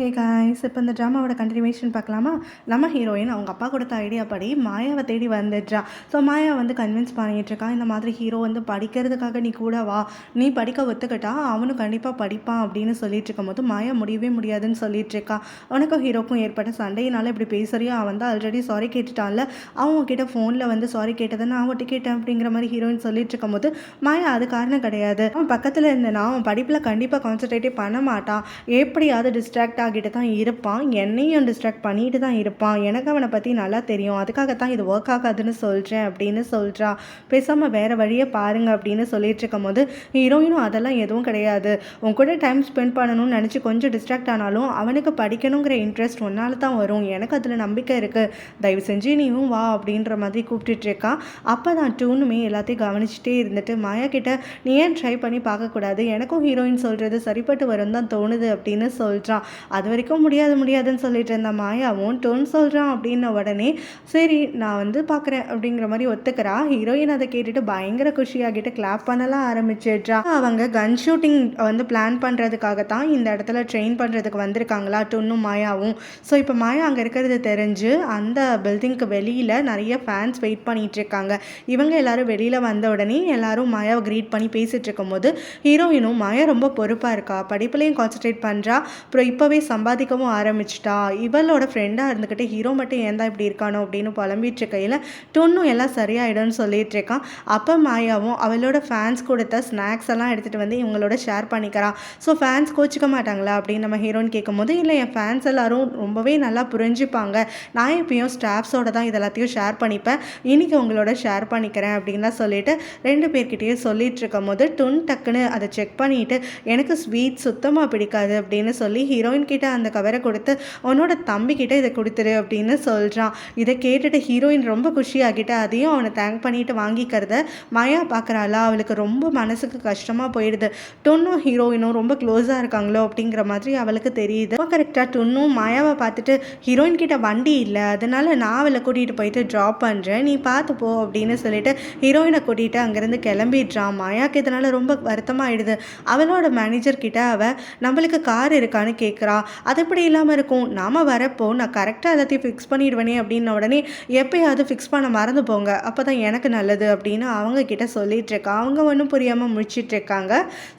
Hey guys, இப்போ இந்த ட்ராமாவோட continuation பார்க்கலாமா? நம்ம ஹீரோயின் அவங்க அப்பா கொடுத்த ஐடியா படி மாயாவை தேடி வந்துடுறா. ஸோ மாயா வந்து கன்வின்ஸ் பண்ணிகிட்ருக்கான், இந்த மாதிரி ஹீரோ வந்து படிக்கிறதுக்காக நீ கூட வா, நீ படிக்க ஒத்துக்கிட்டா அவனும் கண்டிப்பாக படிப்பான் அப்படின்னு சொல்லிட்டு இருக்கும்போது மாயா முடியவே முடியாதுன்னு சொல்லிட்டுருக்கா. அவனுக்கும் ஹீரோக்கும் ஏற்பட்ட சண்டையினால இப்படி பேசுறியா, அவன் வந்து ஆல்ரெடி சாரி கேட்டுட்டான்ல, அவங்க கிட்ட ஃபோனில் வந்து சாரி கேட்டதை நான் ஒட்டி கேட்டேன் அப்படிங்கிற மாதிரி ஹீரோயின் சொல்லிட்டு இருக்கும்போது மாயா அது காரணம் கிடையாது, அவன் பக்கத்தில் இருந்தேன்னா அவன் படிப்பில் கண்டிப்பாக கான்சன்ட்ரேட்டே பண்ண மாட்டான், எப்படியாவது டிஸ்ட்ராக்ட் ஆகிட்டு தான் இருப்பான், என்னையும் டிஸ்ட்ராக்ட் பண்ணிட்டு தான் இருப்பான், எனக்கு அவனை பற்றி நல்லா தெரியும், அதுக்காகத்தான் இது ஒர்க் ஆகாதுன்னு சொல்கிறேன் அப்படின்னு சொல்கிறா. பேசாமல் வேறு வழியை பாருங்க அப்படின்னு சொல்லிட்டு இருக்கும் போது ஹீரோயினும் அதெல்லாம் எதுவும் கிடையாது, உன் கூட டைம் ஸ்பெண்ட் பண்ணணும்னு நினச்சி கொஞ்சம் டிஸ்ட்ராக்ட் ஆனாலும் அவனுக்கு படிக்கணுங்கிற இன்ட்ரெஸ்ட் ஒன்றால் தான் வரும், எனக்கு அதில் நம்பிக்கை இருக்குது, தயவு செஞ்சு நீயும் வா அப்படின்ற மாதிரி கூப்பிட்டுட்ருக்கா. அப்போ தான் டூனுமே எல்லாத்தையும் கவனிச்சுட்டே இருந்துட்டு மாயா கிட்ட நீ ஏன் ட்ரை பண்ணி பார்க்கக்கூடாது, எனக்கும் ஹீரோயின் சொல்கிறது சரிப்பட்டு வரும் தான் தோணுது அப்படின்னு சொல்கிறான். அது வரைக்கும் முடியாதுன்னு சொல்லிட்டு இருந்த மாயாவும் டோன் சொல்கிறான் அப்படின்ன உடனே சரி நான் வந்து பார்க்குறேன் அப்படிங்கிற மாதிரி ஒத்துக்கிறா. ஹீரோயின் அதை கேட்டுட்டு பயங்கர குஷியாகிட்டு கிளாப் பண்ணலாம் ஆரம்பிச்சிடுறா. அவங்க கன் ஷூட்டிங் வந்து பிளான் பண்ணுறதுக்காகத்தான் இந்த இடத்துல ட்ரெயின் பண்ணுறதுக்கு வந்திருக்காங்களா டொன்னும் மாயாவும். ஸோ இப்போ மாயா அங்கே இருக்கிறது தெரிஞ்சு அந்த பில்டிங்க்கு வெளியில் நிறைய ஃபேன்ஸ் வெயிட் பண்ணிகிட்டு இருக்காங்க. இவங்க எல்லாரும் வெளியில் வந்த உடனே எல்லாரும் மாயாவை க்ரீட் பண்ணி பேசிகிட்டு இருக்கும்போது ஹீரோயினும் மாயா ரொம்ப பொறுப்பாக இருக்கா, படிப்புலையும் கான்சன்ட்ரேட் பண்ணுறா, அப்புறம் இப்போவே சம்பாதிக்கவும் ஆரம்பிச்சிட்டா, இவளோட ஃப்ரெண்டாக இருந்துக்கிட்டு ஹீரோ மட்டும் ஏன் தான் இப்படி இருக்கானோ அப்படின்னு புலம்பிட்டு இருக்கையில் டொன்னும் எல்லாம் சரியாயிடும்னு சொல்லிட்டு இருக்கான். அப்போ மாயாவும் அவளோட ஃபேன்ஸ் கொடுத்த ஸ்நாக்ஸ் எல்லாம் எடுத்துகிட்டு வந்து இவங்களோட ஷேர் பண்ணிக்கிறான். ஸோ ஃபேன்ஸ் கோச்சிக்க மாட்டாங்களா அப்படின்னு நம்ம ஹீரோன்னு கேட்கும்போது இல்லை என் ஃபேன்ஸ் எல்லாரும் ரொம்பவே நல்லா புரிஞ்சுப்பாங்க, நான் எப்பயும் ஸ்டாஃப்ஸோட தான் இதெல்லாத்தையும் ஷேர் பண்ணிப்பேன், இன்றைக்கி உங்களோட ஷேர் பண்ணிக்கிறேன் அப்படின்லாம் சொல்லிட்டு ரெண்டு பேர்கிட்டயே சொல்லிட்டு இருக்கும் போது டொன் டக்குன்னு அதை செக் பண்ணிவிட்டு எனக்கு ஸ்வீட் சுத்தமாக பிடிக்காது அப்படின்னு சொல்லி ஹீரோயின் கிட்ட அந்த கவரை கொடுத்து உன்னோட தம்பிக்கிட்ட இதை கொடுத்துரு அப்படின்னு சொல்கிறான். இதை கேட்டுட்டு ஹீரோயின் ரொம்ப குஷியாகிட்டு அதையும் அவனை தேங்க் பண்ணிட்டு வாங்கிக்கிறத மாயா பார்க்குறாளா, அவளுக்கு ரொம்ப மனசுக்கு கஷ்டமாக போயிடுது. டொன்னும் ஹீரோயினும் ரொம்ப க்ளோஸாக இருக்காங்களோ அப்படிங்கிற மாதிரி அவளுக்கு தெரியுது. கரெக்டாக டொன்னும் மாயாவை பார்த்துட்டு ஹீரோயின் கிட்ட வண்டி இல்லை, அதனால நான் அவளை கூட்டிகிட்டு போயிட்டு ட்ராப் பண்ணுறேன், நீ பார்த்து போ அப்படின்னு சொல்லிட்டு ஹீரோயினை கூட்டிகிட்டு அங்கேருந்து கிளம்பிடுறான். மாயாவுக்கு இதனால் ரொம்ப வருத்தமாகிடுது. அவளோட மேனேஜர் கிட்ட அவள் நம்மளுக்கு கார் இருக்கான்னு கேட்குறா. அது எப்படி இல்லாமல் இருக்கும், நாம் வரப்போ நான் கரெக்டாக எல்லாத்தையும் ஃபிக்ஸ் பண்ணிடுவேனே அப்படின்ன உடனே எப்போயாவது ஃபிக்ஸ் பண்ண மறந்து போங்க, அப்போ தான் எனக்கு நல்லது அப்படின்னு அவங்க கிட்ட சொல்லிகிட்ருக்கா. அவங்க ஒன்றும் புரியாமல் முடிச்சிட்ருக்காங்க.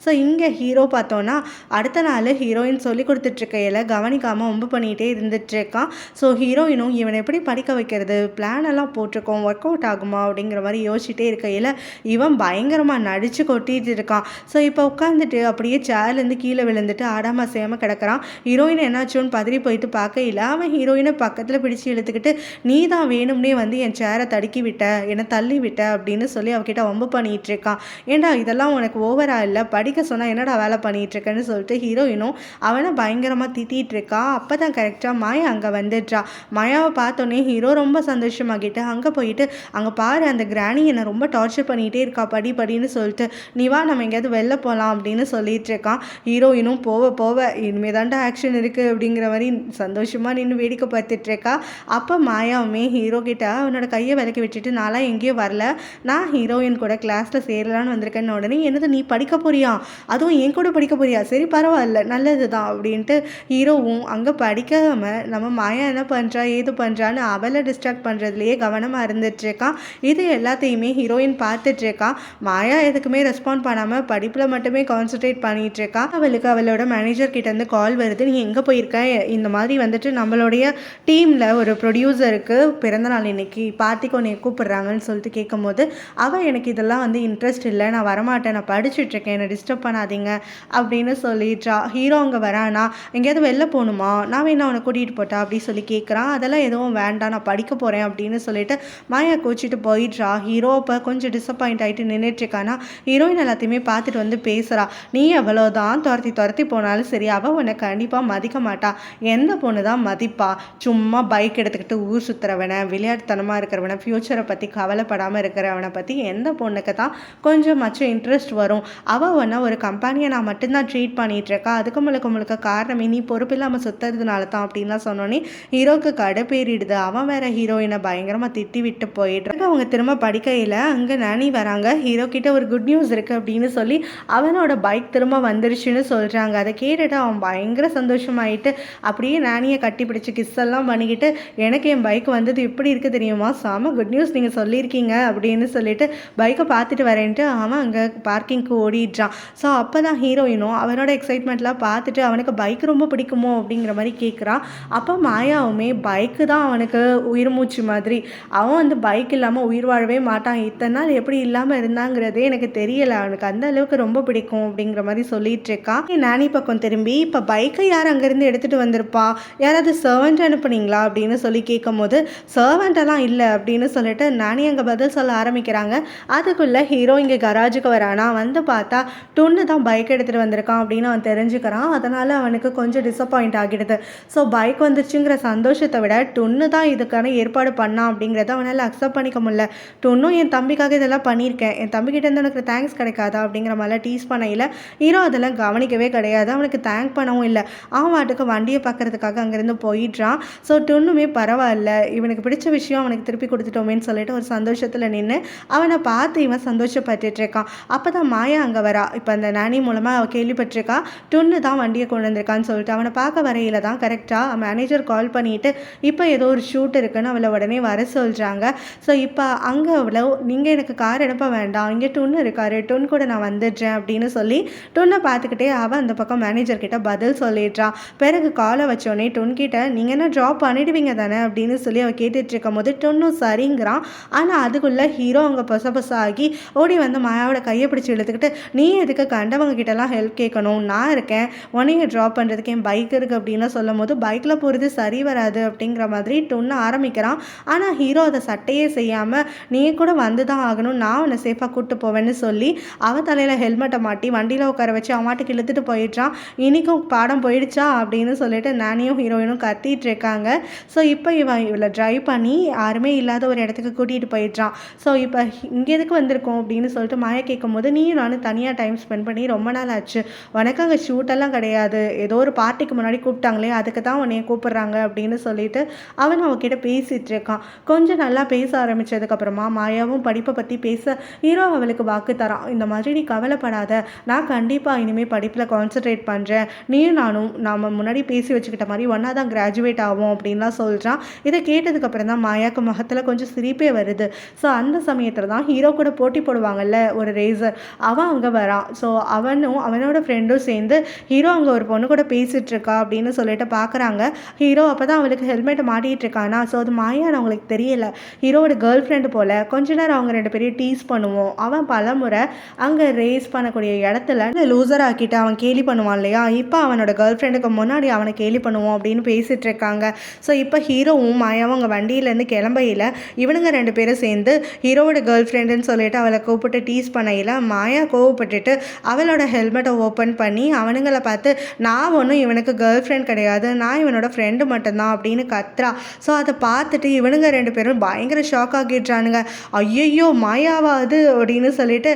ஸோ இங்கே ஹீரோ பார்த்தோன்னா அடுத்த நாள் ஹீரோயின் சொல்லி கொடுத்துட்ருக்கையில் கவனிக்காமல் ஒம்பு பண்ணிகிட்டே இருந்துகிட்ருக்கான். ஸோ ஹீரோயினும் இவனை எப்படி படிக்க வைக்கிறது, பிளான் எல்லாம் போட்டிருக்கோம், ஒர்க் அவுட் ஆகுமா அப்படிங்கிற மாதிரி யோசிச்சுட்டே இருக்கையில் இவன் பயங்கரமாக நடித்து கொட்டிட்டு இருக்கான். ஸோ இப்போ உட்காந்துட்டு அப்படியே சேர்லேருந்து கீழே விழுந்துட்டு ஆடாமல் சேம கிடக்கிறான். ஹீரோயின் என்னாச்சுன்னு பதறி போயிட்டு பார்க்கையில் அவன் ஹீரோயினை பக்கத்தில் பிடிச்சி இழுத்துக்கிட்டு நீ தான் வேணும்னே வந்து என் சேரை தடுக்கி விட்ட, என்னை தள்ளி விட்ட அப்படின்னு சொல்லி அவகிட்ட வம்பு பண்ணிகிட்டு இருக்கான். ஏண்டா இதெல்லாம் உனக்கு ஓவராக இல்லை, படிக்க சொன்னால் என்னடா வேலை பண்ணிகிட்ருக்கேன்னு சொல்லிட்டு ஹீரோயினும் அவனை பயங்கரமாக திட்டிகிட்டு இருக்கா. அப்போ தான் கரெக்டாக மாயா அங்கே வந்துடுறா. மாயாவை பார்த்தோன்னே ஹீரோ ரொம்ப சந்தோஷமாகிட்டு அங்கே போயிட்டு அங்கே பாரு அந்த கிராணி என்னை ரொம்ப டார்ச்சர் பண்ணிகிட்டே இருக்கா படின்னு சொல்லிட்டு நீ வா நம்ம எங்கேயாவது வெளில போகலாம் அப்படின்னு சொல்லிட்டு இருக்கான். ஹீரோயினும் போவ இனிமே தாண்டா ஆக்ஷன் இருக்குது அப்படிங்கிற மாதிரி சந்தோஷமாக நின்று வேடிக்கை பார்த்துட்ருக்கா. அப்போ மாயாவுமே ஹீரோ கிட்ட அவனோட கையை விலக்கி விட்டுட்டு நான்லாம் எங்கேயும் வரல, நான் ஹீரோயின் கூட கிளாஸில் சேரலான்னு வந்திருக்கேன்னு உடனே என்னது நீ படிக்க போறியா, அதுவும் என் கூட படிக்க போறியா, சரி பரவாயில்ல நல்லது தான் அப்படின்ட்டு ஹீரோவும் அங்கே படிக்காமல் நம்ம மாயா என்ன பண்ணுறா ஏது பண்ணுறான்னு அவளை டிஸ்ட்ராக்ட் பண்ணுறதுலையே கவனமாக இருந்துகிட்ருக்கான். இது எல்லாத்தையுமே ஹீரோயின் பார்த்துட்ருக்கா. மாயா எதுக்குமே ரெஸ்பாண்ட் பண்ணாமல் படிப்பில் மட்டுமே கான்சன்ட்ரேட் பண்ணிகிட்ருக்கா. அவளுக்கு அவளோட மேனேஜர் கிட்டேருந்து கால் வருது, நீ எங்கே போயிருக்க, இந்த மாதிரி வந்துட்டு நம்மளுடைய டீமில் ஒரு ப்ரொடியூசருக்கு பிறந்தநாள் இன்னைக்கு பார்ட்டிக்கு உன்னை கூப்பிடுறாங்கன்னு சொல்லிட்டு கேட்கும்போது அவள் எனக்கு இதெல்லாம் வந்து இன்ட்ரெஸ்ட் இல்லை, நான் வரமாட்டேன், நான் படிச்சுட்ருக்கேன், என்னை டிஸ்டர்ப் பண்ணாதீங்க அப்படின்னு சொல்லிடுறா. ஹீரோ அங்கே வரானா, எங்கேயாவது வெளில போகணுமா, நான் வேணா அவனை கூட்டிகிட்டு போட்டா அப்படின்னு சொல்லி கேட்குறான். அதெல்லாம் எதுவும் வேண்டாம், நான் படிக்க போகிறேன் அப்படின்னு சொல்லிட்டு மாயா கோச்சிட்டு போயிடுறா. ஹீரோ இப்போ கொஞ்சம் டிசப்பாயிண்ட் ஆகிட்டு நின்றுட்டுருக்கானா. ஹீரோயின் எல்லாத்தையுமே பார்த்துட்டு வந்து பேசுகிறா, நீ எவ்வளோதான் துரத்தி போனாலும் சரி அவள் உன்னை கண்டிப்பாக மதிக்க மாட்டா, எந்த பொண்ணு தான் மதிப்பா, சும்மா பைக் எடுத்துக்கிட்டு ஊர் சுற்றுறவனை, விளையாட்டுத்தனமாக இருக்கிறவனை, ஃப்யூச்சரை பற்றி கவலைப்படாமல் இருக்கிறவனை பற்றி எந்த பொண்ணுக்கு தான் கொஞ்சம் மச்சம் இன்ட்ரெஸ்ட் வரும், அவள் ஒன்றா ஒரு கம்பெனியை நான் மட்டும்தான் ட்ரீட் பண்ணிகிட்ருக்கா, அதுக்கு முழுக்க காரணமே நீ பொறுப்பு இல்லாமல் சுற்றுறதுனால தான் அப்படின்லாம் சொன்னோன்னே ஹீரோக்கு கடுப்பேறிடுது. அவன் வேற ஹீரோயினை பயங்கரமாக திட்டி விட்டு போயிடுறாங்க. அவங்க திரும்ப படிக்கையில் அங்கே நானி வராங்க. ஹீரோ கிட்ட ஒரு குட் நியூஸ் இருக்குது அப்படின்னு சொல்லி அவனோட பைக் திரும்ப வந்துருச்சுன்னு சொல்கிறாங்க. அதை கேட்டுட்டு அவன் பயங்கர சந்தோஷமாயிட்டு அப்படியே நானியை கட்டி பிடிச்சி கிஸ் எல்லாம் பண்ணிக்கிட்டு, எனக்கு என் பைக் வந்தது இப்படி இருக்குது தெரியுமா, செம குட் நியூஸ் நீங்கள் சொல்லியிருக்கீங்க அப்படின்னு சொல்லிட்டு பைக்கை பார்த்துட்டு வரேன்ட்டு அவன் அங்கே பார்க்கிங்க்கு ஓடிடுறான். ஸோ அப்போ தான் ஹீரோயினும் அவனோட எக்ஸைட்மெண்ட்லாம் பார்த்துட்டு அவனுக்கு பைக் ரொம்ப பிடிக்குமோ அப்படிங்கிற மாதிரி கேட்குறான். அப்போ மாயாவுமே பைக்கு தான் அவனுக்கு உயிர் மூச்சு மாதிரி, அவன் வந்து பைக் இல்லாமல் உயிர் வாழவே மாட்டான், இத்தனை நாள் எப்படி இல்லாமல் இருந்தாங்கிறதே எனக்கு தெரியலை, அவனுக்கு அந்த அளவுக்கு ரொம்ப பிடிக்கும் அப்படிங்கிற மாதிரி சொல்லிட்டு இருக்கான். நானி பக்கம் திரும்பி இப்போ பைக்கை யார் அங்கேருந்து எடுத்துகிட்டு வந்திருப்பா, யாராவது சர்வெண்ட் அனுப்புனீங்களா அப்படின்னு சொல்லி கேட்கும் போது சர்வெண்டெல்லாம் இல்லை அப்படின்னு சொல்லிட்டு நானி அங்கே பதில் சொல்ல ஆரம்பிக்கிறாங்க. அதுக்குள்ளே ஹீரோ இங்கே கராஜுக்கு வரானா, வந்து பார்த்தா டொன்னு தான் பைக் எடுத்துகிட்டு வந்திருக்கான் அப்படின்னு அவன் தெரிஞ்சுக்கிறான். அதனால் அவனுக்கு கொஞ்சம் டிசப்பாயிண்ட் ஆகிடுது. ஸோ பைக் வந்துருச்சுங்கிற சந்தோஷத்தை விட டொன்னு தான் இதுக்கான ஏற்பாடு பண்ணான் அப்படிங்கிறத அவனால் அக்செப்ட் பண்ணிக்க முடியல. டொன்னும் என் தம்பிக்காக இதெல்லாம் பண்ணியிருக்கேன், என் தம்பிக்கிட்டேருந்து எனக்கு தேங்க்ஸ் கிடைக்காதா அப்படிங்கிற மாதிரிலாம் டீஸ் பண்ணையில் ஹீரோ அதெல்லாம் கவனிக்கவே கிடையாது. அவனுக்கு தேங்க் பண்ணவும் இல்லை, அவன் வாட்டுக்கு வண்டியை பார்க்கறதுக்காக அங்கேருந்து போயிடுறான். ஸோ டொன்னுமே பரவாயில்ல, இவனுக்கு பிடிச்ச விஷயம் அவனுக்கு திருப்பி கொடுத்துட்டோமேன்னு சொல்லிட்டு ஒரு சந்தோஷத்தில் நின்று அவனை பார்த்து இவன் சந்தோஷப்பட்டுட்டு இருக்கான். அப்போ தான் மாயா அங்கே வரா. இப்போ அந்த நானி மூலமாக அவள் கேள்விப்பட்டிருக்கா டொன்னு தான் வண்டியை கொண்டு வந்திருக்கான்னு சொல்லிட்டு. அவனை பார்க்க வரையில தான் கரெக்டாக மேனேஜர் கால் பண்ணிவிட்டு இப்போ ஏதோ ஒரு ஷூட் இருக்குன்னு அவளை உடனே வர சொல்கிறாங்க. ஸோ இப்போ அங்கே அவ்வளோ நீங்கள் எனக்கு கார் அனுப்ப வேண்டாம், இங்கே டொன்னு இருக்காரு, டொன் கூட நான் வந்துடுறேன் அப்படின்னு சொல்லி டொன்னை பார்த்துக்கிட்டே அவள் அந்த பக்கம் மேனேஜர்கிட்ட பதில் சொல்லிடுறான். பிறகு காலை வச்சோடனே டொன் கிட்ட நீங்கள் என்ன ட்ராப் பண்ணிடுவீங்க தானே அப்படின்னு சொல்லி அவள் கேட்டுட்டு இருக்கும் போது டொன்னும் சரிங்கிறான். ஆனால் அதுக்குள்ளே ஹீரோ அவங்க ஆகி ஓடி வந்து மாயாவோட கையை பிடிச்சி இழுத்துக்கிட்டு, நீ எதுக்கு கண்டவங்க கிட்டலாம் ஹெல்ப் கேட்கணும், நான் இருக்கேன், உன்னைய ட்ராப் பண்ணுறதுக்கு என் பைக் இருக்குது அப்படின்னு சொல்லும் போது பைக்கில் போகிறது சரி வராது அப்படிங்கிற மாதிரி டொன்னு ஆரம்பிக்கிறான். ஆனால் ஹீரோ அதை சட்டையே செய்யாமல் நீ கூட வந்து தான் ஆகணும், நான் உன்னை சேஃபாக கூப்பிட்டு போவேன்னு சொல்லி அவன் தலையில் ஹெல்மெட்டை மாட்டி வண்டியில் உட்கார வச்சு அவன்ட்டுக்கு இழுத்துட்டு போயிடுறான். இன்றைக்கும் பாடம் போயிடுச்சா அப்படின்னு சொல்லிட்டு நானியும் ஹீரோயினும் கத்திட்டு இருக்காங்க. ஸோ இப்போ இவளை ட்ரைவ் பண்ணி யாருமே இல்லாத ஒரு இடத்துக்கு கூட்டிகிட்டு போயிடுறான். ஸோ இப்போ இங்கே எதுக்கு வந்திருக்கோம் அப்படின்னு சொல்லிட்டு மாயா கேட்கும் போது நீயும் நானும் தனியாக டைம் ஸ்பெண்ட் பண்ணி ரொம்ப நாள் ஆச்சு, உனக்கு அங்கே ஷூட்டெல்லாம் கிடையாது, ஏதோ ஒரு பார்ட்டிக்கு முன்னாடி கூப்பிட்டாங்களே அதுக்கு தான் உன்னைய கூப்பிட்றாங்க அப்படின்னு சொல்லிட்டு அவன் அவகிட்ட பேசிகிட்டு இருக்கான். கொஞ்சம் நல்லா பேச ஆரம்பித்ததுக்கப்புறமா மாயாவும் படிப்பை பற்றி பேச ஹீரோ அவளுக்கு வாக்கு தரான். இந்த மாதிரி நீ கவலைப்படாத, நான் கண்டிப்பாக இனிமேல் படிப்பில் கான்சன்ட்ரேட் பண்ணுறேன், நீயும் நானும் நாம் முன்னாடி பேசி வச்சுக்கிட்ட மாதிரி ஒன்றா தான் கிராஜுவேட் ஆகும் அப்படின்லாம் சொல்கிறான். இதை கேட்டதுக்கப்புறம் தான் மாயாவுக்கு முகத்தில் கொஞ்சம் சிரிப்பே வருது. ஸோ அந்த சமயத்தில் தான் ஹீரோ கூட போட்டி போடுவாங்கல்ல ஒரு ரேசர், அவன் அங்கே வரான். ஸோ அவனும் அவனோட ஃப்ரெண்டும் சேர்ந்து ஹீரோ அங்கே ஒரு பொண்ணு கூட பேசிகிட்டு இருக்கா அப்படின்னு சொல்லிட்டு பார்க்குறாங்க. ஹீரோ அப்போ தான் அவளுக்கு ஹெல்மெட்டை மாட்டிகிட்டு இருக்கானா. ஸோ அது மாயான்னு அவங்களுக்கு தெரியல, ஹீரோவோட கேர்ள் ஃப்ரெண்டு போல். கொஞ்ச நேரம் அவங்க ரெண்டு பேரையும் டீஸ் பண்ணுவோம். அவன் பலமுறை அங்கே ரேஸ் பண்ணக்கூடிய இடத்துல லூசர் ஆக்கிட்டு அவன் கேலி பண்ணுவான் இல்லையா, இப்போ அவனோட கேர்ள் ஃப்ரெண்டுக்கு முன்னாடி அவனை கேலி பண்ணுவோம் அப்படின்னு பேசிகிட்டு இருக்காங்க. ஸோ இப்போ ஹீரோவும் மாயாவும் அங்கே வண்டியிலேருந்து கிளம்பையில் இவனுங்க ரெண்டு பேரும் சேர்ந்து ஹீரோவோட கேர்ள் ஃப்ரெண்டுன்னு சொல்லிட்டு அவளை கூப்பிட்டு டீஸ் பண்ணையில் மாயா கோவப்பட்டுட்டு அவளோட ஹெல்மெட்டை ஓப்பன் பண்ணி அவனுங்களை பார்த்து நான் ஒன்றும் இவனுக்கு கேர்ள் ஃப்ரெண்ட் கிடையாது, நான் இவனோட ஃப்ரெண்டு மட்டும்தான் அப்படின்னு கத்துறா. ஸோ அதை பார்த்துட்டு இவனுங்க ரெண்டு பேரும் பயங்கர ஷாக் ஆகிடுறானுங்க. ஐயையோ மாயாவாது அப்படின்னு சொல்லிட்டு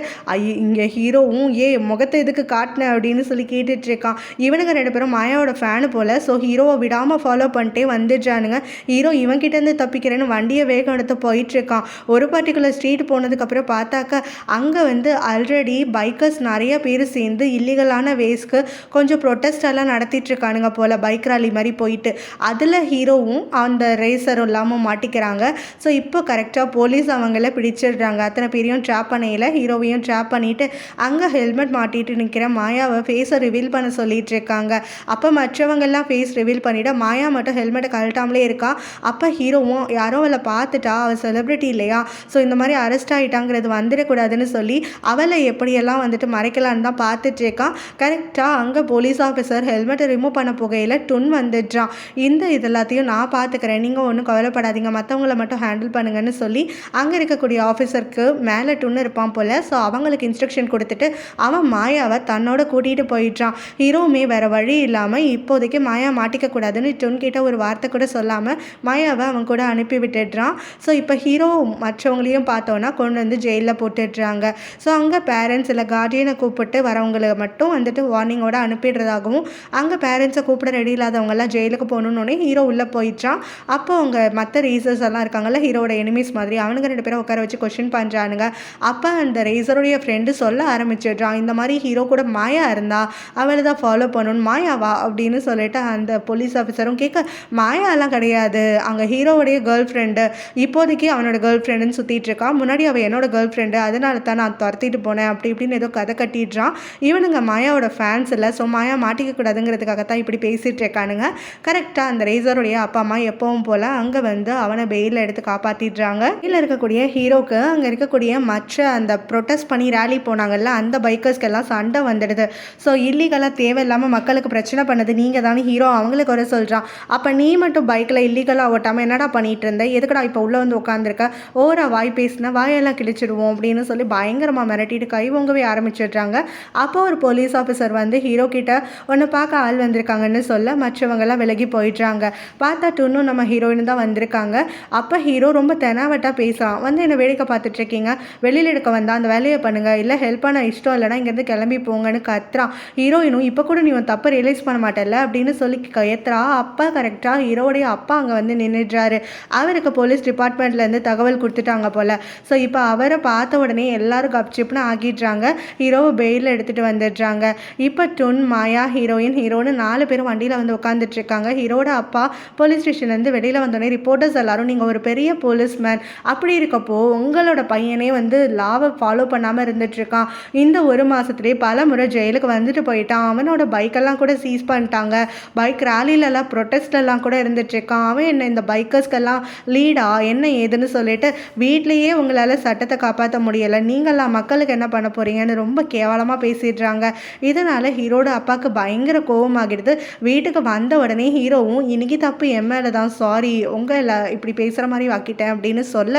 இங்கே ஹீரோவும் முகத்தை எதுக்கு காட்டின அப்படின்னு சொல்லி கேட்டுட்டு இருக்கான். இவனுங்க ரெண்டு பேரும் மாயாவோட ஃபேனு போல். ஸோ ஹீரோவை விடாமல் ஃபாலோ பண்ணிட்டே வந்துடுறானுங்க. ஹீரோ இவன்கிட்டேருந்து தப்பிக்கிறேன்னு வண்டியை வேகம் எடுத்து போயிட்டுருக்கான். ஒரு பர்டிகுலர் ஸ்ட்ரீட் போனதுக்கப்புறம் பார்த்தாக்க அங்கே வந்து ஆல்ரெடி பைக்கர்ஸ் நிறைய பேர் சேர்ந்து இல்லீகலான வேஸ்க்கு கொஞ்சம் ப்ரொட்டஸ்டெல்லாம் நடத்திட்டுருக்கானுங்க போல், பைக் ராலி மாதிரி போயிட்டு. அதில் ஹீரோவும் அந்த ரேசரும் இல்லாமல் மாட்டிக்கிறாங்க. ஸோ இப்போ கரெக்டாக போலீஸ் அவங்கள பிடிச்சிடுறாங்க. அத்தனை பேரையும் ட்ராப் பண்ணையில் ஹீரோவையும் ட்ராப் பண்ணிவிட்டு அங்கே ஹெல்மெட் மாட்டிட்டு நிற்கிற மாயாவை ஃபேஸை ரிவீல் பண்ண சொல்லிட்டு இருக்காங்க. அப்போ மற்றவங்கெல்லாம் ஃபேஸ் ரிவீல் பண்ணிவிட மாயா மட்டும் ஹெல்மெட்டை கழட்டாமலே இருக்கா. அப்போ ஹீரோவும் யாரோ அவளை பார்த்துட்டா, அவள் செலிப்ரிட்டி இல்லையா, ஸோ இந்த மாதிரி அரெஸ்ட் ஆகிட்டாங்கிறது வந்துடக்கூடாதுன்னு சொல்லி அவளை எப்படியெல்லாம் வந்துட்டு மறைக்கலான்னு தான் பார்த்துட்டு இருக்கான். கரெக்டாக அங்கே போலீஸ் ஆஃபீஸர் ஹெல்மெட்டை ரிமூவ் பண்ண போகையில் டொன் வந்துடுறான். இந்த இதெல்லாத்தையும் நான் பார்த்துக்கிறேன், நீங்கள் ஒன்றும் கவலைப்படாதீங்க, மற்றவங்கள மட்டும் ஹேண்டில் பண்ணுங்கன்னு சொல்லி அங்கே இருக்கக்கூடிய ஆஃபீஸருக்கு மேலே டொன்னு இருப்பான் போல். ஸோ அவங்களுக்கு இன்ஸ்ட்ரக்ஷன் கொடுத்துட்டு அவன் மாயாவை தன்னோட கூட்டிகிட்டு போயிடுறான். ஹீரோவுமே வேறு வழி இல்லாமல் இப்போதைக்கு மாயா மாட்டிக்க கூடாதுன்னு டொன் கிட்ட ஒரு வார்த்தை கூட சொல்லாமல் மாயாவை அவன் கூட அனுப்பி விட்டுடுறான். ஸோ இப்போ ஹீரோ மற்றவங்களையும் பார்த்தோன்னா கொண்டு வந்து ஜெயிலில் போட்டுடுறாங்க. ஸோ அங்கே பேரண்ட்ஸ் இல்லை கார்டியனை கூப்பிட்டு வரவங்களை மட்டும் வந்துட்டு வார்னிங்கோடு அனுப்பிடுறதாகவும் அங்கே பேரண்ட்ஸை கூப்பிட ரெடி இல்லாதவங்கெல்லாம் ஜெயிலுக்கு போகணுன்னே ஹீரோ உள்ளே போயிடுறான். அப்போ அவங்க மற்ற ரேசர்ஸ் எல்லாம் இருக்காங்கல்ல ஹீரோட எனிமீஸ் மாதிரி, அவனுங்க ரெண்டு பேரும் உட்கார வச்சு கொஸ்டின் பண்ணுறானுங்க. அப்போ அந்த ரேசருடைய ஃப்ரெண்டு சொல்ல ஆரம்பிச்சிடுறான், இந்த மாதிரி ஹீரோ கூட மாயா இருந்தா அவளை தான் ஃபாலோ பண்ணணும், மாயா மாயாவா அப்படின்னு சொல்லிட்டு அந்த போலீஸ் ஆஃபீஸரும் கேட்க, மாயாலாம் கிடையாது, அங்கே ஹீரோவுடைய கேர்ள் ஃப்ரெண்டு, இப்போதைக்கு அவனோட கேர்ள் ஃப்ரெண்டுன்னு சுற்றிட்டு இருக்கான், முன்னாடி அவள் என்னோட கேர்ள் ஃப்ரெண்டு, அதனால தான் நான் துரத்திட்டு போனேன் அப்படி இப்படின்னு ஏதோ கதை கட்டிடுறான். இவனுங்க மாயாவோட ஃபேன்ஸ் இல்லை, ஸோ மாயா மாட்டிக்க கூடாதுங்கிறதுக்காகத்தான் இப்படி பேசிகிட்டு இருக்கானுங்க. கரெக்டாக அந்த ரேசருடைய அப்பா அம்மா எப்பவும் போல் அங்கே வந்து அவனை பெயிலில் எடுத்து காப்பாற்றிடுறாங்க. இதில் இருக்கக்கூடிய ஹீரோக்கு அங்கே இருக்கக்கூடிய மற்ற அந்த ப்ரொட்டஸ்ட் பண்ணி ரேலி போனாங்கல்ல அந்த பைக்கர்ஸ்க்கெல்லாம் சண்டை வந்துடுது. ஸோ இல்லீகலாக தேவையில்லாமல் மக்களுக்கு பிரச்சனை பண்ணது நீங்கள் தானே ஹீரோ அவங்களுக்கு வர சொல்கிறான். அப்போ நீ மட்டும் பைக்கில் இல்லீகலாக ஓட்டாமல் என்னடா பண்ணிகிட்டு இருந்த, எதுக்கடா இப்போ உள்ளே வந்து உட்காந்துருக்க, ஓரா வாய் பேசினா வாயெல்லாம் கிழிச்சிடுவோம் அப்படின்னு சொல்லி பயங்கரமாக மிரட்டிட்டு கை ஓங்கவே ஆரம்பிச்சிடுறாங்க. அப்போ ஒரு போலீஸ் ஆஃபீஸர் வந்து ஹீரோ கிட்ட ஒன்று பார்க்க ஆள் வந்திருக்காங்கன்னு சொல்ல மற்றவங்கெல்லாம் விலகி போயிடுறாங்க. பார்த்தா இன்னும் நம்ம ஹீரோயின் தான் வந்திருக்காங்க. அப்போ ஹீரோ ரொம்ப தெனாவட்டாக பேசுகிறான். வந்து என்னை வேடிக்கை பார்த்துட்ருக்கீங்க, வெளியில் எடுக்க வந்தால் அந்த வேலையை பண்ணுங்கள், இல்லை ஹெல்ப் பண்ண இஷ்டம் இல்லைனா இங்கேருந்து கிளம்பி போங்கன்னு கத்துறான். ஹீரோயினும் இப்போ கூட நீ உன் தப்பை ரியலைஸ் பண்ண மாட்டேல்ல அப்படின்னு சொல்லி கயத்துறா. அப்பா கரெக்டாக ஹீரோடைய அப்பா அங்கே வந்து நின்றுடுறாரு. அவருக்கு போலீஸ் டிபார்ட்மெண்ட்லேருந்து தகவல் கொடுத்துட்டாங்க போல். ஸோ இப்போ அவரை பார்த்த உடனே எல்லாரும் கப்சிப்னு ஆகிடுறாங்க. ஹீரோவை பெயிலில் எடுத்துகிட்டு வந்துடுறாங்க. இப்போ டுன், மாயா, ஹீரோன்னு 4 பேரும் வண்டியில் வந்து உட்காந்துட்ருக்காங்க. ஹீரோட அப்பா போலீஸ் ஸ்டேஷன்லேருந்து வெளியில் வந்தோடனே ரிப்போர்ட்டர்ஸ் எல்லாரும், நீங்கள் ஒரு பெரிய போலீஸ்மேன், அப்படி இருக்கப்போ உங்களோட பையனே வந்து லாவை ஃபாலோ பண்ணாமல் இருந்துகிட்ருக்கான், இந்த ஒரு மாதத்துலேயே பல முறை ஜெயிலுக்கு வந்துட்டு போயிட்டான், அவனோட பைக்கெல்லாம் கூட சீஸ் பண்ணிட்டாங்க, பைக் ரேலிலெல்லாம் ப்ரொட்டஸ்ட்லாம் கூட இருந்துகிட்ருக்கான், அவன் என்ன இந்த பைக்கர்ஸ்க்கெல்லாம் லீடா என்ன ஏதுன்னு சொல்லிட்டு வீட்லேயே உங்களால் சட்டத்தை காப்பாற்ற முடியலை, நீங்களாம் மக்களுக்கு என்ன பண்ண போகிறீங்கன்னு ரொம்ப கேவலமாக பேசிடுறாங்க. இதனால் ஹீரோட அப்பாவுக்கு பயங்கர கோபமாகிடுது. வீட்டுக்கு வந்த உடனே ஹீரோவும் இன்னைக்கு தப்பு என் மேலே தான், சாரி உங்களை இப்படி பேசுகிற மாதிரி வாக்கிட்டேன் அப்படின்னு சொல்ல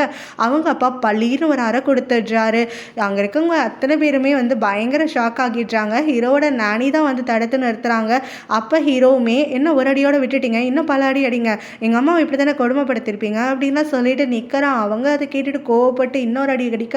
அவங்க அப்பா பள்ளின்னு ஒரு அறை கொடுத்துடுறாரு. அங்கே இருக்கவங்க அத்தனை பேருமே வந்து பயங்கர ஷாக் ஆகிடுறாங்க. ஹீரோவோட நானி தான் வந்து தடுத்து நிறுத்துறாங்க. அப்போ ஹீரோவுமே என்ன ஒரு அடியோடு விட்டுட்டீங்க, இன்னும் பல அடி அடிங்க, எங்கள் அம்மாவை இப்படி தானே கொடுமைப்படுத்திருப்பீங்க அப்படின்லாம் சொல்லிட்டு நிற்கிறான். அவங்க அதை கேட்டுட்டு கோவப்பட்டு இன்னொரு அடி அடிக்க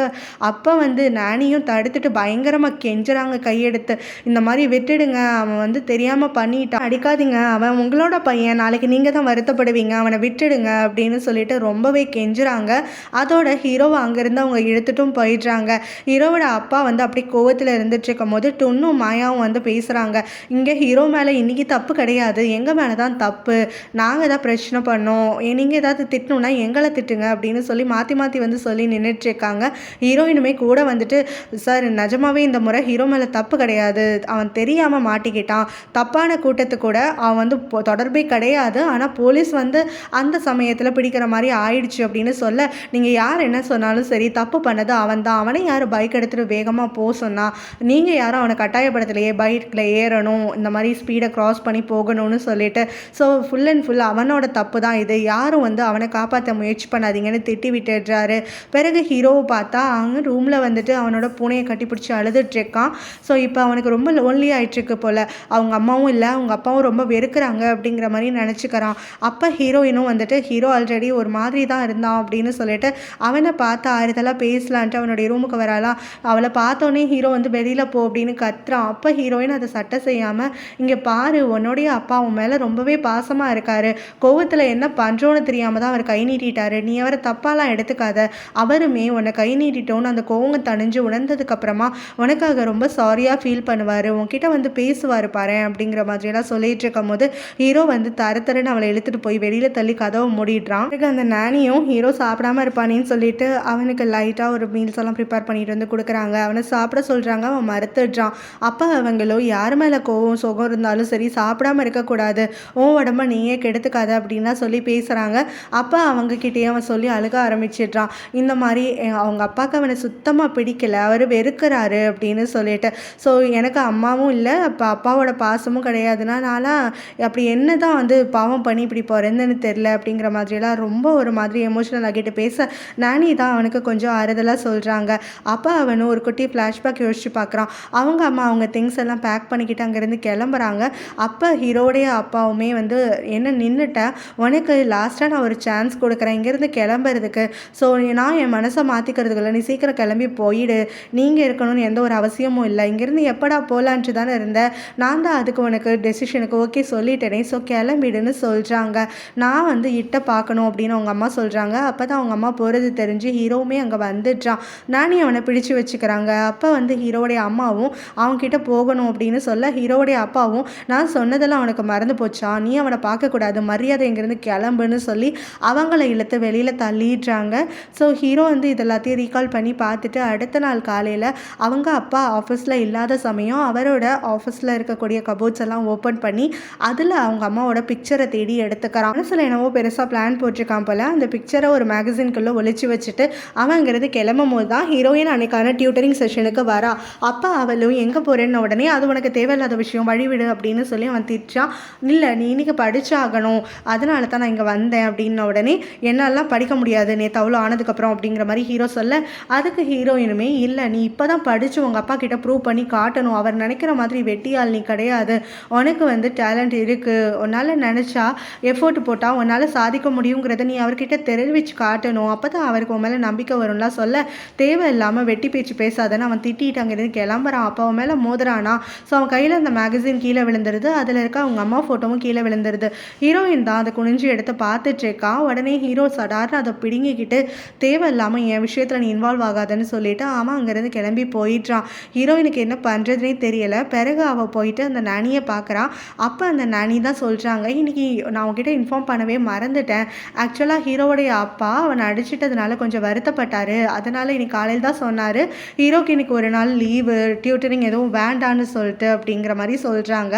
அப்போ வந்து நானியும் தடுத்துட்டு பயங்கரமாக கெஞ்சுறாங்க கையெடுத்து, இந்த மாதிரி விட்டுடுங்க, அவன் வந்து தெரியாமல் பண்ணிட்டான், அடிக்காதீங்க, அவன் உங்களோட பையன், நாளைக்கு நீங்கள் தான் வருத்தப்படுவீங்க, அவனை விட்டுடுங்க அப்படின்னு சொல்லிட்டு ரொம்பவே கெஞ்சுறாங்க. அதோட ஹீரோவை அங்கேருந்து அவங்க இழுத்துட்டும் போயிடுறாங்க. ஹீரோவோட அப்பா வந்து அப்படி கோவத்தில் இருந்துட்டு இருக்கும் போது டுன்னும் மாயாவும் வந்து பேசுகிறாங்க. இங்கே ஹீரோ மேலே இன்றைக்கி தப்பு கிடையாது, எங்கள் மேலே தான் தப்பு, நாங்கள் தான் பிரச்சனை பண்ணோம், நீங்கள் ஏதாவது திட்டணுன்னா எங்களை திட்டுங்க அப்படின்னு சொல்லி மாற்றி மாற்றி வந்து சொல்லி நின்றுட்டுருக்காங்க. ஹீரோயினுமே கூட வந்துட்டு, சார் நிஜமாவே இந்த முறை ஹீரோ மேலே தப்பு கிடையாது, அவன் தெரியாமல் மாட்டிக்கிட்டான், தப்பான கூட்டத்துக்கு கூட அவன் வந்து தொடர்பே கிடையாது, ஆனால் போலீஸ் வந்து அந்த சமயத்தில் பிடிக்கிற மாதிரி ஆயிடுச்சு அப்படின்னு சொல்ல, நீங்கள் யார் என்ன சொன்னாலும் சரி, தப்பு பண்ணது அவன் தான், அவனை யார் பைக் எடுத்துகிட்டு வேகமாக போக சொன்னால், நீங்கள் யாரும் அவனை கட்டாயப்படுத்தலையே பைக்கில் ஏறணும், இந்த மாதிரி ஸ்பீடை க்ராஸ் பண்ணி போகணும்னு சொல்லிட்டு, ஸோ ஃபுல் அண்ட் ஃபுல் அவனோட தப்பு தான் இது, யாரும் வந்து அவனை காப்பாற்ற முயற்சி பண்ணாதீங்கன்னு திட்டி விட்டுடுறாரு. பிறகு ஹீரோவை பார்த்தா அங்கே ரூமில் வந்துட்டு அவனோட பூனையை கட்டி பிடிச்சி அழுதுட்ருக்கான். ஸோ இப்போ அவனுக்கு ரொம்ப லோன்லி ஆகிட்டுருக்கு போல், அவங்க அம்மாவும் இல்லை அவங்க அப்பாவும் ரொம்ப வெறுக்கிறாங்க அப்படிங்கிற மாதிரி நினச்சிக்கிறான். அப்போ ஹீரோயினும் வந்துட்டு ஹீரோ ஆல்ரெடி ஒரு மாதிரி தான் இருந்தான் அப்படின்னு சொல்லிட்டு அவனை பார்த்து ஆறுதலாக பேசலான்ட்டு அவனுடைய ரூமுக்கு வராலாம். அவளை பார்த்தோன்னே ஹீரோ வந்து வெளியில் போ அப்படின்னு கத்துறான். அப்போ ஹீரோயின் அதை சட்டை செய்யாமல், இங்கே பாரு உன்னுடைய அப்பா உன் மேலே ரொம்பவே பாசமாக இருக்காரு, கோவத்தில் என்ன பண்ணுறோன்னு தெரியாமல் தான் அவர் கை நீட்டிட்டாரு, நீ அவரை தப்பாலாம் எடுத்துக்காத, அவருமே உன்னை கை நீட்டிட்டோன்னு அந்த கோவங்க தணிஞ்சு உணர்ந்ததுக்கப்புறமா உனக்காக ரொம்ப சாரியாக ஃபீல் பண்ணுவார், உன்கிட்ட வந்து பேசுவார் பாரு அப்படிங்கிற மாதிரியெல்லாம் சொல்லிட்டு இருக்கும் போது ஹீரோ வந்து தரன்னு அவளை இழுத்துட்டு போய் வெளியில் தள்ளி கதவை மூடிடுறான். அந்த நானியும் ஹீரோ சாப்பிடாம இருப்பானேன்னு சொல்லிட்டு அவனுக்கு லைட்டாக ஒரு மீல்ஸ் எல்லாம் ப்ரிப்பேர் பண்ணிட்டு வந்து கொடுக்குறாங்க. அவனை சாப்பிட சொல்கிறாங்க, அவன் மறுத்துடுறான். அப்போ அவங்களும் யார் மேலே கோவம் சோகம் இருந்தாலும் சரி சாப்பிடாம இருக்கக்கூடாது, உன் உடம்ப நீயே கெடுத்துக்காத அப்படின்லாம் சொல்லி பேசுகிறாங்க. அப்போ அவங்கக்கிட்டேயே அவன் சொல்லி அழுக ஆரம்பிச்சிடுறான். இந்த மாதிரி அவங்க அப்பாவுக்கு அவனை சுத்தமாக பிடிக்கல, அவர் வெறுக்கிறாரு அப்படின்னு சொல்லிட்டு, ஸோ எனக்கு அம்மாவும் இல்லை அப்போ அப்பாவோட பாசமும் கிடையாதுன்னா நான்லாம் அப்படி என்ன தான் வந்து பாவம் பண்ணி இப்படி பிறந்தேன்னு தெரில அப்படிங்கிற மாதிரியெல்லாம் ரொம்ப ஒரு மாதிரி எமோஷனல் ஆகிட்டு பேச நானி தான் அவனுக்கு கொஞ்சம் ஆறுதலாக சொல்கிறாங்க. அப்போ அவனும் ஒரு குட்டி ஃப்ளாஷ்பேக் யோசிச்சு பார்க்குறான். அவங்க அம்மா அவங்க திங்ஸ் எல்லாம் பேக் பண்ணிக்கிட்டு அங்கேருந்து கிளம்புறாங்க. அப்போ ஹீரோடைய அப்பாவுமே வந்து என்ன நின்றுட்டேன், உனக்கு லாஸ்ட்டாக நான் ஒரு சான்ஸ் கொடுக்குறேன் இங்கேருந்து கிளம்புறதுக்கு, ஸோ நான் என் மனசை மாற்றிக்கிறதுக்குள்ள நீ சீக்கிரம் கிளம்பி போயிடு, நீங்கள் இருக்கணும்னு எந்த ஒரு அவசியமும் இல்லை, இங்கேருந்து எப்படா போகலான்ட்டு தானே இருந்தேன், நான் தான் அதுக்கு உனக்கு டெசிஷனுக்கு ஓகே சொல்லிட்டேனே, ஸோ கிளம்பிடுன்னு சொல்கிறாங்க. நான் வந்து இட்ட பார்க்கணும் அப்படின்னு அவங்க அம்மா சொல்கிறாங்க. அப்போ தான் அவங்க அம்மா போகிறது தெரிஞ்சு ஹீரோவுமே அங்கே வந்துடுறான். நானி அவனை பிடிச்சி வச்சுக்கிறாங்க. அப்போ வந்து ஹீரோடைய அம்மாவும் அவன்கிட்ட போகணும் அப்படின்னு சொல்ல ஹீரோடைய அப்பாவும் அம்மாவும் நான் சொன்னதெல்லாம் அவனுக்கு மறந்து போச்சா, நீ அவனை பார்க்கக்கூடாது, மரியாதை இங்கேருந்து கிளம்புன்னு சொல்லி அவங்கள இழுத்து வெளியில் தள்ளிடுறாங்க. ஸோ ஹீரோ வந்து இது எல்லாத்தையும் ரீகால் பண்ணி பார்த்துட்டு அடுத்த நாள் காலையில் அவங்க அப்பா ஆஃபீஸில் இல்லாத சமயம் அவரோட ஆஃபீஸில் இருக்கக்கூடிய கபோர்ட்ஸ் எல்லாம் ஓப்பன் பண்ணி அதில் அவங்க அம்மாவோட பிக்சரை தேடி எடுத்துக்கிறான். மனசில் என்னவோ பெருசாக பிளான் போட்டிருக்கான் போல். அந்த பிக்சரை ஒரு மேகசின்குள்ளே ஒழிச்சு வச்சுட்டு அவங்கிறது கிளம்பும் போது தான் ஹீரோயின் அன்னைக்கான டியூட்டரிங் செஷனுக்கு வரா. அப்பா அவளும் எங்கே போகிறேன்னு உடனே அது உனக்கு தேவையில்லாத விஷயம், வழிவிடு அப்படின்னு சொல்லி அவன் திட்டான். இல்லை நீ இன்னைக்கு படிச்சாகணும், அதனால தான் நான் இங்கே வந்தேன் அப்படின்ன உடனே என்னெல்லாம் படிக்க முடியாது நேற்று அவ்வளோ ஆனதுக்கப்புறம் அப்படிங்கிற மாதிரி ஹீரோ சொல்ல, அதுக்கு ஹீரோயினுமே இல்லை நீ இப்போ தான் படித்து உங்கள் அப்பா கிட்ட ப்ரூவ் பண்ணி காட்டணும், அவர் நினைக்கிற மாதிரி வெட்டியால் நீ கிடையாது, உனக்கு வந்து டேலண்ட் இருக்குது, உன்னால் நினச்சா எஃபோர்ட் போட்டால் உன்னால் சாதிக்க முடியுங்கிறத நீ அவர்கிட்ட தெரிவித்து காட்டணும், அப்போ தான் அவருக்கு உன் மேலே நம்பிக்கை வரும்லாம் சொல்ல, தேவையில்லாமல் வெட்டி பேச்சு பேசாதன்னு அவன் திட்டிட்டு அங்கேருந்து கிளம்புறான். அப்போ அவன் மேலே மோதுறானா. ஸோ அவன் கையில் அந்த மேகசின் கீழே விழுந்துருது, அதில் இருக்க அவங்க அம்மா ஃபோட்டோவும் கீழே விழுந்துருது. ஹீரோயின் தான் அதை குனிஞ்சு எடுத்து பார்த்துட்ருக்கான். உடனே ஹீரோ சடார்னு அதை பிடுங்கிக்கிட்டு தேவையில்லாமல் என் விஷயத்தில் நீ இன்வால்வ் ஆகாதுன்னு சொல்லிட்டு அவன் அங்கேருந்து கிளம்பி போயிட்டான். ஹீரோயினுக்கு என்ன பண்ணுறதுனே தெரியலை. பிறகு அவள் போயிட்டு அந்த நானியை பார்க்குறான். அப்போ அந்த நானி தான் சொல்கிறாங்க, இன்றைக்கி நான் உங்ககிட்ட இன்ஃபார்ம் பண்ணவே மறந்துட்டேன், ஆக்சுவலாக ஹீரோவுடைய அப்பா அவனை அடிச்சிட்டதுனால கொஞ்சம் வருத்தப்பட்டார், அதனால் இன்னைக்கு காலையில் தான் சொன்னார் ஹீரோக்கு இன்றைக்கி ஒரு நாள் லீவு, டியூட்டரிங் எதுவும் வேண்டான்னு சொல்லிட்டு அப்படிங்கிற மாதிரி சொல்கிறாங்க.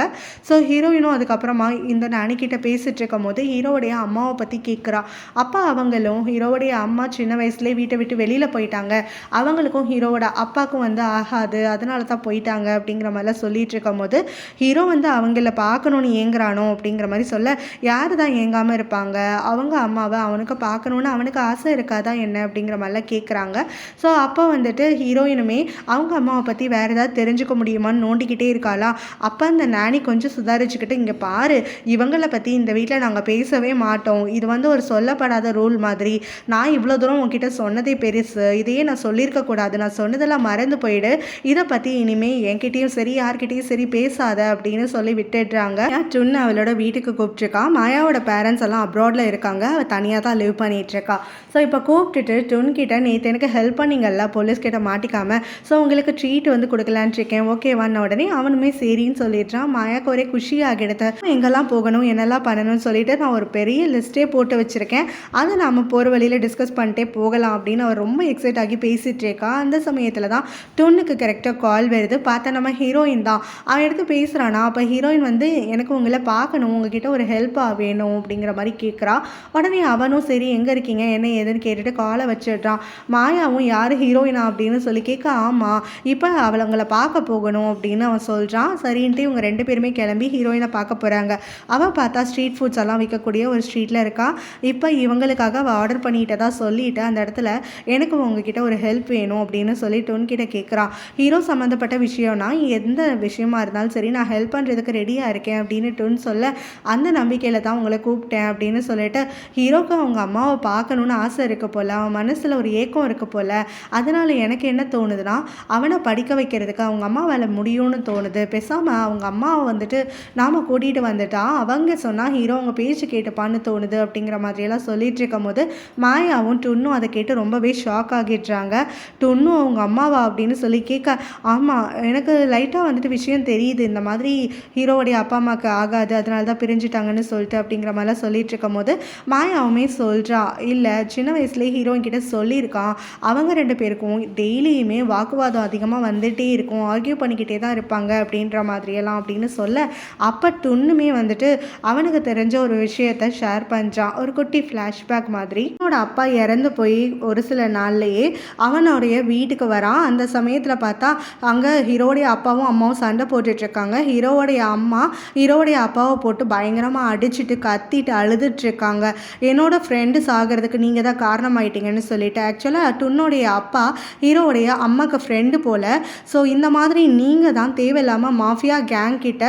ஸோ ஹீரோயினும் அதுக்கப்புறமா இந்த நானிக்கிட்ட பேசிகிட்டு இருக்கும் போது ஹீரோவுடைய அம்மாவை பற்றி கேட்குறா. அப்பா அவங்களும் ஹீரோவுடைய அம்மா சின்ன வயசுலேயே வீட்டை விட்டு வெளியில் போயிட்டாங்க, அவங்களுக்கும் ஹீரோவோட அப்பாவுக்கும் வந்து ஆகாது, அதனால தான் போயிட்டாங்க அப்படிங்கிற மாதிரிலாம் சொல்லிட்டு இருக்கும் போது ஹீரோ வந்து அவங்கள பார்க்கணுன்னு ஏங்குறானோ அப்படிங்கிற மாதிரி சொல்ல, யார் தான் ஏங்காமல் இருப்பாங்க, அவங்க அம்மாவை அவனுக்கு பார்க்கணுன்னு அவனுக்கு ஆசை இருக்காதா என்ன அப்படிங்கிற மாதிரிலாம் கேட்குறாங்க. ஸோ அப்போ வந்துட்டு ஹீரோயினுமே அவங்க அம்மாவை பற்றி வேறு ஏதாவது தெரிஞ்சுக்க முடியுமான்னு நோண்டிக்கிட்டே இருக்காளா. அப்போ அந்த நானி கொஞ்சம் சுதாரிச்சுக்கிட்டு, இங்கே பாரு இவங்களை பற்றி இந்த வீட்டில் நாங்கள் பேசவே மாட்டோம், இது வந்து ஒரு சொல்லப்படாத ரூல் மாதிரி, நான் இவ்வளோ தூரம் உங்ககிட்ட சொன்னதே பெருசு, இதையே நான் சொல்லியிருக்கக்கூடாது, நான் சொன்னதெல்லாம் மறந்து போயிடு, இதை பற்றி இனிமேல் என்கிட்டையும் சரி யார்கிட்டையும் சரி பேசாத அப்படின்னு சொல்லி விட்டுடுறாங்க. டுன்னு அவளோட வீட்டுக்கு கூப்பிட்டுருக்கா. மாயாவோட பேரண்ட்ஸ் எல்லாம் அப்ராடில் இருக்காங்க, அவள் தனியாக தான் லிவ் பண்ணிகிட்ருக்கா. ஸோ இப்போ கூப்பிட்டுட்டு டுன்கிட்ட நேற்று எனக்கு ஹெல்ப் பண்ணிங்கல்ல போலீஸ்கிட்ட மாட்டிக்காமல், ஸோ உங்களுக்கு ட்ரீட் வந்து கொடுக்கலான்னு இருக்கேன், ஓகேவான உடனே அவனுமே சரின்னு சொல்லிடுறான். மாயாவுக்கு ஒரே குஷியாகிடுது. எங்கெல்லாம் போகணும் என்னெல்லாம் பண்ணணும்னு சொல்லிட்டு நான் ஒரு பெரிய லிஸ்ட்டே போட்டு வச்சுருக்கேன், அதை நாம் போகிற வழியில் டிஸ்கஸ் பண்ணிட்டே போகலாம் அப்படின்னு அவர் ரொம்ப எக்ஸைட் ஆகி பேசிகிட்டு இருக்கா. அந்த சமயத்தில் தான் டுன்னுக்கு கரெக்டாக கால் வருது. பார்த்தா நம்ம ஹீரோயின் தான். அவன் எடுத்து பேசுகிறானா. அப்போ ஹீரோயின் வந்து எனக்கு உங்களை பார்க்கணும், உங்ககிட்ட ஒரு ஹெல்ப்பாக வேணும் அப்படிங்கிற மாதிரி கேட்குறா. உடனே அவனும் சரி எங்கே இருக்கீங்க என்ன ஏதுன்னு கேட்டுட்டு காலை வச்சிடுறான். மாயாவும் யார் ஹீரோயினா அப்படின்னு சொல்லி கேட்க, ஆமாம் இப்போ அவங்களை பார்க்க போகணும் அப்படின்னு அவன் சொல்கிறான். சரின்ட்டு இவங்க ரெண்டு பேருமே கிளம்பி ஹீரோயினை பார்க்க போகிறாங்க. அவன் பார்த்தா ஸ்ட்ரீட் ஃபுட்ஸ் எல்லாம் விற்கக்கூடிய ஒரு ஸ்ட்ரீட்டில் இருக்கா. இப்போ இவங்களுக்காக அவள் ஆர்டர் பண்ணிட்டதா சொல்லிட்டு அந்த இடத்துல எனக்கு உங்ககிட்ட ஒரு ஹெல்ப் வேணும் அப்படின்னு சொல்லி டுன்கிட்ட கேட்குறான். ஹீரோ சம்மந்தப்பட்ட விஷயம்னா எந்த விஷயமா இருந்தாலும் சரி நான் ஹெல்ப் பண்ணுறதுக்கு ரெடியாக இருக்கேன் அப்படின்னு டுன் சொல்ல, அந்த நம்பிக்கையில் தான் உங்களை கூப்பிட்டேன் அப்படின்னு சொல்லிட்டு ஹீரோக்கு அவங்க அம்மாவை பார்க்கணுன்னு ஆசை இருக்க போல், அவன் மனசில் ஒரு ஏக்கம் இருக்க போல், அதனால் எனக்கு என்ன தோணுதுன்னா அவனை படிக்க வைக்கிறதுக்கு அவங்க அம்மாவால் முடியும்னு தோணுது, பேசாமல் அவங்க அம்மாவை வந்துட்டு நாம் கூட்டிகிட்டு வந்துட்டா அவங்க சொன்னால் ஹீரோ அவங்க பேச்சு கேட்டுப்பான்னு தோணுது அப்படிங்கிற மாதிரியெல்லாம் சொல்லிட்டு இருக்கும் போது மாயாவும் டுன்னும் அதை கேட்டு ரொம்பவே ஷாக் ஆகிடுறாங்க. டுன்னும் அவங்க அம்மாவா அப்படின்னு சொல்லி கேட்க, ஆமாம் எனக்கு லைட்டாக வந்துட்டு விஷயம் தெரியுது, இந்த மாதிரி ஹீரோவுடைய அப்பா அம்மாவுக்கு ஆகாது அதனால தான் பிரிஞ்சுட்டாங்கன்னு சொல்லிட்டு அப்படிங்கிற மாதிரிலாம் சொல்லிட்டு இருக்கும் போது மாயாவுமே சொல்கிறா, இல்லை சின்ன வயசுலேயே ஹீரோயின் கிட்ட சொல்லியிருக்கான், அவங்க ரெண்டு பேருக்கும் டெய்லியுமே வாக்குவாதம் அதிகமாக வந்துகிட்டே இருக்கும், ஆர்கியூ பண்ணிக்கிட்டே தான் இருப்பாங்க அப்படின்ற மாதிரியெல்லாம் அப்படின்னு சொல்ல, அப்போ டுன்னுமே வந்துட்டு அவனுக்கு தெரிஞ்ச ஒரு விஷயத்தை ஷேர் பண்ணுறான். ஒரு குட்டி ஃப்ளாஷ்பேக் மாதிரி அவனோட அப்பா இறந்து போய் ஒரு சில நாள்லேயே அவனுடைய வீட்டுக்கு வரான். அந்த சமயத்தில் பார்த்தா அங்கே ஹீரோடைய அப்பாவும் அம்மாவும் சண்டை போட்டுட்ருக்காங்க. ஹீரோவுடைய அம்மா ஹீரோவுடைய அப்பாவை போட்டு பயங்கரமாக அடிச்சுட்டு கத்திட்டு அழுதுட்ருக்காங்க. என்னோட ஃப்ரெண்டு சாகிறதுக்கு நீங்கள் தான் காரணமாயிட்டீங்கன்னு சொல்லிட்டு. ஆக்சுவலாக டுன்னுடைய அப்பா ஹீரோவுடைய அம்மாவுக்கு ஃப்ரெண்டு போல். ஸோ இந்த மாதிரி நீங்கள் தான் தேவையில்லாமல் மாஃபியா கேங் கிட்ட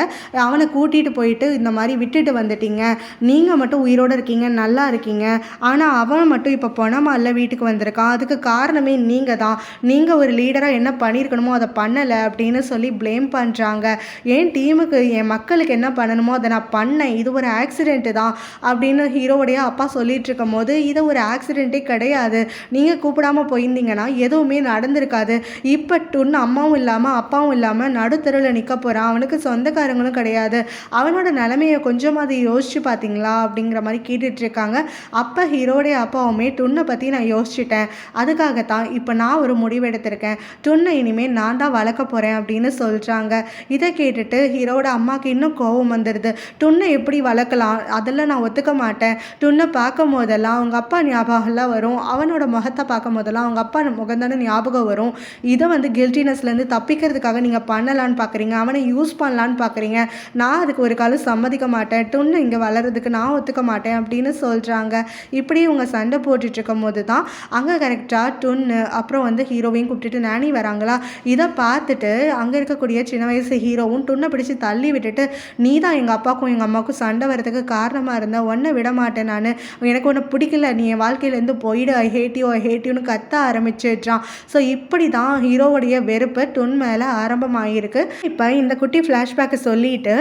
அவனை கூட்டிகிட்டு போயிட்டு இந்த மாதிரி விட்டுட்டு வந்துட்டீங்க, நீங்கள் மட்டும் உயிரோடு இருக்கீங்க நல்லா இருக்கீங்க, ஆனால் அவன் மட்டும் இப்போ பணமாக இல்லை வீட்டுக்கு வந்திருக்கான், அதுக்கு காரணமே நீங்கள் தான், நீங்கள் ஒரு லீடராக என்ன பண்ணியிருக்கணுமோ அதை பண்ணலை அப்படின்னு சொல்லி ப்ளேம் பண்ணுறாங்க. என் டீமுக்கு என் மக்களுக்கு என்ன பண்ணணுமோ அதை நான் பண்ணேன், இது ஒரு ஆக்சிடெண்ட்டு தான் அப்படின்னு ஹீரோவுடைய அப்பா சொல்லிட்டு இருக்கும் போது, இது ஒரு ஆக்சிடெண்ட்டே கிடையாது, நீங்கள் கூப்பிடாமல் போயிருந்தீங்கன்னா எதுவுமே நடந்திருக்காது, இப்போ டுன்னு அம்மாவும் இல்லாமல் அப்பாவும் இல்லாமல் நடுத்தருவில் நிற்க போகிறான், அவனுக்கு சொந்தக்காரங்களும் கிடையாது. அவனோட நிலைமைய கொஞ்சமாவது யோசிச்சு பார்த்தீங்களா? அப்படிங்கிற மாரி கேட்டுட்ருக்காங்க. அப்ப ஹீரோடைய அப்பாவுமே டுன்ன பத்தி நான் யோசிச்சுட்டேன். அதுக்காக தான் இப்ப நான் ஒரு முடிவு எடுத்திருக்கேன். டுன்ன இனிமே நான் தான் வளர்க்க போறேன் அப்படின்னு சொல்றாங்க. இத கேட்டுட்டு ஹீரோவோட அம்மாக்கு இன்னும் கோவம் வந்துருது. டுன்ன எப்படி வளர்க்கலாம்? அதெல்லாம் நான் ஒத்துக்க மாட்டேன். டுன்ன பார்க்கும்போதெல்லாம் அவங்க அப்பா ஞாபகம்லாம் வரும். அவனோட முகத்த பார்க்கும்போதெல்லாம் அவங்க அப்பா முகம் தானே ஞாபகம் வரும். இத வந்து கில்ட்டினஸ்லேருந்து தப்பிக்கிறதுக்காக நீங்க பண்ணலான்னு பார்க்குறீங்க. அவனை யூஸ் பண்ணலான்னு பார்க்குறீங்க. நான் அதுக்கு ஒரு காலம் சம்மதிக்க மாட்டேன். டுன்னு இங்கே வளர்றதுக்கு நான் ஒத்துக்க மாட்டேன் அப்படின்னு சொல்கிறாங்க. இப்படி இவங்க சண்டை போட்டுட்டு இருக்கும்போது தான் அங்கே கரெக்டாக டுன்னு அப்புறம் வந்து ஹீரோவையும் கூப்பிட்டுட்டு நானி வராங்களா. இதை பார்த்துட்டு அங்கே இருக்கக்கூடிய சின்ன வயசு ஹீரோவும் டுன்னை பிடிச்சி தள்ளி விட்டுட்டு, நீ தான் எங்கள் அப்பாவுக்கும் எங்கள் அம்மாவுக்கும் சண்டை வரதுக்கு காரணமாக இருந்த, ஒன்றை விட மாட்டேன் நான், எனக்கு ஒன்று பிடிக்கல, நீ என் வாழ்க்கையிலேருந்து போயிடு, ஐ ஹேட் யூன்னு கத்த ஆரம்பிச்சிடுறான். ஸோ இப்படி தான் ஹீரோவுடைய வெறுப்பு டுன் மேலே ஆரம்பமாகிருக்கு. இப்போ இந்த குட்டி ஃப்ளாஷ்பேக்கை சொல்லிட்டு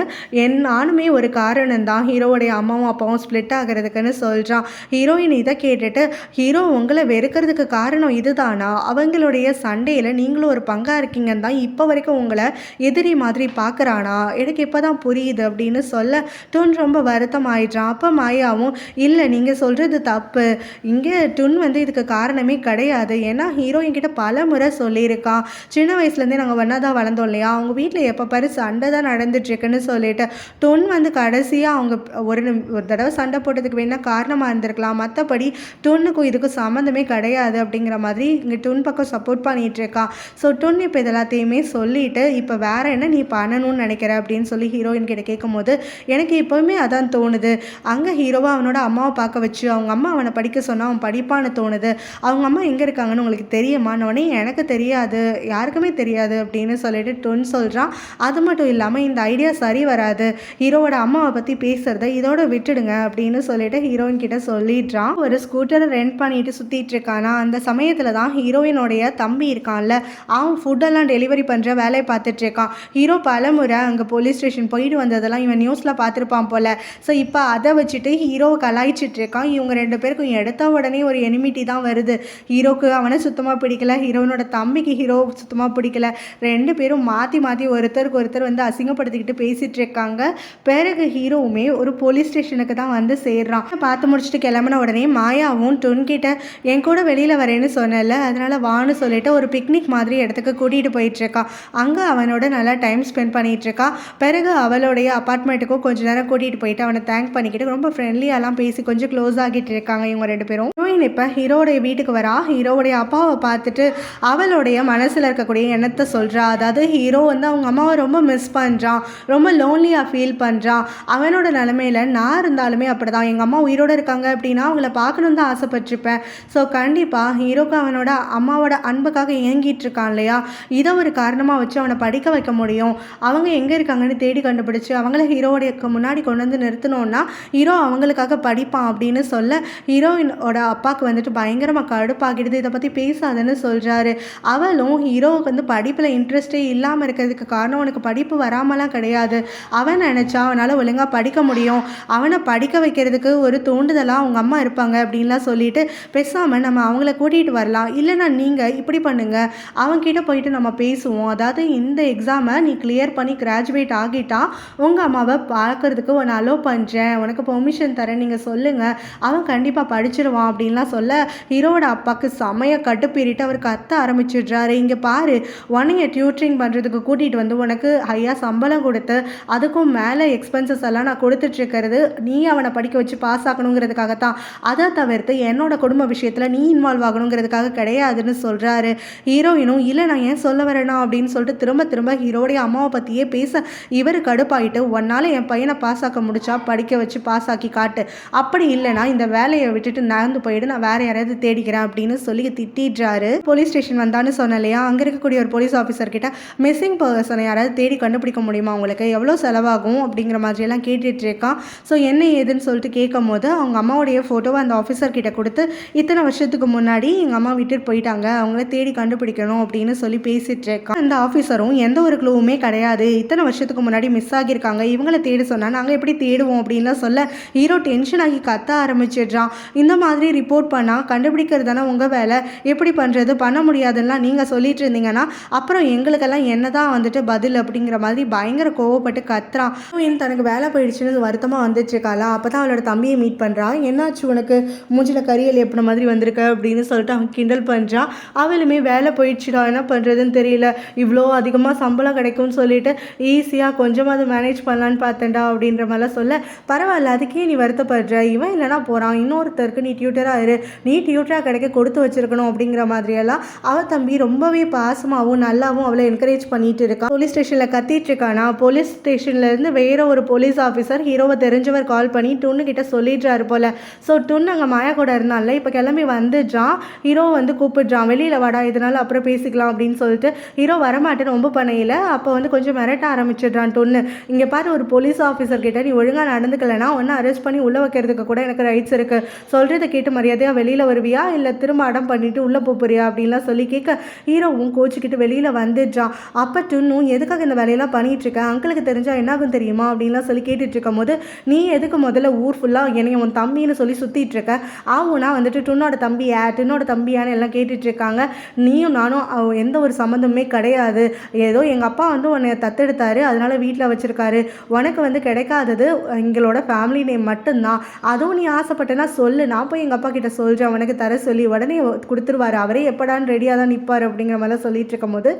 நானுமே ஒரு காரணம் தான் ஹீரோவுடைய அம்மாவும் அப்பாவும் ஸ்ப்ளிட் ஆகிறதுக்குன்னு சொல்கிறான். ஹீரோயின் இதை கேட்டுட்டு, ஹீரோ உங்களை வெறுக்கிறதுக்கு காரணம் இதுதானா? அவங்களுடைய சண்டையில் நீங்களும் ஒரு பங்காக இருக்கீங்கன்னு தான் இப்போ வரைக்கும் உங்களை எதிரி மாதிரி பார்க்குறானா? எனக்கு இப்போ தான் புரியுது அப்படின்னு சொல்ல டுன் ரொம்ப வருத்தம் ஆயிடுறான். அப்போ மாயாவும், இல்லை நீங்கள் சொல்கிறது தப்பு, இங்கே டுன் வந்து இதுக்கு காரணமே கிடையாது. ஏன்னா ஹீரோயின் கிட்ட பல முறை சொல்லியிருக்கான், சின்ன வயசுலேருந்தே நாங்கள் ஒன்றா தான் வளர்ந்தோம் இல்லையா, அவங்க வீட்டில் எப்போ பாரு சண்டை தான் நடந்துட்டுருக்குன்னு சொல்லிட்டு டுன் வந்து கடைசியாக அவங்க ஒரு தடவை சண்டை போட்டதுக்கு வேணால் காரணமாக இருந்திருக்கலாம், மற்றபடி டுன்னுக்கும் இதுக்கும் சம்மந்தமே கிடையாது அப்படிங்கிற மாதிரி இங்கே டுன் பக்கம் சப்போர்ட் பண்ணிகிட்டு இருக்கான். ஸோ டுன் இப்போ இதெல்லாத்தையுமே சொல்லிட்டு, இப்போ வேற என்ன நீ பண்ணணும்னு நினைக்கிற அப்படின்னு சொல்லி ஹீரோயின் கிட்ட கேட்கும்போது, எனக்கு இப்போவுமே அதான் தோணுது, அங்கே ஹீரோவாக அவனோட அம்மாவை பார்க்க வச்சு அவங்க அம்மா அவனை படிக்க சொன்னால் அவன் படிப்பான்னு தோணுது. அவங்க அம்மா எங்கே இருக்காங்கன்னு உங்களுக்கு தெரியுமான்னொடனே, எனக்கு தெரியாது, யாருக்குமே தெரியாது அப்படின்னு சொல்லிட்டு டுன் சொல்கிறான். அது மட்டும் இல்லாமல் இந்த ஐடியா சரி வராது, ஹீரோவோட அம்மாவை பற்றி பேசுகிறத இதோட விட்டுடுங்க அப்படின்னு சொல்லிட்டு ஹீரோயின் கிட்ட சொல்லிடுறான். ஒரு ஸ்கூட்டரை ரெண்ட் பண்ணிட்டு சுற்றிட்டு இருக்கானா. அந்த சமயத்தில் தான் ஹீரோயினோடைய தம்பி இருக்கான்ல, அவன் ஃபுட்டெல்லாம் டெலிவரி பண்ணுற வேலையை பார்த்துட்டு இருக்கான். ஹீரோ பலமுறை அங்கே போலீஸ் ஸ்டேஷன் போயிட்டு வந்ததெல்லாம் இவன் நியூஸில் பார்த்துருப்பான் போல். ஸோ இப்போ அதை வச்சுட்டு ஹீரோவை கலாய்ச்சிட்டு இருக்கான். இவங்க ரெண்டு பேருக்கும் எடுத்த உடனே ஒரு எனிமிட்டி தான் வருது. ஹீரோக்கு அவனை சுத்தமாக பிடிக்கல, ஹீரோயினோட தம்பிக்கு ஹீரோ சுத்தமாக பிடிக்கல. ரெண்டு பேரும் மாற்றி மாற்றி ஒருத்தருக்கு ஒருத்தர் வந்து அசிங்கப்படுத்திக்கிட்டு பேசிகிட்டு இருக்காங்க. பிறகு ஹீரோவுமே ஒரு போலீஸ் ஸ்டேஷனுக்கு தான் வந்து சேர்றான். பார்த்து முடிச்சுட்டு கிளம்பின உடனே மாயாவும் டுன் கிட்ட, என் கூட வெளியில் வரேன்னு சொன்னல, அதனால் வான்னு சொல்லிட்டு ஒரு பிக்னிக் மாதிரி இடத்துக்கு கூட்டிகிட்டு போயிட்டுருக்கான். அங்கே அவனோட நல்லா டைம் ஸ்பெண்ட் பண்ணிகிட்ருக்கான். பிறகு அவளுடைய அப்பார்ட்மெண்ட்டுக்கும் கொஞ்சம் நேரம் கூட்டிகிட்டு போயிட்டு அவனை தேங்க் பண்ணிக்கிட்டு ரொம்ப ஃப்ரெண்ட்லியாலாம் பேசி கொஞ்சம் க்ளோஸ் ஆகிட்டு இருக்காங்க இவங்க ரெண்டு பேரும். ஹீரோயின் இப்போ ஹீரோடைய வீட்டுக்கு வரா. ஹீரோவுடைய அப்பாவை பார்த்துட்டு அவளுடைய மனசில் இருக்கக்கூடிய எண்ணத்தை சொல்கிறா. அதாவது ஹீரோ வந்து அவங்க அம்மாவை ரொம்ப மிஸ் பண்ணுறான், ரொம்ப லோன்லியாக ஃபீல் பண்ணுறான். அவனோட நிலமையில நான் இருந்தாலுமே அப்படி தான், எங்கள் அம்மா உயிரோடு இருக்காங்க அப்படின்னா அவங்கள பார்க்கணுன்னு தான் ஆசைப்பட்டிருப்பேன். ஸோ கண்டிப்பாக ஹீரோக்கு அவனோட அம்மாவோட அன்புக்காக இயங்கிட்டு இருக்கான் இல்லையா, இதை ஒரு காரணமாக வச்சு அவனை படிக்க வைக்க முடியும். அவங்க எங்கே இருக்காங்கன்னு தேடி கண்டுபிடிச்சி அவங்கள ஹீரோவுடைய முன்னாடி கொண்டு வந்து நிறுத்தினோன்னா ஹீரோ அவங்களுக்காக படிப்பான் அப்படின்னு சொல்ல, ஹீரோயினோட அப்பாவுக்கு வந்துட்டு பயங்கரமாக கடுப்பாகிடுது. இதை பற்றி பேசாதுன்னு சொல்கிறாரு. அவளும் ஹீரோவுக்கு வந்து படிப்பில் இன்ட்ரெஸ்டே இல்லாமல் இருக்கிறதுக்கு காரணம் உனக்கு படிப்பு வராமலாம் கிடையாது, அவன் நினச்சா அவனால் ஒழுங்காக படிக்க முடியும், அவனை படிக்க வைக்கிறதுக்கு ஒரு தூண்டுதலாக அவங்க அம்மா இருப்பாங்க அப்படின்லாம் சொல்லிட்டு, பேசாமல் நம்ம அவங்கள கூட்டிகிட்டு வரலாம், இல்லைனா நீங்கள் இப்படி பண்ணுங்கள், அவன்கிட்ட போயிட்டு நம்ம பேசுவோம், அதாவது இந்த எக்ஸாமை நீ கிளியர் பண்ணி கிராஜுவேட் ஆகிட்டா உங்கள் அம்மாவை பார்க்கறதுக்கு உன்னை அலோவ் பண்ணுறேன், உனக்கு பெர்மிஷன் தரேன், நீங்கள் சொல்லுங்கள், அவன் கண்டிப்பாக படிச்சிருவான் அப்படின்லாம் சொல்ல, ஹீரோவோட அப்பாவுக்கு செமைய கட்டுப்பீறிட்டு அவர் கத்த ஆரம்பிச்சிடுறாரு. இங்கே பாரு, உன்னைய டியூட்டரிங் பண்ணுறதுக்கு கூட்டிகிட்டு வந்து உனக்கு ஹையாக சம்பளம் கொடுத்து அதுக்கும் மேலே எக்ஸ்பென்சஸ் எல்லாம் நான் கொடுத்துட்ருக்கிறது நீ அவனை படிக்க வச்சு பாஸ் ஆகணுங்கிறதுக்காகத்தான், அதை தவிர்த்து என்னோட குடும்ப விஷயத்தில் நீ இன்வால்வ் ஆகணுங்கிறதுக்காக கிடையாதுன்னு சொல்கிறாரு. ஹீரோயினும், இல்லை நான் ஏன் சொல்ல வரேனா அப்படின்னு சொல்லிட்டு திரும்ப திரும்ப ஹீரோடைய அம்மாவை பற்றியே பேச இவர் கடுப்பாயிட்டு, உன்னால் என் பையனை பாஸ் ஆக்க முடிச்சா படிக்க வச்சு பாஸ் ஆக்கி காட்டு, அப்படி இல்லைனா இந்த வேலையை விட்டுட்டு நகர்ந்து போயிட்டு நான் வேற யாராவது தேடிக்கிறேன் அப்படின்னு சொல்லி திட்டிடுறாரு. போலீஸ் ஸ்டேஷன் வந்தான்னு சொன்னேன் இல்லையா, அங்கே இருக்கக்கூடிய ஒரு போலீஸ் ஆஃபீஸர் கிட்ட மிஸ்ஸிங் பர்சனை யாராவது தேடி கண்டுபிடிக்க முடியுமா, உங்களுக்கு எவ்வளோ செலவாகும் அப்படிங்கிற மாதிரியெல்லாம் கேட்டுட்டு இருக்கான். ஸோ என்ன ஏதுன்னு சொல்லிட்டு கேட்கும் போது அவங்க அம்மாவுடைய ஃபோட்டோவை அந்த ஆஃபீஸர் கிட்ட கொடுத்து, இத்தனை வருஷத்துக்கு முன்னாடி எங்கள் அம்மா விட்டுட்டு போயிட்டாங்க, அவங்கள தேடி கண்டுபிடிக்கணும் அப்படின்னு சொல்லி பேசிட்டு இருக்கான். அந்த ஆஃபீஸரும் எந்த ஒரு க்ளூவுமே கிடையாது, இத்தனை வருஷத்துக்கு முன்னாடி மிஸ் ஆகியிருக்காங்க, இவங்களை தேட சொன்னால் நாங்கள் எப்படி தேடுவோம் அப்படின்லாம் சொல்ல, ஹீரோ டென்ஷன் ஆகி கத்த ஆரம்பிச்சிடுறான். இந்த மாதிரி ரிப்போர்ட் பண்ணால் கண்டுபிடிக்கிறது தானே உங்கள் வேலை, எப்படி பண்ணுறது, பண்ண முடியாதுன்னா நீங்கள் சொல்லிட்டு இருந்தீங்கன்னா அப்புறம் எங்களுக்கெல்லாம் என்ன தான் வந்துட்டு பதில் அப்படிங்கிற மாதிரி மாதிரி பயங்கர கோவப்பட்டு கத்துறான். ஹீரோயின் தனக்கு வேலை போயிடுச்சுன்னு வருத்தமாக வந்துட்டு இருக்காளா. அப்போ தான் அவளோட தம்பியை மீட் பண்ணுறான். என்னாச்சு உனக்கு மூஞ்சில் கரியல் எப்படின மாதிரி வந்திருக்க அப்படின்னு சொல்லிட்டு அவன் கிண்டல் பண்ணுறான். அவளுமே வேலை போயிடுச்சுடா, என்ன பண்ணுறதுன்னு தெரியல, இவ்வளோ அதிகமாக சம்பளம் கிடைக்கும்னு சொல்லிட்டு ஈஸியாக கொஞ்சமாவது மேனேஜ் பண்ணலான்னு பார்த்தேன்டா அப்படின்ற மாதிரிலாம் சொல்ல, பரவாயில்ல அதுக்கே நீ வருத்தப்படுற, இவன் இல்லைனா போகிறான், இன்னொருத்தருக்கு நீ டியூட்டராக இரு, நீ டியூட்டராக கிடைக்க கொடுத்து வச்சிருக்கணும் அப்படிங்கிற மாதிரியெல்லாம் அவள் தம்பி ரொம்பவே பாசமாகவும் நல்லாவும் அவளை என்கரேஜ் பண்ணிட்டு இருக்கான். போலீஸ் ஸ்டேஷனில் கத்திட்டு இருக்கானா. போலீஸ் ஸ்டேஷன்லேருந்து வேற ஒரு போலீஸ் ஆஃபீஸர் ஹீரோவை தெரிஞ்சவர் கால் பண்ணி டுன்னு கிட்ட சொல்லிடுறாரு போல. ஸோ டுன்னு அங்கே மாயா கூட இருந்தால இப்போ கிளம்பி வந்துடுறான். ஹீரோ வந்து கூப்பிடுறான், வெளியில் வாடா, இதனால அப்புறம் பேசிக்கலாம் அப்படின்னு சொல்லிட்டு. ஹீரோ வரமாட்டேன்னு ரொம்ப பண்ணையில் அப்போ வந்து கொஞ்சம் மிரட்ட ஆரம்பிச்சிடுறான் டுன்னு. இங்கே பாரு, ஒரு போலீஸ் ஆஃபீஸர் கிட்ட நீ ஒழுங்காக நடந்துக்கலைன்னா ஒன்று அரெஸ்ட் பண்ணி உள்ளே வைக்கிறதுக்கு கூட எனக்கு ரைட்ஸ் இருக்குது, சொல்கிறத கேட்டு மரியாதையாக வெளியில் வருவியா இல்லை திரும்ப அடம் பண்ணிட்டு உள்ளே போறியா அப்படின்லாம் சொல்லி கேட்க ஹீரோவும் கோச்சிக்கிட்டு வெளியில் வந்துடுறான். அப்போ டுன்னும் எதுக்காக இந்த வேலையெல்லாம் பண்ணிட்டு இருக்க, அங்கிளுக்கு தெரிஞ்சா என்னாகும் தெரியுமா அப்படின்லாம் சொல்லி கேட்டுட்டு இருக்கும் போது, நீ எதுக்கு முதல்ல ஊர் ஃபுல்லாக என்னை உன் தம்பின்னு சொல்லி சுற்றிட்டு இருக்க, ஆகுனா வந்துட்டு டுன்னோட தம்பியான்னு எல்லாம் கேட்டுட்டு இருக்காங்க. நீயும் நானும் எந்த ஒரு சம்மந்தமே கிடையாது, ஏதோ எங்கள் அப்பா வந்து உன்னை தத்தெடுத்தாரு, அதனால வீட்டில் வச்சிருக்காரு, உனக்கு வந்து கிடைக்காதது எங்களோட ஃபேமிலி நேம் மட்டும்தான், அதுவும் நீ ஆசைப்பட்டேன்னா சொல்லு, நான் போய் எங்கள் அப்பா கிட்ட சொல்கிறேன் உனக்கு தர சொல்லி, உடனே கொடுத்துருவாரு, அவரே எப்படான்னு ரெடியாக தான் நிற்பார் அப்படிங்கிற மாதிரிலாம் சொல்லிட்டு இருக்கும் போது,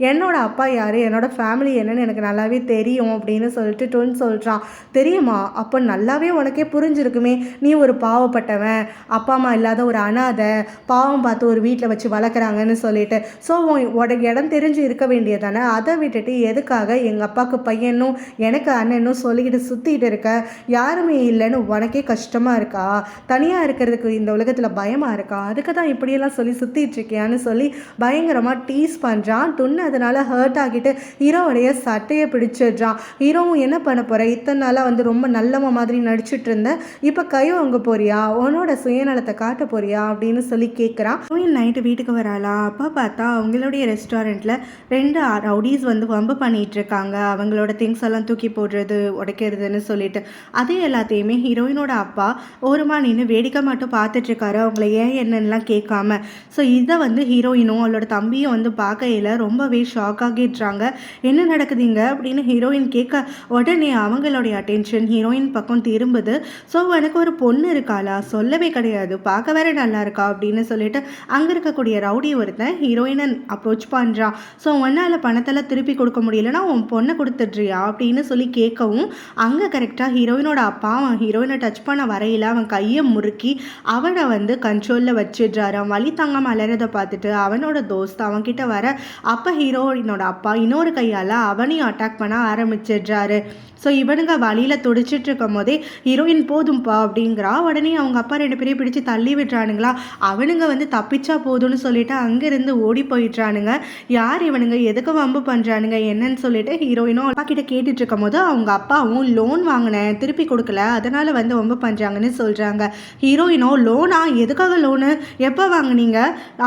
என்னோட அப்பா யார், என்னோட ஃபேமிலி என்னன்னு எனக்கு நல்லாவே தெரியும் அப்படின்னு சொல்லிட்டு டுன் சொல்கிறான். தெரியுமா, அப்போ நல்லாவே உனக்கே புரிஞ்சிருக்குமே, நீ ஒரு பாவப்பட்டவன், அப்பா அம்மா இல்லாத ஒரு அனாதை, பாவம் பார்த்து ஒரு வீட்டில் வச்சு வளர்க்குறாங்கன்னு சொல்லிட்டு. ஸோ உனக்கு இடம் தெரிஞ்சு இருக்க வேண்டியதானே, அதை விட்டுட்டு எதுக்காக எங்கள் அப்பாவுக்கு பையனும் எனக்கு அண்ணனும் சொல்லிக்கிட்டு சுற்றிட்டு இருக்க, யாருமே இல்லைன்னு உனக்கே கஷ்டமாக இருக்கா, தனியாக இருக்கிறதுக்கு இந்த உலகத்தில் பயமாக இருக்கா, அதுக்கு தான் இப்படியெல்லாம் சொல்லி சுற்றிட்டு இருக்கியான்னு சொல்லி பயங்கரமாக டீஸ் பண்ணுறான். டுன்னு அதனால் ஹர்ட் ஆகிட்டு ஹீரோவுடைய சட்டையை பிடிச்சிடுறான். ஹீரோவும் என்ன பண்ண போகிற, இத்தனை நாளாக வந்து ரொம்ப நல்லவ மாதிரி நடிச்சிட்டு இருந்தேன், இப்போ கை வாங்க போறியா, உன்னோட சுயநலத்தை காட்ட போறியா அப்படின்னு சொல்லி கேட்குறான். நைட்டு வீட்டுக்கு வராளா. அப்பா பார்த்தா அவங்களுடைய ரெஸ்டாரண்ட்டில் 2 ரவுடிஸ் வந்து வம்பு பண்ணிகிட்டு இருக்காங்க, அவங்களோட திங்ஸ் எல்லாம் தூக்கி போடுறது உடைக்கிறதுன்னு சொல்லிட்டு. அதே எல்லாத்தையுமே ஹீரோயினோட அப்பா ஓரமாக நின்று வேடிக்கை மட்டும் பார்த்துட்ருக்காரு, அவங்கள ஏன் என்னன்னெலாம் கேட்காம. ஸோ இதை வந்து ஹீரோயினும் அவளோட தம்பியும் வந்து பார்க்கையில் ரொம்பவே ஷாக் ஆகிடுறாங்க. என்ன நடக்குதுங்க அப்படின்னு ஹீரோயின் கேட்க உடனே அவங்களுடைய அட்டென்ஷன் ஹீரோயின் பக்கம் திரும்புது. ஸோ எனக்கு ஒரு பொண்ணு இருக்காளா, சொல்லவே கிடையாது, பார்க்க வேற நல்லா இருக்கா அப்படின்னு சொல்லிட்டு அங்கே இருக்கக்கூடிய ரவுடி ஒருத்தன் ஹீரோயினை அப்ரோச் பண்ணுறான். ஸோ உன்னால் பணத்தெல்லாம் திருப்பி கொடுக்க முடியலன்னா உன் பொண்ணை கொடுத்துட்றியா அப்படின்னு சொல்லி கேட்கவும், அங்கே கரெக்டாக ஹீரோயினோட அப்பா அவன் ஹீரோயினை டச் பண்ண வரையில் அவன் கையை முறுக்கி அவனை வந்து கண்ட்ரோலில் வச்சிடுறாரு. அவன் வலி தாங்காமல் அலறதை பார்த்துட்டு அவனோட தோஸ்த் அவன்கிட்ட வர, அப்போ ஹீரோயினோட அப்பா இன்னொரு கையால் அவனையும் அட்டாக் பண்ண ஆரம்பிச்சிடுறாரு. ஸோ இவனுங்க வழியில் துடிச்சிட்டு இருக்கும் போதே ஹீரோயின் போதும்பா அப்படிங்கிறா. உடனே அவங்க அப்பா 2 பேரையும் பிடிச்சி தள்ளி விட்டுறானுங்களா. அவனுங்க வந்து தப்பிச்சா போதும்னு சொல்லிட்டு அங்கேருந்து ஓடி போயிடுறானுங்க. யார் இவனுங்க, எதுக்கு வம்பு பண்ணுறானுங்க என்னன்னு சொல்லிட்டு ஹீரோயினும் அப்பா கிட்ட கேட்டுட்டு இருக்கும் போது அவங்க அப்பாவும் லோன் வாங்கினேன் திருப்பி கொடுக்கல, அதனால் வந்து வம்பு பண்ணுறாங்கன்னு சொல்கிறாங்க. ஹீரோயினோ லோனா, எதுக்காக லோனு, எப்போ வாங்கினீங்க,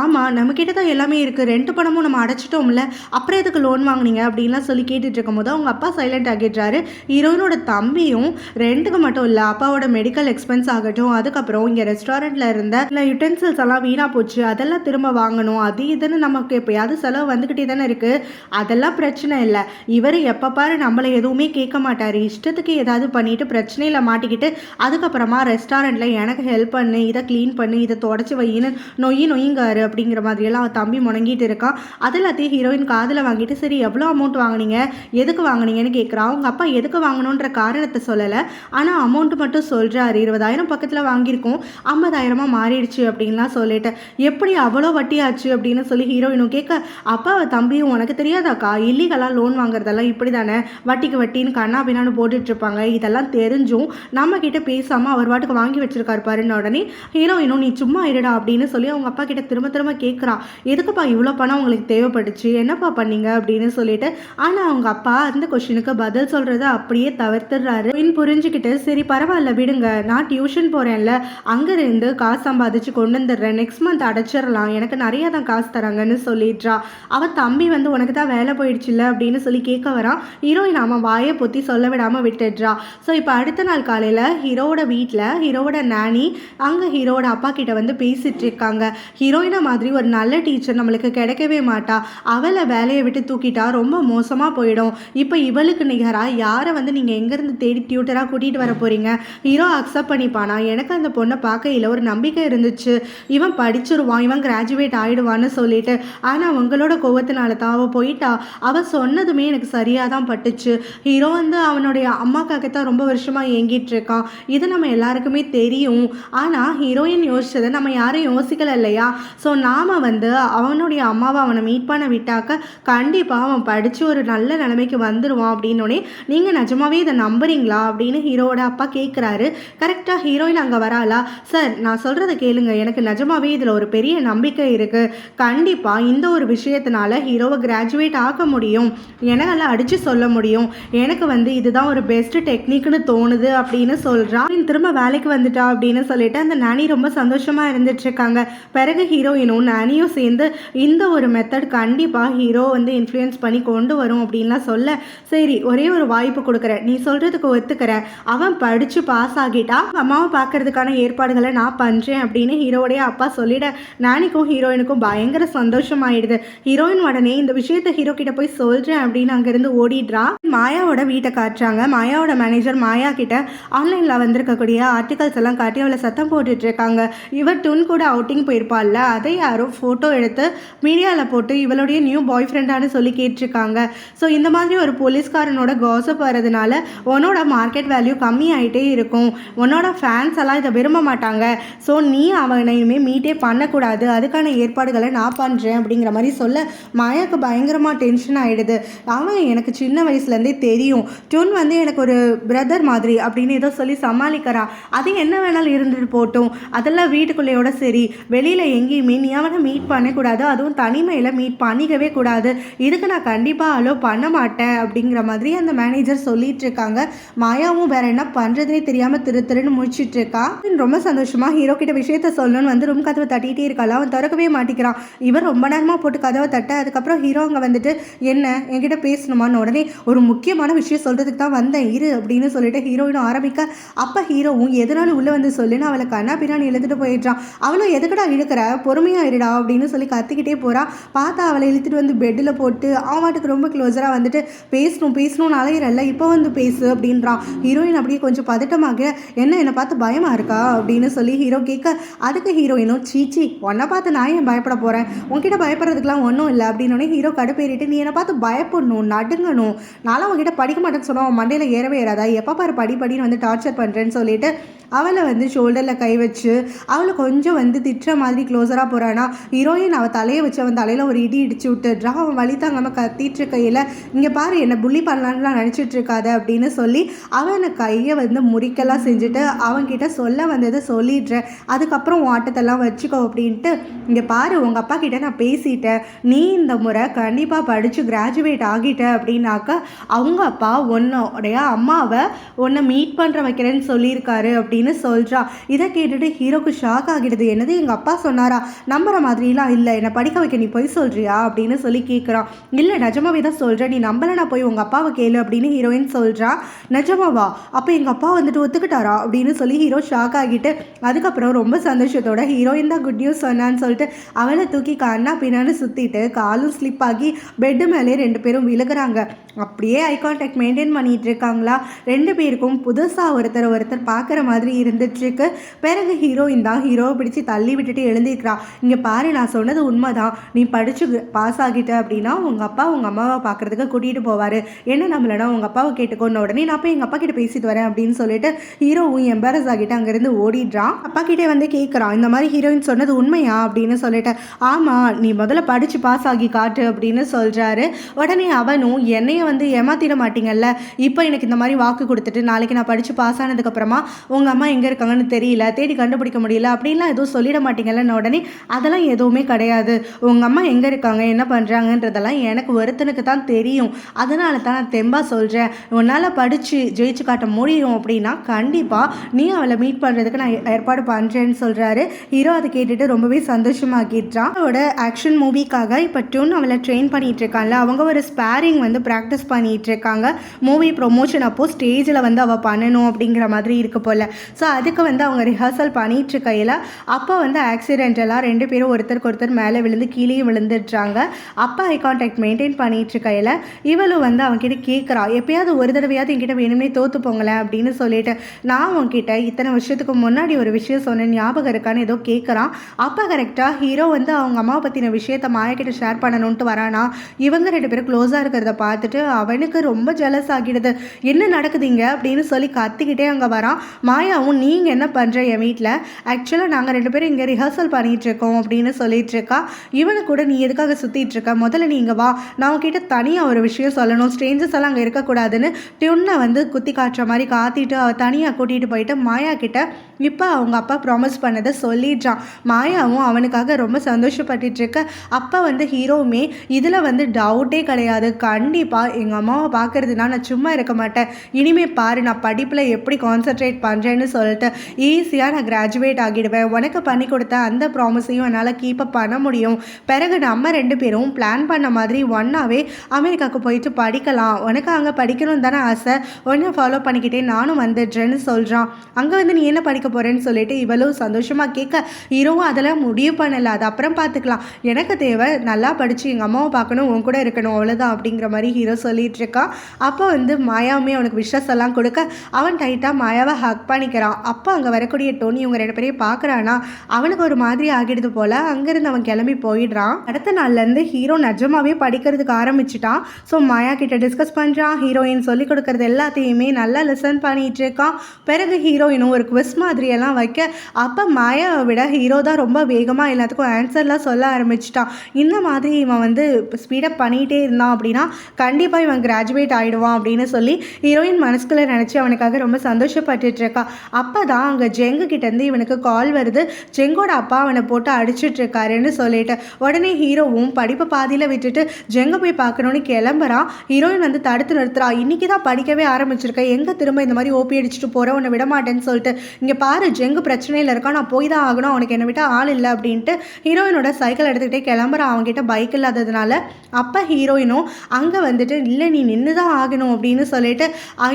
ஆமாம் நம்மக்கிட்ட தான் எல்லாமே இருக்குது, ரெண்ட் பணமும் நம்ம அடைச்சிட்டோம்ல, அப்புறம் எதுக்கு லோன் வாங்கினீங்க அப்படின்லாம் சொல்லி கேட்டுட்டு இருக்கும் போது அவங்க அப்பா சைலண்ட் ஆகிடுறாரு. ஹீரோயினோட தம்பியும் ரெண்டுக்கு மட்டும் இல்லை, அப்பாவோட மெடிக்கல் எக்ஸ்பென்ஸ் ஆகட்டும், அதுக்கப்புறம் இங்கே ரெஸ்டாரண்ட்டில் இருந்த இல்லை யுட்டென்சில்ஸ் எல்லாம் வீணாக போச்சு, அதெல்லாம் திரும்ப வாங்கணும், அது இதுன்னு நமக்கு எப்போயாவது செலவு வந்துக்கிட்டே தானே இருக்குது, அதெல்லாம் பிரச்சனை இல்லை, இவர் எப்போ பாரு நம்மளை எதுவுமே கேட்க மாட்டார், இஷ்டத்துக்கு ஏதாவது பண்ணிட்டு பிரச்சனையில் மாட்டிக்கிட்டு அதுக்கப்புறமா ரெஸ்டாரண்ட்டில் எனக்கு ஹெல்ப் பண்ணு, இதை க்ளீன் பண்ணு, இதை தொடச்சி வையின்னு நொய்யுங்காரு அப்படிங்கிற மாதிரியெல்லாம் அவன் தம்பி முணங்கிட்டு இருக்கான். அதெல்லாத்தையும் ஹீரோயின் காதில் வாங்கிட்டு, சரி எவ்வளோ அமௌண்ட் வாங்கினீங்க, எதுக்கு வாங்கினீங்கன்னு கேட்குறான். அவங்க அப்பா எதுக்கு வாங்கணுன்ற காரணத்தை சொல்லலை, ஆனால் அமௌண்ட் மட்டும் சொல்கிறாரு, 20,000 பக்கத்தில் வாங்கியிருக்கோம், 50,000 மாறிடுச்சு அப்படின்லாம் சொல்லிட்டு, எப்படி அவ்வளோ வட்டியாச்சு அப்படின்னு சொல்லி ஹீரோயினும் கேட்க, அப்பாவை தம்பியும் உனக்கு தெரியாதாக்கா, இல்லீகலாக லோன் வாங்குறதெல்லாம் இப்படி தானே, வட்டிக்கு வட்டின்னு கண்ணா பின்னான்னு போட்டுட்ருப்பாங்க, இதெல்லாம் தெரிஞ்சும் நம்ம கிட்ட பேசாமல் அவர் வாட்டுக்கு வாங்கி வச்சிருக்காரு பாருன்னு. உடனே ஹீரோயினும் நீ சும்மா இருடா அப்படின்னு சொல்லி அவங்க அப்பா கிட்ட திரும்ப திரும்ப கேட்குறான், எதுக்குப்பா இவ்வளோ பணம் உங்களுக்கு தேவைப்பட்டுச்சு, என்னப்பா பண்ணீங்க அப்படின்னு சொல்லிட்டு. ஆனால் அவங்க அப்பா அந்த கொஸ்டினுக்கு பதில் சொல்கிறத அப்படியே தவிர்த்துடுறாரு. புரிஞ்சுக்கிட்டு சரி பரவாயில்ல விடுங்க, நான் டியூஷன் போகிறேன்ல, அங்கேருந்து காசு சம்பாதிச்சு கொண்டு வந்துடுறேன், நெக்ஸ்ட் மந்த் அடைச்சிடலாம், எனக்கு நிறையா தான் காசு தராங்கன்னு சொல்லிடுறா. அவன் தம்பி உனக்கு தான் வேலை போயிடுச்சுல்ல அப்படின்னு சொல்லி கேட்க வரான். ஹீரோயின் அவன் வாயை பொத்தி சொல்ல விடாமல் விட்டுடுறா. ஸோ இப்போ அடுத்த நாள் காலையில் ஹீரோவோட வீட்டில் ஹீரோவோட நானி அங்கே ஹீரோவோட அப்பா கிட்ட பேசிட்டு இருக்காங்க. ஹீரோயினை மாதிரி ஒரு நல்ல டீச்சர் நம்மளுக்கு கிடைக்கவே மாட்டா, அவளை வேலையை விட்டு தூக்கிட்டா ரொம்ப மோசமாக போயிடும். இப்போ இவளுக்கு நிகராக யாரை நீங்கள் எங்கேருந்து தேடி டியூட்டராக கூட்டிகிட்டு வர போகிறீங்க? ஹீரோ அக்செப்ட் பண்ணிப்பானா? எனக்கு அந்த பொண்ணை பார்க்கையில் ஒரு நம்பிக்கை இருந்துச்சு, இவன் படிச்சிருவான், இவன் கிராஜுவேட் ஆகிடுவான்னு சொல்லிட்டு. ஆனால் உங்களோட கோவத்தினால தான் அவள் போயிட்டா. அவள் சொன்னதுமே எனக்கு சரியாக தான் பட்டுச்சு. ஹீரோ அவனுடைய அம்மாக்காகத்தான் ரொம்ப வருஷமாக ஏங்கிட்டு இருக்கான், இது நம்ம எல்லாருக்குமே தெரியும். ஆனால் ஹீரோயின் யோசிச்சதை நம்ம யாரும் யோசிக்கல இல்லையா? ஸோ நாம் அவனுடைய அம்மாவை அவனை மீட் பண்ண விட்டாக்க கண்டிப்பாக அவன் படித்து ஒரு நல்ல நிலைமைக்கு வந்துடுவான் அப்படின்னோடனே நீங்கள் நிஜமாவே இதை நம்புறீங்களா அப்படின்னு ஹீரோவோட அப்பா கேட்குறாரு. கரெக்டாக ஹீரோயின் அங்கே வராளா? சார் நான் சொல்கிறத கேளுங்க, எனக்கு நிஜமாவே இதில் ஒரு பெரிய நம்பிக்கை இருக்குது, கண்டிப்பாக இந்த ஒரு விஷயத்தினால ஹீரோவை கிராஜுவேட் ஆக முடியும், என்னால் அடித்து சொல்ல முடியும், எனக்கு இதுதான் ஒரு பெஸ்ட் டெக்னிக்னு தோணுது அப்படின்னு சொல்கிறான். திரும்ப வேலைக்கு வந்துட்டா அப்படின்னு சொல்லிட்டு அந்த நானி ரொம்ப சந்தோஷமாக இருந்துட்டுருக்காங்க. பிறகு ஹீரோயினும் நானியும் சேர்ந்து இந்த ஒரு மெத்தட் கண்டிப்பாக ஹீரோ இன்ஃப்ளூயன்ஸ் பண்ணி கொண்டு வரும் அப்படின்லாம் சொல்ல, சரி ஒரே ஒரு வாய்ப்பு கொடுக்குறேன், நீ சொல்கிறதுக்கு ஒத்துக்கிறேன், அவன் படித்து பாஸ் ஆகிட்டா அம்மாவை பார்க்கறதுக்கான ஏற்பாடுகளை நான் பண்ணுறேன் அப்படின்னு ஹீரோடைய அப்பா சொல்லிட நானிக்கும் ஹீரோயினுக்கும் பயங்கர சந்தோஷமாயிடுது. ஹீரோயின் உடனே இந்த விஷயத்தை ஹீரோ கிட்ட போய் சொல்கிறேன் அப்படின்னு அங்கேருந்து ஓடிடுறா. மாயாவோட வீட்டை காட்டுறாங்க. மாயாவோட மேனேஜர் மாயா கிட்ட ஆன்லைனில் வந்திருக்கக்கூடிய ஆர்டிகல்ஸ் எல்லாம் காட்டி அவளை சத்தம் போட்டுட்டு இருக்காங்க. இவர் டுன் கூட அவுட்டிங் போயிருப்பாள்ல, அதை யாரும் ஃபோட்டோ எடுத்து மீடியாவில் போட்டு இவளுடைய நியூ பாய் ஃப்ரெண்டானு சொல்லி கேட்டிருக்காங்க. ஸோ இந்த மாதிரி ஒரு போலீஸ்காரனோட காசப் வரதுனால உன்னோட மார்க்கெட் வேல்யூ கம்மி ஆகிட்டே இருக்கும், உன்னோட ஃபேன்ஸ் எல்லாம் இதை விரும்ப மாட்டாங்க, ஸோ நீ அவனை இனிமேல் மீட்டே பண்ணக்கூடாது, அதுக்கான ஏற்பாடுகளை நான் பண்ணுறேன் அப்படிங்கிற மாதிரி சொல்ல மாயாவுக்கு பயங்கரமாக டென்ஷன் ஆகிடுது. அவன் எனக்கு சின்ன வயசுலேருந்தே தெரியும், டுன் எனக்கு ஒரு பிரதர் மாதிரி அப்படின்னு ஏதோ சொல்லி சமாளிக்கிறான், அது என்ன வேணாலும் இருந்துட்டு போட்டும், அதெல்லாம் வீட்டுக்குள்ளேயோட சரி, வெளியில் எங்கேயுமே நீ அவனை மீட் பண்ணக்கூடாது, அதுவும் தனிமையில் மீட் பண்ணிக்கவே கூடாது, இதுக்கு நான் கண்டிப்பாக அலோ பண்ண மாட்டேன் அப்படிங்கிற மாதிரி அந்த மேனேஜர் சொல்லிட்டு இருக்காங்க. மாயாவும் வேற என்ன பண்ணுறதுனே தெரியாமல் திருன்னு முடிச்சிட்டு இருக்கா. ரொம்ப சந்தோஷமாக ஹீரோ கிட்ட விஷயத்த சொல்லணும்னு ரூம் கதவை தட்டிகிட்டே இருக்காள். அவன் திறக்கவே மாட்டேங்கிறான். இவர் ரொம்ப நேரமாக போட்டு கதவை தட்ட, அதுக்கப்புறம் ஹீரோ அங்கே என்ன என்கிட்ட பேசணுமான்னு உடனே ஒரு முக்கியமான விஷயம் சொல்கிறதுக்கு தான் வந்தேன் இரு அப்படின்னு சொல்லிட்டு ஹீரோயினும் ஆரம்பிக்க, அப்போ ஹீரோவும் எதனாலும் உள்ளே சொல்லுன்னு அவளை கண்ணா பின்னாடி இழுத்துட்டு போயிடுறான். அவளும் எதுக்கடா இழுக்கிற, பொறுமையாக இருடா அப்படின்னு சொல்லி கத்திக்கிட்டே போகிறான். பார்த்தா அவளை இழுத்துட்டு பெட்டில் போட்டு அவட்டுக்கு ரொம்ப க்ளோஸராக பேசணும்னு அலையிறல்ல, இப்போ பேசு அப்படின்றான். ஹீரோயின் அப்படியே கொஞ்சம் பதட்டமாக, என்னை பார்த்து பயமாக இருக்கா அப்படின்னு சொல்லி ஹீரோ கேட்க, அதுக்கு ஹீரோயினும் சீச்சி உன்னை பார்த்து நான் ஏன் பயப்பட போகிறேன், உன்கிட்ட பயப்படுறதுக்குலாம் ஒன்றும் இல்லை அப்படின்னோடனே ஹீரோ கடுப்பேறிட்டு, நீ என்னை பார்த்து பயப்படணும் நடுங்கணும், நானும் உங்ககிட்ட படிக்க மாட்டேன்னு சொன்னால் அவன் மண்டையில் ஏறவே ஏறாதா, எப்போ பாரு படின்னு டார்ச்சர் பண்ணுறேன்னு சொல்லிட்டு அவளை ஷோல்டரில் கை வச்சு அவளை கொஞ்சம் திட்டுற மாதிரி க்ளோஸராக போகிறானா. ஹீரோயின் அவள் தலையை வச்சு அவன் தலையில் ஒரு இடி இடிச்சு விட்டுடுறா. அவன் வழி தாங்காமல் கத்திட்டு கையில், இங்கே பாரு என்னை புள்ளி பண்ணலான்லாம் நினச்சிட்டு இருக்காத அப்படின்னு சொல்லி அவனை கையை முறிக்கெல்லாம் செஞ்சுட்டு அவன்கிட்ட சொல்ல வந்ததை சொல்லிடுறேன், அதுக்கப்புறம் உன் ஆட்டத்தெல்லாம் வச்சுக்கோ அப்படின்ட்டு, இங்கே பாரு உங்கள் அப்பா கிட்ட நான் பேசிட்டேன், நீ இந்த முறை கண்டிப்பாக படித்து கிராஜுவேட் ஆகிட்ட அப்படின்னாக்க அவங்க அப்பா உன்னோடைய அம்மாவை உன்னை மீட் பண்ணுற வைக்கிறேன்னு சொல்லியிருக்காரு அப்படின்னு சொல்கிறா. இதை கேட்டுட்டு ஹீரோக்கு ஷாக் ஆகிடுது. என்னது எங்கள் அப்பா சொன்னாரா, நம்புற மாதிரிலாம் இல்லை, என்னை படிக்க வைக்க நீ போய் சொல்கிறியா அப்படின்னு சொல்லி கேட்குறான். இல்லை நிஜமாவே தான் சொல்கிறேன், நீ நம்பலைனா போய் உங்கள் அப்பாவை கேளு அப்படின்னு ஹீரோயின் சொல்கிறா. நிஜமாவா, அப்போ எங்கள் அப்பா ஒத்துக்கிட்டாரா அப்படின்னு சொல்லி ஹீரோ ஷாக் ஆகிட்டு, அதுக்கப்புறம் ரொம்ப சந்தோஷத்தோட ஹீரோயின் தான் குட் நியூஸ் சொன்னான்னு சொல்லிட்டு அவளை தூக்கி கண்ணா பின்னான்னு சுற்றிட்டு காலும் ஸ்லிப் ஆகி பெட்டு மேலே 2 பேரும் விழுகிறாங்க. அப்படியே ஐ கான்டாக்ட் மெயின்டைன் பண்ணிட்டு இருக்காங்களா. 2 பேருக்கும் புதுசாக ஒருத்தர் பார்க்குற மாதிரி இருந்துட்டுருக்கு. பிறகு ஹீரோயின் தான் ஹீரோவை பிடிச்சி தள்ளி விட்டுட்டு எழுந்திருக்கிறா. இங்கே பாரு நான் சொன்னது உண்மைதான், நீ படித்து பாஸ் ஆகிட்ட அப்படின்னா உங்கள் அப்பா உங்கள் அம்மாவை பார்க்குறதுக்கு கூட்டிகிட்டு போவார், என்ன நம்மளனா உங்கள் அப்பாவை கேட்டுக்கொண்ட உடனே நான் போய் எங்கள் அப்பா கிட்ட பேசிட்டு வரேன் அப்படின்னு சொல்லிட்டு ஹீரோவும் எம்பாரஸ் ஆகிட்டு அங்கேருந்து ஓடிடுறான். அப்பா கிட்டே கேட்குறான், இந்த மாதிரி ஹீரோயின் சொன்னது உண்மையா அப்படின்னு சொல்லிட்டு, ஆமாம் நீ முதல்ல படித்து பாஸ் ஆகி காட்டு அப்படின்னு சொல்கிறாரு. உடனே அவனும் என்னைய ஏமாத்திட மாட்டீங்கல்ல, இப்போ எனக்கு இந்த மாதிரி வாக்கு கொடுத்துட்டு நாளைக்கு நான் படித்து பாஸ் ஆனதுக்கப்புறமா உங்கள் அம்மா எங்கே இருக்காங்கன்னு தெரியல, தேடி கண்டுபிடிக்க முடியல அப்படின்லாம் எதுவும் சொல்லிட மாட்டீங்கல்லன்னு உடனே அதெல்லாம் எதுவுமே கிடையாது. உங்கள் அம்மா எங்கே இருக்காங்க, என்ன பண்ணுறாங்கன்றதெல்லாம் எனக்கு ஒருத்தனுக்கு தான் தெரியும். அதனால தான் நான் தெம்பாக சொல்கிறேன். உன்னால் படித்து ஜெயிச்சு காட்ட முடியும் அப்படின்னா கண்டிப்பாக நீ அவளை மீட் பண்ணுறதுக்கு நான் ஏற்பாடு பண்ணுறேன்னு சொல்கிறாரு. ஹீரோ அதை கேட்டுட்டு ரொம்பவே சந்தோஷமாக்கிட்டான். அவளோட ஆக்ஷன் மூவிக்காக இப்போ டியூன் அவளை ட்ரெயின் பண்ணிகிட்டு இருக்காங்க. அவங்க ஒரு ஸ்பேரிங் வந்து ப்ராக்டிஸ் பண்ணிகிட்டு இருக்காங்க. மூவி ப்ரொமோஷன் அப்போது ஸ்டேஜில் வந்து அவள் பண்ணணும் அப்படிங்கிற மாதிரி இருக்கு போல். ஸோ அதுக்கு வந்து அவங்க ரிஹர்சல் பண்ணிகிட்டு இருக்கையில் அப்போ வந்து ஆக்சிடென்டலாக 2 பேரும் ஒருத்தருக்கு ஒருத்தர் மேலே விழுந்து கீழே விழுந்துடுறாங்க. அப்போ ஐ கான்டாக்ட் மெயின்டைன் பண்ணிகிட்டு இருக்கையில் இவளும் வந்து அவன்கிட்ட கேட்குறா, எப்பயாவது ஒரு தடவையாவது என்கிட்ட வேணும்னே தோற்று போங்களேன் அப்படின்னு சொல்லிட்டு, நான் உன்கிட்ட இத்தனை வருஷத்துக்கு முன்னாடி ஒரு விஷயம் சொன்னேன் ஞாபகம் இருக்கான்னு ஏதோ கேட்குறான். அப்போ கரெக்டாக ஹீரோ வந்து அவங்க அம்மாவை பற்றின விஷயத்த மாயா கிட்ட ஷேர் பண்ணணுன்ட்டு வரானா. இவங்க 2 பேரும் க்ளோஸாக இருக்கிறத பார்த்துட்டு அவனுக்கு ரொம்ப ஜெலஸ் ஆகிடுது. என்ன நடக்குதுங்க அப்படின்னு சொல்லி கத்திக்கிட்டே அங்கே வரான். மாயாவும் நீங்கள் என்ன பண்ணுற என் வீட்டில், ஆக்சுவலாக நாங்கள் 2 பேரும் இங்கே ரிஹர்சல் பண்ணிகிட்டு இருக்கோம் அப்படின்னு சொல்லிட்டு இருக்கா. இவனை கூட நீ எதுக்காக சுற்றிட்டு இருக்க, முதல்ல நீங்கள் வா, நான் உங்ககிட்ட தனியாக ஒரு விஷயம் சொல்லணும், ஸ்ட்ரேஞ்சர்ஸ் எல்லாம் அங்கே இருக்கக்கூடாதுன்னு டியூனை வந்து குத்தி காட்டுற மாதிரி காத்திட்டு அவள் தனியாக கூட்டிகிட்டு போயிட்டு மாயா கிட்ட இப்போ அவங்க அப்பா ப்ராமிஸ் பண்ணதை சொல்லிடுறான். மாயாவும் அவனுக்காக ரொம்ப சந்தோஷப்பட்டுட்டு இருக்க. அப்போ வந்து ஹீரோவுமே இதில் வந்து டவுட்டே கிடையாது, கண்டிப்பாக எங்கள் அம்மாவை பார்க்குறதுனா நான் சும்மா இருக்க மாட்டேன், இனிமேல் பாரு நான் படிப்பில் எப்படி கான்சென்ட்ரேட் பண்ணுறேன்னு சொல்லிட்டு ஈஸியாக நான் கிராஜுவேட் ஆகிடுவேன், உனக்கு பண்ணி கொடுத்த அந்த ப்ராமிஸையும் என்னால் கீப்பப் பண்ண முடியும், பிறகு நம்ம 2 பேரும் பிளான் பண்ண மாதிரி ஒன்றாவே அமெரிக்காவுக்கு போயிட்டு படிக்கலாம், உனக்கு அங்கே படிக்கணும்னு தானே ஆசை, ஒன்றை ஃபாலோ பண்ணிக்கிட்டே நானும் வந்துடுறேன்னு சொல்கிறான். அங்கே வந்து நீ என்ன படிக்க போகிறேன்னு சொல்லிட்டு இவளும் சந்தோஷமாக கேட்க, ஹீரோவும் அதெல்லாம் முடிவு பண்ணலை, அது அப்புறம் பார்த்துக்கலாம், எனக்கு தேவை நல்லா படித்து எங்கள் அம்மாவை பார்க்கணும், உன் கூட இருக்கணும், அவ்வளோதான் அப்படிங்கிற மாதிரி ஹீரோ சொல்லிட்டு இருக்கான். அப்போ வந்து மாயாவுமே அவனுக்கு விஷஸ் எல்லாம் கொடுக்க அவன் டைட்டாக மாயாவை ஹக் பண்ணிக்கிறான். அப்போ அங்கே வரக்கூடிய டோனி இவங்க 2 பேரையும் பார்க்குறானா, அவனுக்கு ஒரு மாதிரி ஆகிடுது போல். அங்கேருந்து அவன் கிளம்பி போயிடுறான். அடுத்த நாள்லேருந்து ஹீரோ நிஜமாவே படிக்கிறதுக்கு ஆரம்பிச்சிட்டான். ஸோ மாயா கிட்ட டிஸ்கஸ் பண்ணுறான். ஹீரோயின் சொல்லிக் கொடுக்குறது எல்லாத்தையுமே நல்லா லிசன் பண்ணிகிட்டு இருக்கான். பிறகு ஹீரோயினும் ஒரு குவிஸ் மாதிரியெல்லாம் வைக்க அப்போ மாயாவை விட ஹீரோ தான் ரொம்ப வேகமாக எல்லாத்துக்கும் ஆன்சர்லாம் சொல்ல ஆரம்பிச்சிட்டான். இந்த மாதிரி இவன் வந்து ஸ்பீடப் பண்ணிகிட்டே இருந்தான் அப்படின்னா கண்டிப்பாக இவன் கிராஜுவேட் ஆகிடுவான் அப்படின்னு சொல்லி ஹீரோயின் மனசுக்குள்ளே நினச்சி அவனுக்காக ரொம்ப சந்தோஷப்பட்டுட்டு இருக்கா. அப்போ தான் அங்கே ஜெங்கு கிட்டேருந்து இவனுக்கு கால் வருது. ஜெங்கோட அப்பா அவனை போட்டு அடிச்சிட்ருக்காருன்னு சொல்லிட்டு உடனே ஹீரோவும் படிப்பை பாதியில் விட்டுட்டு ஜெங்கை போய் பார்க்கணுன்னு கிளம்புறான். ஹீரோயின் வந்து தடுத்து நிறுத்துறா. இன்றைக்கி தான் படிக்கவே ஆரம்பிச்சிருக்கேன், எங்கே திரும்ப இந்த மாதிரி ஓபி அடிச்சுட்டு போகிறேன், உன்னை விட மாட்டேன்னு சொல்லிட்டு, இங்கே பாரு ஜெங்கு பிரச்சனையில் இருக்கான், நான் போய் தான் ஆகணும், அவனுக்கு என்னை விட்டால் ஆள் இல்லை அப்படின்ட்டு ஹீரோயினோட சைக்கிள் எடுத்துக்கிட்டே கிளம்புறான் அவங்ககிட்ட பைக் இல்லாததுனால. அப்போ ஹீரோயினும் அங்கே வந்துட்டு இல்லை நீ நின்று தான் ஆகணும் அப்படின்னு சொல்லிட்டு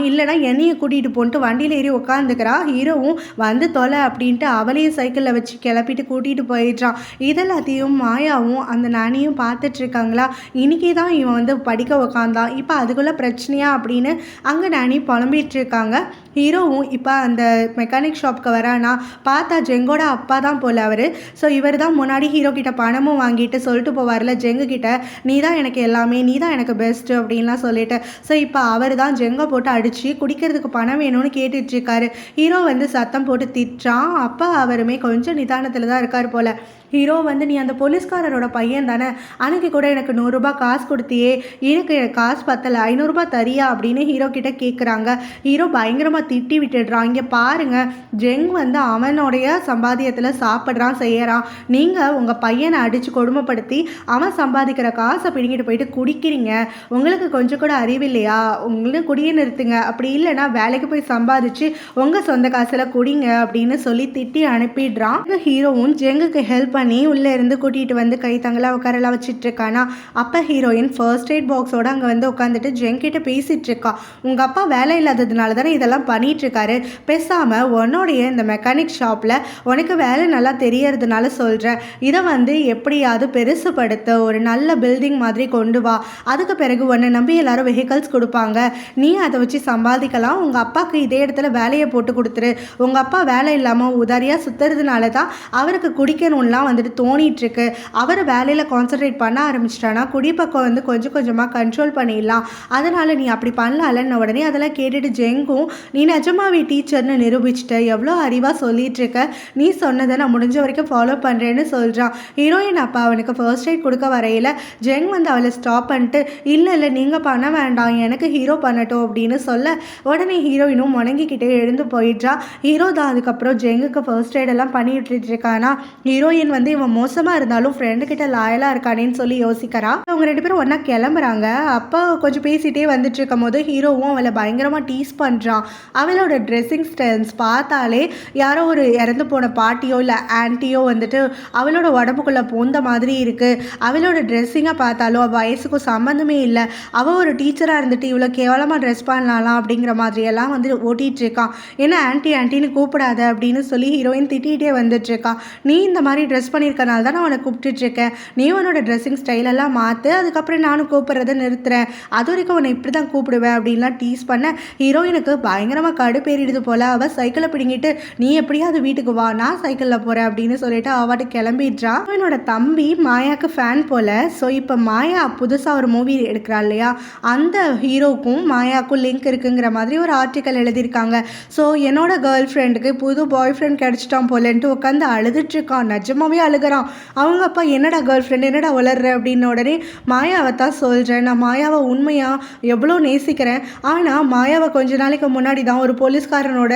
இல்லைனா என்னையை கூட்டிகிட்டு போன்ட்டு வண்டியில் ஏறி உட்காந்துக்கிறா. ஹீரோவும் வந்து தொலை அப்படின்ட்டு அவளையும் சைக்கிளில் வச்சு கிளப்பிட்டு கூட்டிகிட்டு போயிடுறான். இதெல்லாத்தையும் மாயாவும் அந்த நானியும் பார்த்துட்ருக்காங்களா. இன்றைக்கி தான் இவன் வந்து படிக்க உக்காந்தான், இப்போ அதுக்குள்ளே பிரச்சனையா அப்படின்னு அங்கே நானி புலம்பிகிட்டு இருக்காங்க. ஹீரோவும் இப்போ அந்த மெக்கானிக் ஷாப்க்கு வரானா, பார்த்தா ஜெங்கோட அப்பா தான் போல் அவர். ஸோ இவர் தான் முன்னாடி ஹீரோ கிட்ட பணமும் வாங்கிட்டு சொல்லிட்டு போவார்ல ஜெங்கு கிட்ட, நீ தான் எனக்கு எல்லாமே, நீ தான் எனக்கு பெஸ்ட்டு அப்படின்லாம் சொல்லிட்டு. ஸோ இப்போ அவர் தான் ஜெங்கை போட்டு அடித்து குடிக்கிறதுக்கு பணம் வேணும்னு கேட்டுட்ருக்காரு. ஹீரோ வந்து சத்தம் போட்டு திட்டுறான். அப்போ அவருமே கொஞ்சம் நிதானத்தில் தான் இருக்கார் போல். ஹீரோ வந்து நீ அந்த போலீஸ்காரரோட பையன் தானே, அன்றைக்கி கூட எனக்கு 100 ரூபா காசு கொடுத்தியே, எனக்கு காசு பத்தலை, 500 ரூபா தரியா அப்படின்னு ஹீரோ கிட்ட கேட்குறாங்க. ஹீரோ பயங்கரமாக திட்டி விட்டுடுறான். இங்கே பாருங்கள், ஜெங் வந்து அவனுடைய சம்பாத்தியத்தில் சாப்பிட்றான் செய்யறான், நீங்கள் உங்கள் பையனை அடித்து கொடுமைப்படுத்தி அவன் சம்பாதிக்கிற காசை பிடிங்கிட்டு போயிட்டு குடிக்கிறீங்க, உங்களுக்கு கொஞ்சம் கூட அறிவில்லையா, உங்களுக்கு குடியே நிறுத்துங்க, அப்படி இல்லைன்னா வேலைக்கு போய் சம்பாதிச்சு உங்கள் சொந்த காசில் குடிங்க அப்படின்னு சொல்லி திட்டி அனுப்பிடுறான். ஹீரோவும் ஜெங்குக்கு ஹெல்ப் பண்ணி உள்ளே இருந்து கூட்டிகிட்டு வந்து கை தங்கலாம் உட்காரெல்லாம் வச்சிட்ருக்கானா. அப்போ ஹீரோயின் ஃபர்ஸ்ட் எய்ட் பாக்ஸோடு அங்கே வந்து உட்காந்துட்டு ஜெங்கிட்ட பேசிகிட்டு இருக்கா. உங்கள் அப்பா வேலை இல்லாததுனால தானே இதெல்லாம் பண்ணிகிட்ருக்காரு, பேசாமல் உன்னோடைய இந்த மெக்கானிக் ஷாப்பில் உனக்கு வேலை நல்லா தெரியறதுனால சொல்கிறேன், இதை வந்து எப்படியாவது பெருசுப்படுத்த ஒரு நல்ல பில்டிங் மாதிரி கொண்டு வா, அதுக்கு பிறகு உன்னை நம்பி எல்லாரும் வெஹிக்கல்ஸ் கொடுப்பாங்க, நீ அதை வச்சு சம்பாதிக்கலாம், உங்கள் அப்பாவுக்கு இதே இடத்துல வேலையை போட்டு கொடுத்துரு, உங்கள் அப்பா வேலை இல்லாமல் உதாரியாக சுற்றுறதுனால தான் அவருக்கு குடிக்கணும்லாம் வந்துட்டு தோணிகிட்ருக்கு, அவர் வேலையில் கான்சன்ட்ரேட் பண்ண ஆரம்பிச்சிட்டானா குடிப்பக்கம் வந்து கொஞ்சம் கொஞ்சமாக கண்ட்ரோல் பண்ணிடலாம், அதனால் நீ அப்படி பண்ணலாம்னு உடனே அதெல்லாம் கேட்டுட்டு ஜெங்கும் நீ நிஜமாவே டீச்சர்னு நிரூபிச்சிட்ட, எவ்வளோ அறிவாக சொல்லிகிட்ருக்க, நீ சொன்னதை நான் முடிஞ்ச வரைக்கும் ஃபாலோ பண்ணுறேன்னு சொல்கிறான். ஹீரோயின் அப்பா அவனுக்கு ஃபர்ஸ்ட் எய்ட் கொடுக்க வரையில் ஜெங் வந்து அவளை ஸ்டாப் பண்ணிட்டு இல்லை நீங்கள் பண்ண வேண்டாம், எனக்கு ஹீரோ பண்ணட்டும் அப்படின்னு சொல்ல உடனே ஹீரோயினும் முணங்கிக்கிட்டே எழுந்து போயிட்டு போயிடுறா. ஹீரோ தான் அதுக்கப்புறம் ஜெங்குக்கு ஃபர்ஸ்ட் எய்ட் எல்லாம் பண்ணி விட்டுட்டு இருக்கானா. ஹீரோயின் வந்து இவன் மோசமாக இருந்தாலும் ஃப்ரெண்டு கிட்ட லாயலாக இருக்கானேன்னு சொல்லி யோசிக்கிறா. அவங்க 2 பேரும் ஒன்றா கிளம்புறாங்க. அப்போ கொஞ்சம் பேசிகிட்டே வந்துட்டு இருக்கும் போது ஹீரோவும் அவளை பயங்கரமாக டீஸ் பண்ணுறான். அவளோட ட்ரெஸ்ஸிங் ஸ்டைல்ஸ் பார்த்தாலே யாரோ ஒரு இறந்து போன பாட்டியோ இல்லை ஆன்ட்டியோ வந்துட்டு அவளோட உடம்புக்குள்ளே பூந்த மாதிரி இருக்குது. அவளோட ட்ரெஸ்ஸிங்கை பார்த்தாலும் அவள் வயசுக்கும் சம்மந்தமே இல்லை. அவள் ஒரு டீச்சராக இருந்துட்டு இவ்வளோ கேவலமாக ட்ரெஸ் பண்ணலாம் அப்படிங்கிற மாதிரியெல்லாம் வந்து ஓட்டிகிட்ருக்கான். ஏன்னா ஆன்ட்டி ஆன்ட்டின்னு கூப்பிடாத அப்படின்னு சொல்லி ஹீரோயின் திட்டிகிட்டே வந்துட்டுருக்கான். நீ இந்த மாதிரி ட்ரெஸ் பண்ணியிருக்கனால தான் நான் உன்னை கூப்பிட்டுட்ருக்கேன். நீ உன்னோட ட்ரெஸ்ஸிங் ஸ்டைலெல்லாம் மாற்று, அதுக்கப்புறம் நானும் கூப்பிட்றத நிறுத்துறேன். அது வரைக்கும் உன்னை இப்படி தான் கூப்பிடுவேன் அப்படின்லாம் டீஸ் பண்ண ஹீரோயினுக்கு பயங்கரமாக கடுப்பேறிடுது போல். அவள் சைக்கிளை பிடிங்கிட்டு நீ எப்படியாவது வீட்டுக்கு வா, நான் சைக்கிளில் போகிறேன் அப்படின்னு சொல்லிட்டு அவட்டு கிளம்பிடுறான். என்னோட தம்பி மாயாவுக்கு ஃபேன் போல். ஸோ இப்போ மாயா புதுசாக ஒரு மூவி எடுக்கிறா இல்லையா, அந்த ஹீரோக்கும் மாயாவுக்கும் லிங்க் இருக்குங்கிற மாதிரி ஒரு ஆர்டிக்கல் எழுதியிருக்காங்க. ஸோ என்னோட கேர்ள் ஃப்ரெண்டுக்கு புது பாய் ஃப்ரெண்ட் கிடச்சிட்டான் போலன்ட்டு உட்காந்து அழுதுட்ருக்கான். நிஜமாவே அழுகிறான். அவங்க அப்பா என்னடா கேர்ள் ஃப்ரெண்ட் என்னடா வளர்ற அப்படின்னு உடனே மாயாவை தான் சொல்கிறேன், நான் மாயாவை உண்மையாக எவ்வளோ நேசிக்கிறேன். ஆனால் மாயாவை கொஞ்ச நாளைக்கு முன்னாடி தான் ஒரு போலீஸ்காரனோட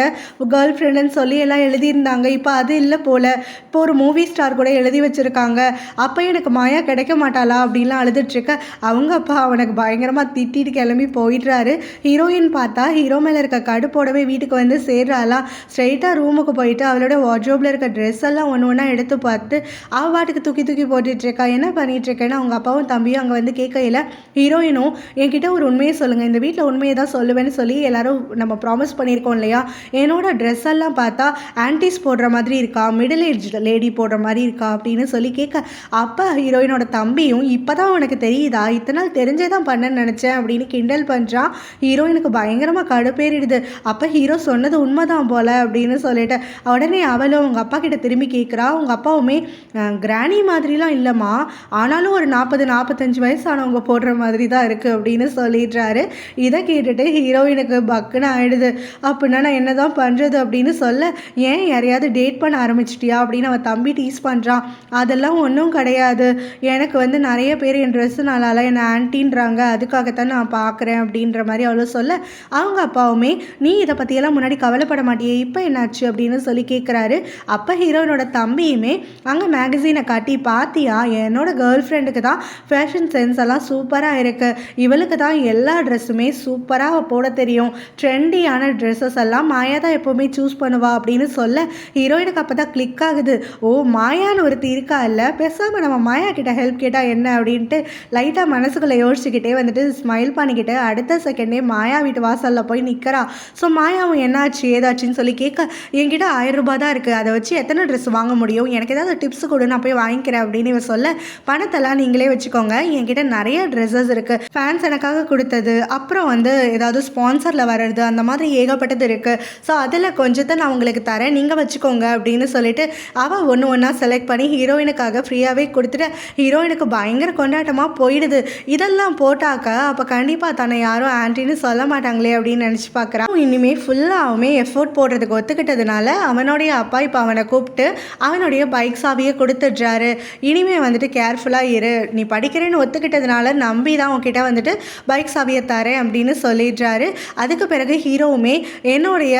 கேர்ள் ஃப்ரெண்டுன்னு சொல்லி எல்லாம் எழுதியிருந்தாங்க. இப்போ அது இல்லை போல். இப்போ ஒரு மூவி ஸ்டார் கூட எழுதி வச்சுருக்காங்க. அப்போ எனக்கு மாயா கிடைக்க மாட்டாளா அப்படின்லாம் அழுதுட்ருக்க அவங்க அப்பா அவனுக்கு பயங்கரமாக திட்டிட்டு கிளம்பி போயிடுறாரு. ஹீரோயின் பார்த்தா ஹீரோ மேலே இருக்க கடுப்போடவே வீட்டுக்கு வந்து சேர்றாளா. ஸ்ட்ரெயிட்டாக ரூமுக்கு போயிட்டு அவளோட வார்ட்ரோபில் இருக்க ட்ரெஸ் எல்லாம் ஒன்று ஒன்றா எடுத்து பார்த்து அவள் பாட்டுக்கு தூக்கி தூக்கி போட்டுட்ருக்கா. என்ன பண்ணிகிட்ருக்கேன்னு அவங்க அப்பாவும் தம்பியும் அங்கே வந்து கேட்கையில் ஹீரோயினும் என்கிட்ட ஒரு உண்மையை சொல்லுங்கள், இந்த வீட்டில் உண்மையை தான் சொல்லுவேன்னு சொல்லி எல்லாரும் நம்ம ப்ராமிஸ் பண்ணியிருக்கோம் இல்லையா, என்னோட ட்ரெஸ் எல்லாம் பார்த்தா ஆன்டிஸ் போடுற மாதிரி இருக்கா, மிடில் ஏஜ் லேடி போடுற மாதிரி இருக்கா அப்படின்னு சொல்லி கேட்க அப்போ ஹீரோயினோட தம்பியும் இப்போ தான் உனக்கு தெரியுதா, இத்தனை நாள் தெரிஞ்சே தான் பண்ணேன்னு நினச்சேன் அப்படின்னு கிண்டல் பண்ணுறான். ஹீரோயினுக்கு பயங்கரமாக கடுப்பேறிடுது. அப்போ ஹீரோ சொன்னது உண்மைதான் போல் அப்படின்னு சொல்லிட்டு உடனே அவளும் அவங்க அப்பா கிட்ட திரும்பி கேட்குறா. அவங்க அப்பாவுமே கிராணி மாதிரிலாம் இல்லைம்மா, ஆனாலும் ஒரு 40-45 வயசானவங்க போடுற மாதிரி தான் இருக்குது அப்படின்னு சொல்லிடுறாரு. இதை கேட்டுட்டு ஹீரோயினுக்கு பக்குன்னு ஆயிடுது. அப்படின்னா நான் என்ன தான் பண்ணுறது அப்படின்னு சொல்ல, ஏன் யாரையாவது டேட் பண்ண ஆரம்பிச்சிட்டியா அப்படின்னு அவன் தம்பி டீஸ் பண்ணுறான். அதெல்லாம் ஒன்றும் கிடையாது, எனக்கு வந்து நிறைய பேர் என் ட்ரெஸ்ஸு நல்லால என்னை ஆன்ட்டின்றாங்க, அதுக்காகத்தான் நான் பார்க்குறேன் அப்படின்ற மாதிரி அவ்வளோ சொல்ல அவங்க அப்பாவுமே நீ இதை பற்றியெல்லாம் முன்னாடி கவலைப்பட மாட்டியே, இப்போ என்னாச்சு அப்படின்னு சொல்லி கேட்குறாரு. அப்போ ஹீரோயினோட தம்பியுமே அங்கே மேகசீனை காட்டி பார்த்தியா, என்னோட கேர்ள் ஃப்ரெண்டுக்கு தான் ஃபேஷன் சென்ஸ் எல்லாம் சூப்பராக இருக்குது, இவளுக்கு தான் எல்லா ட்ரெஸ்ஸுமே சூப்பராக போட தெரியும், ட்ரெண்டியான ட்ரெஸ்ஸஸ் எல்லாம் மாயா தான் எப்போவுமே சூஸ் பண்ணுவா அப்படின்னு சொல்ல ஹீரோயினுக்கு அப்போ தான் கிளிக் ஆகுது. ஓ மாயான்னு ஒருத்தி இருக்கா இல்லை, பேசாமல் நம்ம மாயா கிட்ட ஹெல்ப் கேட்டால் என்ன அப்படின்ட்டு லைட்டாக மனசுக்குள்ளே யோசிச்சுக்கிட்டே வந்துட்டு ஸ்மைல் பண்ணிக்கிட்டு அடுத்த செகண்டே மாயா வீட்டு வாசலில் போய் நிற்கிறா. ஸோ மாயாவும் என்னாச்சு ஏதாச்சுன்னு சொல்லி கேட்க என்கிட்ட 1000 ரூபாய் தான் இருக்குது, அதை வச்சு எத்தனை ட்ரெஸ் வாங்க முடியும், எனக்கு ஏதாவது டிப்ஸ் கொடு நான் போய் வாங்கிக்கிறேன் அப்படின்னு இவ சொல்ல பணத்தெல்லாம் நீங்களே வச்சுக்கோங்க, என்கிட்ட நிறைய ட்ரெஸ்ஸஸ் இருக்குது, ஃபேன்ஸ் எனக்காக கொடுத்தது, அப்புறம் வந்து ஏதாவது ஸ்பான்சரில் வர்றது, அந்த மாதிரி ஏகப்பட்டது இருக்குது, ஸோ அதில் கொஞ்சத்தை நான் உங்களுக்கு தரேன், நீங்கள் வச்சுக்கோங்க அப்படின்னு சொல்லிட்டு அவள் ஒன்று ஒன்றா செலக்ட் பண்ணி ஹீரோயினுக்காக ஃப்ரீயாகவே கொடுத்துட்டு ஹீரோயினுக்கு பயங்கர கொண்டாட்டமாக போயிடுது. இதெல்லாம் போட்டாக்க அப்போ கண்டிப்பாக தன்னை யாரும் ஆன்ட்டின்னு சொல்ல மாட்டாங்களே அப்படின்னு நினச்சி பார்க்குறான். இனிமேல் ஃபுல்லாகவுமே எஃபோர்ட் போடுறதுக்கு ஒத்துக்கிட்டதுனால அவனுடைய அப்பா இப்போ அவனை கூப்பிட்டு அவனுடைய பைக் சாவியை கொடுத்துட்றாரு. இனிமேல் வந்துட்டு கேர்ஃபுல்லாக இரு, நீ படிக்கிறேன்னு ஒத்துக்கிட்டதுனால நம்பி தான் உன்கிட்ட வந்துட்டு பைக் சாவியை தரேன் அப்படின்னு சொல்லிடுறாரு. அதுக்கு பிறகு ஹீரோவுமே என்னுடைய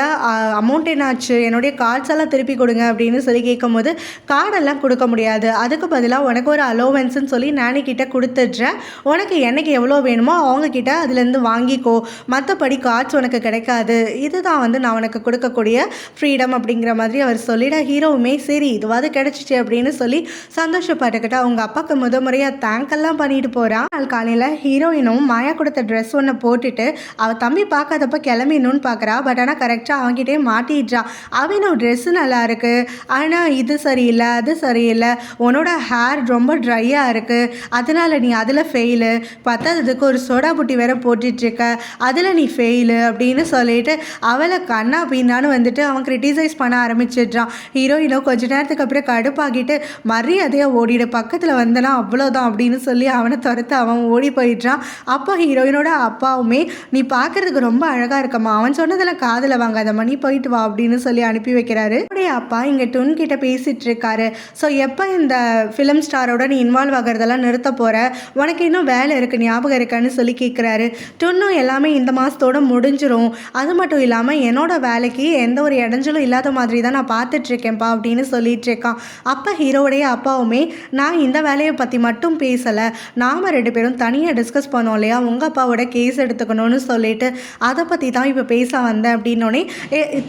அமௌண்ட் என்னாச்சு, என்னுடைய கார்ட்ஸ் எல்லாம் திருப்பி கொடுங்க அப்படின்னு சொல்லி கேட்கும்போது கார்டெல்லாம் கொடுக்க முடியாது, அதுக்கு பதிலாக உனக்கு ஒரு அலோவன்ஸ்ன்னு சொல்லி நானிக்கிட்ட கொடுத்துட்றேன், உனக்கு என்னைக்கு எவ்வளோ வேணுமோ அவங்கக்கிட்ட அதுலேருந்து வாங்கிக்கோ, மற்றபடி கார்ட்ஸ் உனக்கு கிடைக்காது, இதுதான் வந்து நான் உனக்கு கொடுக்கக்கூடிய ஃப்ரீடம் அப்படிங்கிற மாதிரி அவர் சொல்லிட ஹீரோவுமே சரி இதுவாது கிடச்சிச்சு அப்படின்னு சொல்லி சந்தோஷப்பட்டுக்கிட்டு அவங்க அப்பாவுக்கு முறையாக தேங்க்லாம் பண்ணிட்டு போகிறான். நாள் காலையில் ஹீரோயினும் மாயா கொடுத்த ட்ரெஸ் ஒன்று போட்டுட்டு அவள் தம்பி பார்க்காதப்ப கிளம்பிடணும்னு பார்க்குறா. பட் ஆனால் கரெக்டாக அவங்ககிட்டே மாட்டிடுறான். அவனும் ட்ரெஸ்ஸு நல்லா இருக்குது, ஆனால் இது சரியில்லை அது சரியில்லை, உன்னோட ஹேர் ரொம்ப ட்ரையாக இருக்குது, அதனால் நீ அதில் ஃபெயிலு, பத்தாததுக்கு ஒரு சோடா புட்டி வேற போட்டுட்ருக்க, அதில் நீ ஃபெயிலு அப்படின்னு சொல்லிட்டு அவளை கண்ணா பின்னான்னு வந்துட்டு அவன் கிரிட்டிசைஸ் பண்ண ஆரம்பிச்சிடுறான். ஹீரோயினோ கொஞ்ச நேரத்துக்கு அப்புறம் கடுப்பாகிட்டு மரியாதையாக ஓடிடு, பக்கத்தில் வந்தனா அவ்வளோதான் அப்படின்னு சொல்லி அவனை துரத்து அவன் ஓடி போயிடுறான். அப்போ ஹீரோயினோட அப்பாவுமே நீ பார்க்குறதுக்கு ரொம்ப அழகாக இருக்கம்மா, அவன் சொன்னதெல்லாம் காதில் வாங்காதம்மா, நீ போயிட்டு வா அப்படின்னு சொல்லி அனுப்பி வைக்கிறாரு. அவருடைய அப்பா இங்கே டுன் கிட்ட பேசிகிட்டு இருக்காரு. ஸோ எப்போ இந்த ஃபிலிம் ஸ்டாரோட நீ இன்வால்வ் ஆகிறதெல்லாம் நிறுத்த போகிற, உனக்கு இன்னும் வேலை இருக்குது ஞாபகம் இருக்கான்னு சொல்லி கேட்குறாரு. டுன்னும் எல்லாமே இந்த மாதத்தோடு முடிஞ்சிடும், அது மட்டும் இல்லாமல் என்னோட வேலைக்கு எந்த ஒரு இடைஞ்சலும் இல்லாத மாதிரி தான் நான் பார்த்துட்ருக்கேன்ப்பா அப்படின்னு சொல்லிட்டு இருக்கான். அப்போ ஹீரோவுடைய அப்பாவுமே நான் இந்த வேலையை பற்றி மட்டும் பேசலை, நாம் 2 பேரும் தனியாக டிஸ்கஸ் பண்ணோம் இல்லையா உங்கள் அப்பாவோட கேஸ் எடுத்துக்கணும்னு சொல்லிட்டு அதை பற்றி தான் இப்போ பேச வந்தேன் அப்படின்னோடனே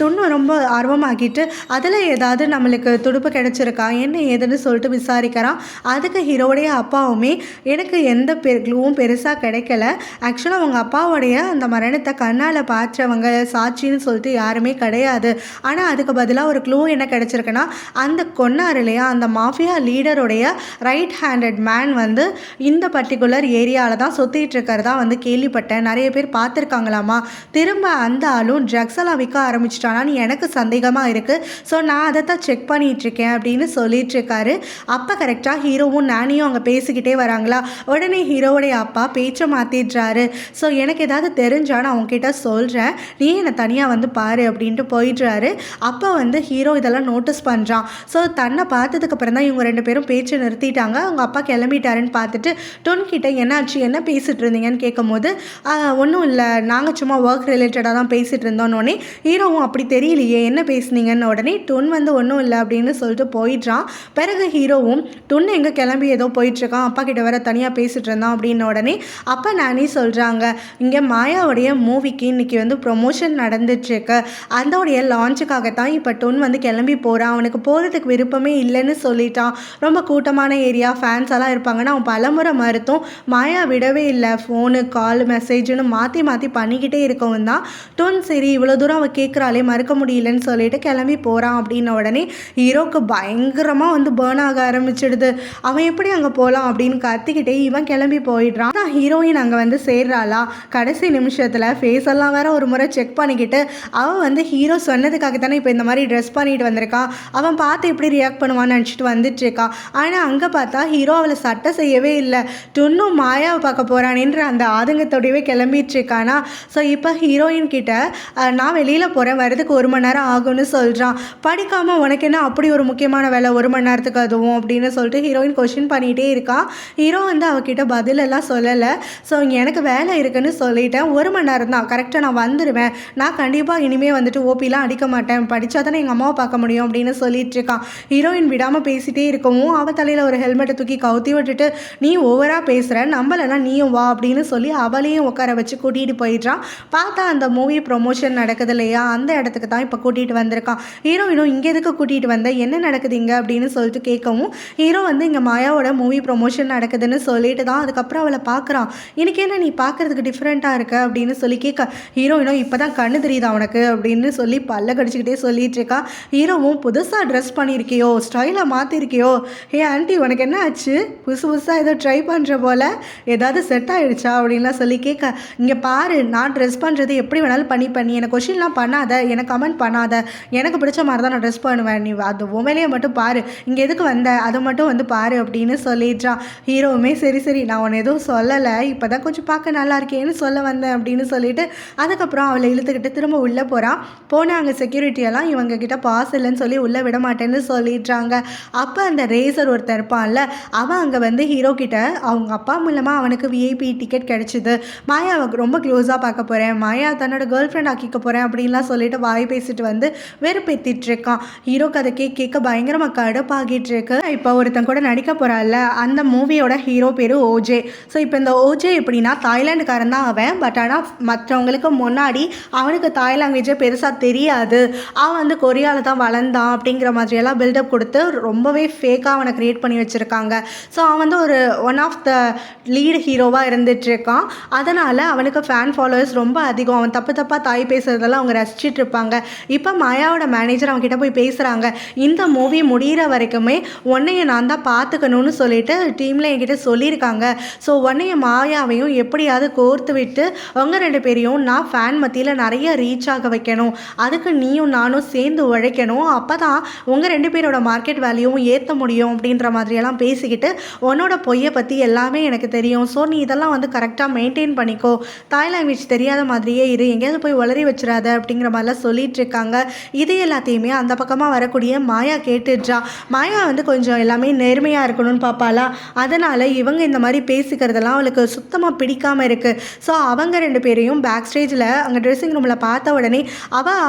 துண்ணு ரொம்ப ஆர்வமாக்கிட்டு அதில் ஏதாவது நம்மளுக்கு துடுப்பு கிடச்சிருக்கா என்ன ஏதுன்னு சொல்லிட்டு விசாரிக்கிறான். அதுக்கு ஹீரோவுடைய அப்பாவுமே எனக்கு எந்த க்ளூவும் பெருசாக கிடைக்கல, ஆக்சுவலாக அவங்க அப்பாவுடைய அந்த மரணத்தை கண்ணால் பார்த்தவங்க சாட்சின்னு சொல்லிட்டு யாருமே கிடையாது, ஆனால் அதுக்கு பதிலாக ஒரு க்ளூ என்ன கிடச்சிருக்குன்னா அந்த கொன்னார் இல்லையா அந்த மாஃபியா லீடருடைய ரைட் ஹேண்டட் மேன் வந்து இந்த பர்டிகுலர் ஏரியாவில் தான் சுற்றிட்டு இருக்கிறதா வந்து கேள்விப்பட்டேன், நிறைய பேர் பார்த்துருக்காங்களாமா, திரும்ப அந்த ஆளும் ட்ரக்ஸ் எல்லாம் விற்க ஆரம்பிச்சிட்டானான்னு எனக்கு சந்தேகமாக இருக்குது, ஸோ நான் அதை தான் செக் பண்ணிகிட்ருக்கேன் அப்படின்னு சொல்லிட்டு இருக்காரு. அப்போ கரெக்டாக ஹீரோவும் நானியும் அங்கே பேசிக்கிட்டே வராங்களா, உடனே ஹீரோவுடைய அப்பா பேச்சை மாற்றிடுறாரு. ஸோ எனக்கு ஏதாவது தெரிஞ்சா நான் அவங்ககிட்ட சொல்கிறேன், நீ என்னை தனியாக வந்து பாரு அப்படின்ட்டு போயிடுறாரு. அப்போ வந்து ஹீரோ இதெல்லாம் நோட்டீஸ் பண்ணுறான். ஸோ தன்னை பார்த்ததுக்கப்புறம் தான் இவங்க 2 பேரும் பேச்சை நிறுத்திட்டாங்க. அவங்க அப்பா கிளம்பிட்டாருன்னு பார்த்துட்டு டொன்கிட்ட என்னாச்சு என்ன பேசிகிட்டு இருந்தீங்கன்னு கேட்கும்போது ஒன்றும் இல்லை, நாங்கள் சும்மா ஒர்க் ரிலேட்டடாக தான் பேசிகிட்டு இருந்தோன்னே ஹீரோவும் அப்படி தெரியலையே என்ன பேசுனீங்கன்னு உடனே டொன் வந்து ஒன்றும் இல்லை அப்படின்னு சொல்லிட்டு போயிடுறான். பிறகு ஹீரோவும் டொன் எங்கே கிளம்பி ஏதோ போயிட்டுருக்கான், அப்பா கிட்ட வேற தனியாக பேசிகிட்டு இருந்தான் அப்படின்னு உடனே அப்போ நானே சொல்கிறாங்க இங்கே மாயாவுடைய மூவிக்கு இன்றைக்கி வந்து ப்ரொமோஷன் நடந்துட்டுருக்கு, அதோடைய லான்ச்சுக்காகத்தான் இப்போ டொன் வந்து கிளம்பி போகிறான், அவனுக்கு போகிறதுக்கு விருப்பமே இல்லைன்னு சொல்லிட்டான், ரொம்ப கூட்டமான ஏரியா ஃபேன்ஸ் எல்லாம் இருப்பாங்கன்னு அவன் பலமுறை மறுத்தும் மாயா விடவே இல்லை, ஃபோனு கால் மெசேஜ்னு மாற்றி மாற்றி பண்ணிக்கிட்டே இருக்கவும் தான் டொன் சரி இவ்வளோ தூரம் அவன் கேட்குறாளே மறுக்க முடியலன்னு சொல்லிட்டு கிளம்பி போகிறான். அப்படின்ன உடனே ஹீரோக்கு பயங்கரமாக வந்து பேர்ன் ஆக ஆரம்பிச்சிடுது. அவன் எப்படி அங்கே போகலாம் அப்படின்னு கத்திக்கிட்டே இவன் கிளம்பி போயிடுறான். நான் ஹீரோயின் அங்கே வந்து சேர்றாளா, கடைசி நிமிஷத்தில் ஃபேஸ் எல்லாம் வேற ஒரு முறை செக் பண்ணிக்கிட்டு அவன் வந்து ஹீரோ சொன்னதுக்காக தானே இப்போ இந்த மாதிரி ட்ரெஸ் பண்ணிட்டு வந்திருக்கான், அவன் பார்த்து எப்படி ரியாக்ட் பண்ணுவான்னு நினச்சிட்டு வந்துட்டு இருக்கான். ஆனால் அங்கே பார்த்தா ஹீரோ அவளை சட்டை செய்யவே இல்லை, டொன்னும் மாயாவை பார்க்க போகிறானேன்ற அந்த ஆதங்கத்தோடவே கிளம்பிட்டு இருக்கானா. ஸோ இப்போ ஹீரோயின் கிட்ட நான் வெளியில் போகிறேன் வரதுக்கு 1 மணி நேரம் ஆகும்னு சொல்கிறான். படிக்காமல் உனக்கு என்ன அப்படி ஒரு முக்கியமான வேலை 1 மணி நேரத்துக்கு அதுவும் அப்படின்னு சொல்லிட்டு ஹீரோயின் கொஷின் பண்ணிகிட்டே இருக்கான். ஹீரோ வந்து அவகிட்ட பதிலெல்லாம் சொல்லலை. ஸோ இங்கே எனக்கு வேலை இருக்குன்னு சொல்லிட்டேன், 1 மணி நேரம் தான் கரெக்டாக நான் வந்துடுவேன், நான் கண்டிப்பாக இனிமேல் வந்துட்டு ஓபிலாம் அடிக்க மாட்டேன், படித்தா தானே எங்கள் அம்மாவை பார்க்க முடியும் அப்படின்னு சொல்லிட்டு இருக்கான். ஹீரோயின் விடாமல் பேசிகிட்டே இருக்கவும் அவள் தலையில் ஒரு ஹெல்மெட்டை தூக்கி கவுத்தி விட்டுட்டு நீ ஓவராக பேசுகிற நம்பலைன்னா நீயும் வா அப்படின்னு சொல்லி அவளையும் உட்கார வச்சு கூட்டிகிட்டு போயிடுறான். பார்த்தா அந்த மூவி ப்ரொமோஷன் நடக்குது இல்லையா அந்த இடத்துக்கு தான் இப்போ கூட்டிகிட்டு வந்திருக்கான். ஹீரோயினும் இங்கே எதுக்கு கூட்டிகிட்டு வந்த என்ன நடக்குது இங்கே அப்படின்னு சொல்லிட்டு கேட்கவும் ஹீரோ வந்து இங்கே மாயாவோட மூவி ப்ரொமோஷன் நடக்குதுன்னு சொல்லிட்டு தான் அதுக்கப்புறம் அவளை பார்க்குறான். இன்னைக்கு என்ன நீ பார்க்குறதுக்கு டிஃப்ரெண்ட்டாக இருக்க அப்படின்னு சொல்லி கேட்க ஹீரோயினும் இப்போ தான் கண்ணு தெரியுதா அவனுக்கு அப்படின்னு சொல்லி பல்ல கடிச்சிக்கிட்டே சொல்லிட்டு இருக்கா. ஹீரோவும் புதுசாக ட்ரெஸ் பண்ணியிருக்கியோ ஸ்டைலாக மாற்றிருக்கியோ, ஏ ஆண்டி உனக்கு என்ன ஆச்சு புதுசு புதுசாக ஏதோ ட்ரை பண்ணுற போல் ஏதாவது செட் ஆகிடுச்சா அப்படின்லாம் சொல்லி கேட்க இங்கே பாரு நான் ட்ரெஸ் பண்ணுறது எப்படி வேணாலும் பண்ணி எனக்கு கொஷின்லாம் பண்ணாத, எனக்கு கமெண்ட் பண்ணாத, எனக்கு பிடிச்ச மாதிரி தான் நான் ட்ரெஸ் பண்ணுவேன், நீ அது உண்மையிலேயே மட்டும் பாரு, இங்கே எதுக்கு வந்த அதை மட்டும் வந்து பாரு அப்படின்னு சொல்லிடுறான். ஹீரோவுமே சரி சரி நான் உன்னை எதுவும் சொல்லலை, இப்போ தான் கொஞ்சம் பார்க்க நல்லா இருக்கேன்னு சொல்ல வந்தேன் அப்படின்னு சொல்லிட்டு அதுக்கப்புறம் அவளை இழுத்துக்கிட்டு திரும்ப உள்ளே போகிறான். போனால் அங்கே செக்யூரிட்டியெல்லாம் இவங்க கிட்ட பாஸ் இல்லைன்னு சொல்லி உள்ளே விட மாட்டேன்னு சொல்லிடுறாங்க. அப்போ அந்த ரேசர் ஒருத்தர் இருப்பான்ல அவன் அங்கே வந்து ஹீரோ கிட்ட அவங்க அப்பா மூலமாக அவனுக்கு விஐபி டிக்கெட் கிடச்சிது, மாயாவை ரொம்ப க்ளோஸாக பார்க்க போகிறேன், மாயா தன்னோட கேர்ள் ஃப்ரெண்ட் ஆக்கிக்க போகிறேன் அப்படின்லாம் சொல்லிட்டு வாய் பேசிட்டு வந்து வெறுப்பேற்றிட்டு இருக்கான். ஹீரோக்கு அதை கேட்க பயங்கரமாக கடுப்பாகிட்டு இருக்கு. இப்போ ஒருத்தன் கூட நடிக்க போகிறாள்ல அந்த மூவியோட ஹீரோ பேர் ஓஜே. ஸோ இப்போ இந்த ஓஜே எப்படின்னா தாய்லாண்டுக்காரன் தான் அவன், பட் ஆனால் மற்றவங்களுக்கு முன்னாடி அவனுக்கு தாய் லாங்குவேஜே பெருசாக தெரியாது, அவன் வந்து கொரியாவில் தான் வளர்ந்தான் அப்படிங்கிற மாதிரியெல்லாம் பில்டப் கொடுத்து ரொம்பவே ஃபேக்காக அவனை க்ரியேட் பண்ணி வச்சுருக்காங்க. ஸோ அவன் வந்து ஒரு ஒன் ஆஃப் த லீடு ஹீரோவாக இருந்துகிட்ருக்கான். அதனால் அவனுக்கு ஃபேன் ஃபாலோவர்ஸ் ரொம்ப அதிகம், அவன் தப்பாக தாய் பேசுகிறதெல்லாம் அவங்க ரசிச்சுட்டு இருப்பாங்க. இப்போ மாயாவோட மேனேஜர் அவன்கிட்ட போய் பேசுகிறாங்க, இந்த மூவி முடிகிற வரைக்குமே உன்னைய நான் தான் பார்த்துக்கணும்னு சொல்லிட்டு டீமில் என்கிட்ட சொல்லியிருக்காங்க. ஸோ உன்னைய மாயாவையும் எப்படியாவது கோர்த்து விட்டு அவங்க 2 பேரையும் நான் ஃபேன் மத்தியில் நிறைய ரீச் ஆக வைக்கணும், அதுக்கு நீயும் நானும் சேர்ந்து உழைக்கணும், அப்போ தான் உங்கள் 2 பேரோட மார்க்கெட் வேல்யூவும் ஏற்ற முடியும் அப்படின்ற மாதிரியெல்லாம் பேசிக்கிட்டு உன்னோட பொய்யை பற்றி எல்லாமே எனக்கு தெரியும், ஸோ நீ இதெல்லாம் வந்து கரெக்டாக மெயின்டைன் பண்ணிக்கோ, தாய் லாங்குவேஜ் தெரியாத மாதிரியே இரு, எங்கேயாவது போய் உளறி வச்சிடாத அப்படிங்கிற மாதிரிலாம் சொல்லிட்டு இருக்காங்க. இது எல்லாத்தையுமே அந்த பக்கமாக வரக்கூடிய மாயா கேட்டுடுறா. மாயா வந்து கொஞ்சம் எல்லாமே நேர்மையாக இருக்கணும்னு பார்ப்பாளா, அதனால் இவங்க இந்த மாதிரி பேசிக்கிறதெல்லாம் அவளுக்கு சுத்தமாக பிடிக்காமல் இருக்குது. ஸோ அவங்க 2 பேரையும் பேக் ஸ்டேஜில் அங்கே ட்ரெஸ்ஸிங் ரூமில் பார்த்த உடனே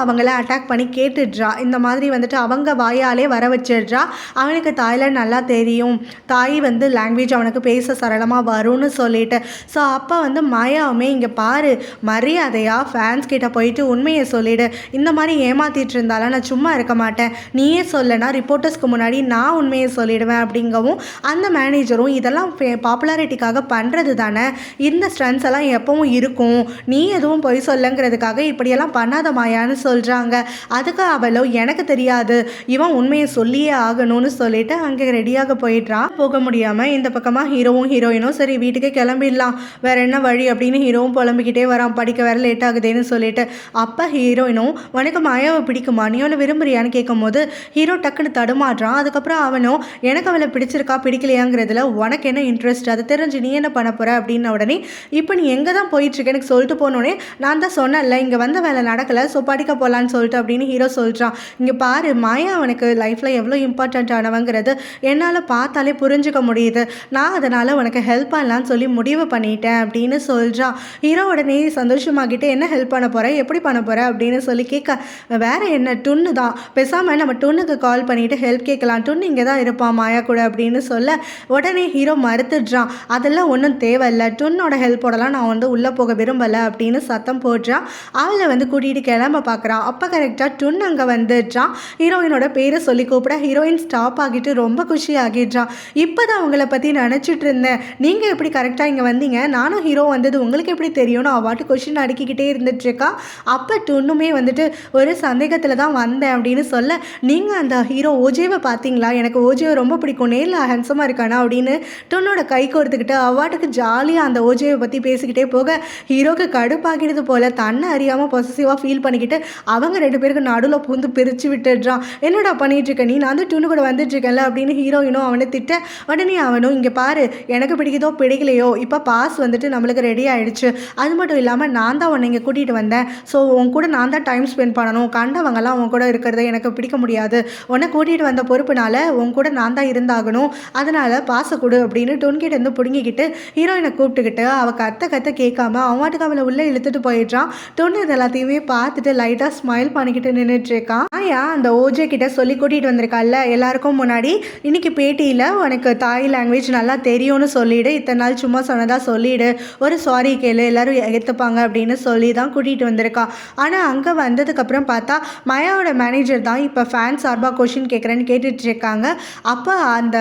அவங்கள அட்டாக் பண்ணி கேட்டுடுறா. இந்த மாதிரி வந்துட்டு அவங்க வாயாலே வர வச்சிடுறா. அவனுக்கு தாய்லாந்து நல்லா தெரியும், தாய் வந்து லாங்குவேஜ் அவனுக்கு பேச சரளமாக வரும்னு சொல்லிட்டு. ஸோ அப்போ வந்து மாயாவுமே இங்கே பாரு, மரியாதையாக ஃபேன்ஸ் கிட்ட போயிட்டு உண்மையை சொல்லிடு, இந்த மாதிரி ஏமாத்திட்டு இருந்தாலும் நான் சும்மா இருக்க மாட்டேன், நீயே சொல்லனா ரிப்போர்ட்டர்ஸ்க்கு முன்னாடி நான் உண்மையை சொல்லிடுவேன் அப்படிங்கவும் அந்த மேனேஜரும் இதெல்லாம் பாப்புலாரிட்டிக்காக பண்ணுறது தானே, இந்த ஸ்ட்ரென்த்ஸ் எல்லாம் எப்பவும் இருக்கும், நீ எதுவும் பொய் சொல்லுங்கிறதுக்காக இப்படியெல்லாம் பண்ணாத மாயான்னு சொல்கிறாங்க. அதுக்கு அவளோ எனக்கு தெரியாது, இவன் உண்மையை சொல்லியே ஆகணும்னு சொல்லிட்டு அங்கே ரெடியாக போயிடுறான். போக முடியாமல் இந்த பக்கமாக ஹீரோவும் ஹீரோயினும் சரி வீட்டுக்கே கிளம்பிடலாம், வேற என்ன வழி அப்படின்னு ஹீரோவும் புலம்பிக்கிட்டே வரான், படிக்க வேற லேட் ஆகுதுன்னு சொல்லிட்டு. அப்போ ஹீரோயினும் உனக்கு மாயாவை பிடிக்குமா, நீ அவளை விரும்புறியான்னு கேட்கும்போது ஹீரோ டக்குன்னு தடுமாடுறான். அதுக்கப்புறம் அவனும் எனக்கு அவளை பிடிச்சிருக்கா பிடிக்கலையாங்கிறதுல உனக்கு என்ன இன்ட்ரெஸ்ட், அதை தெரிஞ்சு நீ என்ன பண்ண போகிற அப்படின்ன உடனே இப்போ நீ எங்கே தான் போயிட்டுருக்க எனக்கு சொல்லிட்டு போனோடனே நான் தான் சொன்னேன்ல இங்கே வந்த வேலை நடக்கலை, ஸோ படிக்க போகலான்னு சொல்லிட்டு அப்படின்னு ஹீரோ சொல்கிறான். இங்கே பாரு, மாயா அவனுக்கு லைஃப்பில் எவ்வளோ இம்பார்ட்டண்ட் ஆனவங்கிறது என்னால் பார்த்தாலே புரிஞ்சுக்க முடியுது, நான் அதனால் உனக்கு ஹெல்ப் பண்ணலான்னு சொல்லி முடிவு பண்ணிட்டேன் அப்படின்னு சொல்கிறான். ஹீரோ உடனே சந்தோஷமாகிட்டு என்ன ஹெல்ப் பண்ண போகிற, எப்படி பண்ண போகிற அப்படின்னு சொல்லி கேட்க, வேறு என்ன டுன்னு தான், பேசாமல் நம்ம டுன்னுக்கு கால் பண்ணிவிட்டு ஹெல்ப் கேட்கலாம், டுன்னு இங்கே தான் இருப்பான் மாயா கூட அப்படின்னு சொல்ல உடனே ஹீரோ மறுத்துடுறான். அதெல்லாம் ஒன்றும் தேவையில்லை, டுன்னோட ஹெல்ப்போடலாம் நான் வந்து உள்ளே போக விரும்பலை அப்படின்னு சத்தம் போடுறான். அவளை வந்து கூட்டிகிட்டு கிளம்ப பார்க்குறான். அப்போ கரெக்டாக டுன் அங்கே வந்துடுறான். ஹீரோயினோட பேரை சொல்லி கூப்பிட ஹீரோயின் ஸ்டாப் ஆகிட்டு ரொம்ப குஷி ஆகிடுறான். இப்போ தான் உங்களை பற்றி நினச்சிட்டு இருந்தேன், நீங்கள் எப்படி கரெக்டாக இங்கே வந்தீங்க, நானும் ஹீரோ வந்தது உங்களுக்கு எப்படி தெரியும்னு அவாட்டு கொஷின் அடுக்கிக்கிட்டே இருந்துட்டுருக்கா. அப்போ டுன்னுமே வந்துட்டு ஒரு சந்தேகத்தில் தான் வந்தேன் அப்படின்னு சொல்ல, நீங்கள் அந்த ஹீரோ ஓஜேவை பார்த்தீங்களா, எனக்கு ஓஜேவை ரொம்ப பிடிக்கும், நேரில் ஹேண்ட்ஸமாக இருக்கானா அப்படின்னு டுன்னோட கை கோர்த்துக்கிட்டு அவாட்டுக்கு ஜாலியாக அந்த ஓஜேவை பற்றி பேசிக்கிட்டே போக ஹீரோக்கு கடுப்பாகிடுது போல், தன்னை அறியாமல் பொசசிவாக ஃபீல் பண்ணிக்கிட்டு அவங்க ரெண்டு பேருக்கு நடுவில் பூந்து பிரித்து விட்டுடுறான். என்னடா பண்ணிகிட்ருக்க நீ, நான் வந்து டுன்னு கூட வந்துட்டுருக்கேன்ல அப்படின்னு ஹீரோயினும் அவனை திட்ட உடனே அவனும் இங்கே பாரு, எனக்கு பிடிக்குதோ பிடிக்கலையோ இப்போ பாஸ் வந்துட்டு நம்மளுக்கு ரெடி ஆகிடுச்சு, அது மட்டும் இல்லாமல் நான் தான் உன்னை இங்கே கூட்டிகிட்டு வந்தேன், ஸோ உன் கூட நான் தான் டைம் ஸ்பெண்ட் பண்ணணும், கண்டவங்கலாம் உன் கூட இருக்கிறத எனக்கு பிடிக்க முடியாது, உன்னை கூட்டிகிட்டு வந்த பொறுப்புனால உன் கூட நான் தான் இருந்தாகணும், அதனால் பாசை கொடு அப்படின்னு டுன்கிட்ட இருந்து பிடுங்கிக்கிட்டு ஹீரோயினை கூப்பிட்டுக்கிட்டு அவள் கத்த கேட்காம அவன்ட்டுக்கு அவளை உள்ளே இழுத்துட்டு போயிடுறான். டுன்னு இது எல்லாத்தையுமே பார்த்துட்டு லைட்டாக ஸ்மைல் பண்ணிக்கிட்டு நின்றுட்டுருக்கான். ஆயா அந்த ஓஜே கிட்ட சொல்லி கூட்டிகிட்டு வந்திருக்காள்ல எல்லாருக்கும் முன்னாடி, இன்னைக்கு பேட்டியில் உனக்கு தாய் லாங்குவேஜ் நல்லா தெரியும்னு சொல்லிவிடு, இத்தனை நாள் சும்மா சொன்னதாக சொல்லிவிடு, ஒரு சாரி கேளு, எல்லோரும் ஏற்றுப்பாங்க அப்படின்னு சொல்லி தான் கூட்டிகிட்டு வந்திருக்கான். ஆனால் அங்கே வந்ததுக்கப்புறம் பார்த்தா மாயாவோட மேனேஜர் தான் இப்போ ஃபேன் சார்பாக கொஷின் கேட்குறேன்னு கேட்டுட்ருக்காங்க. அப்போ அந்த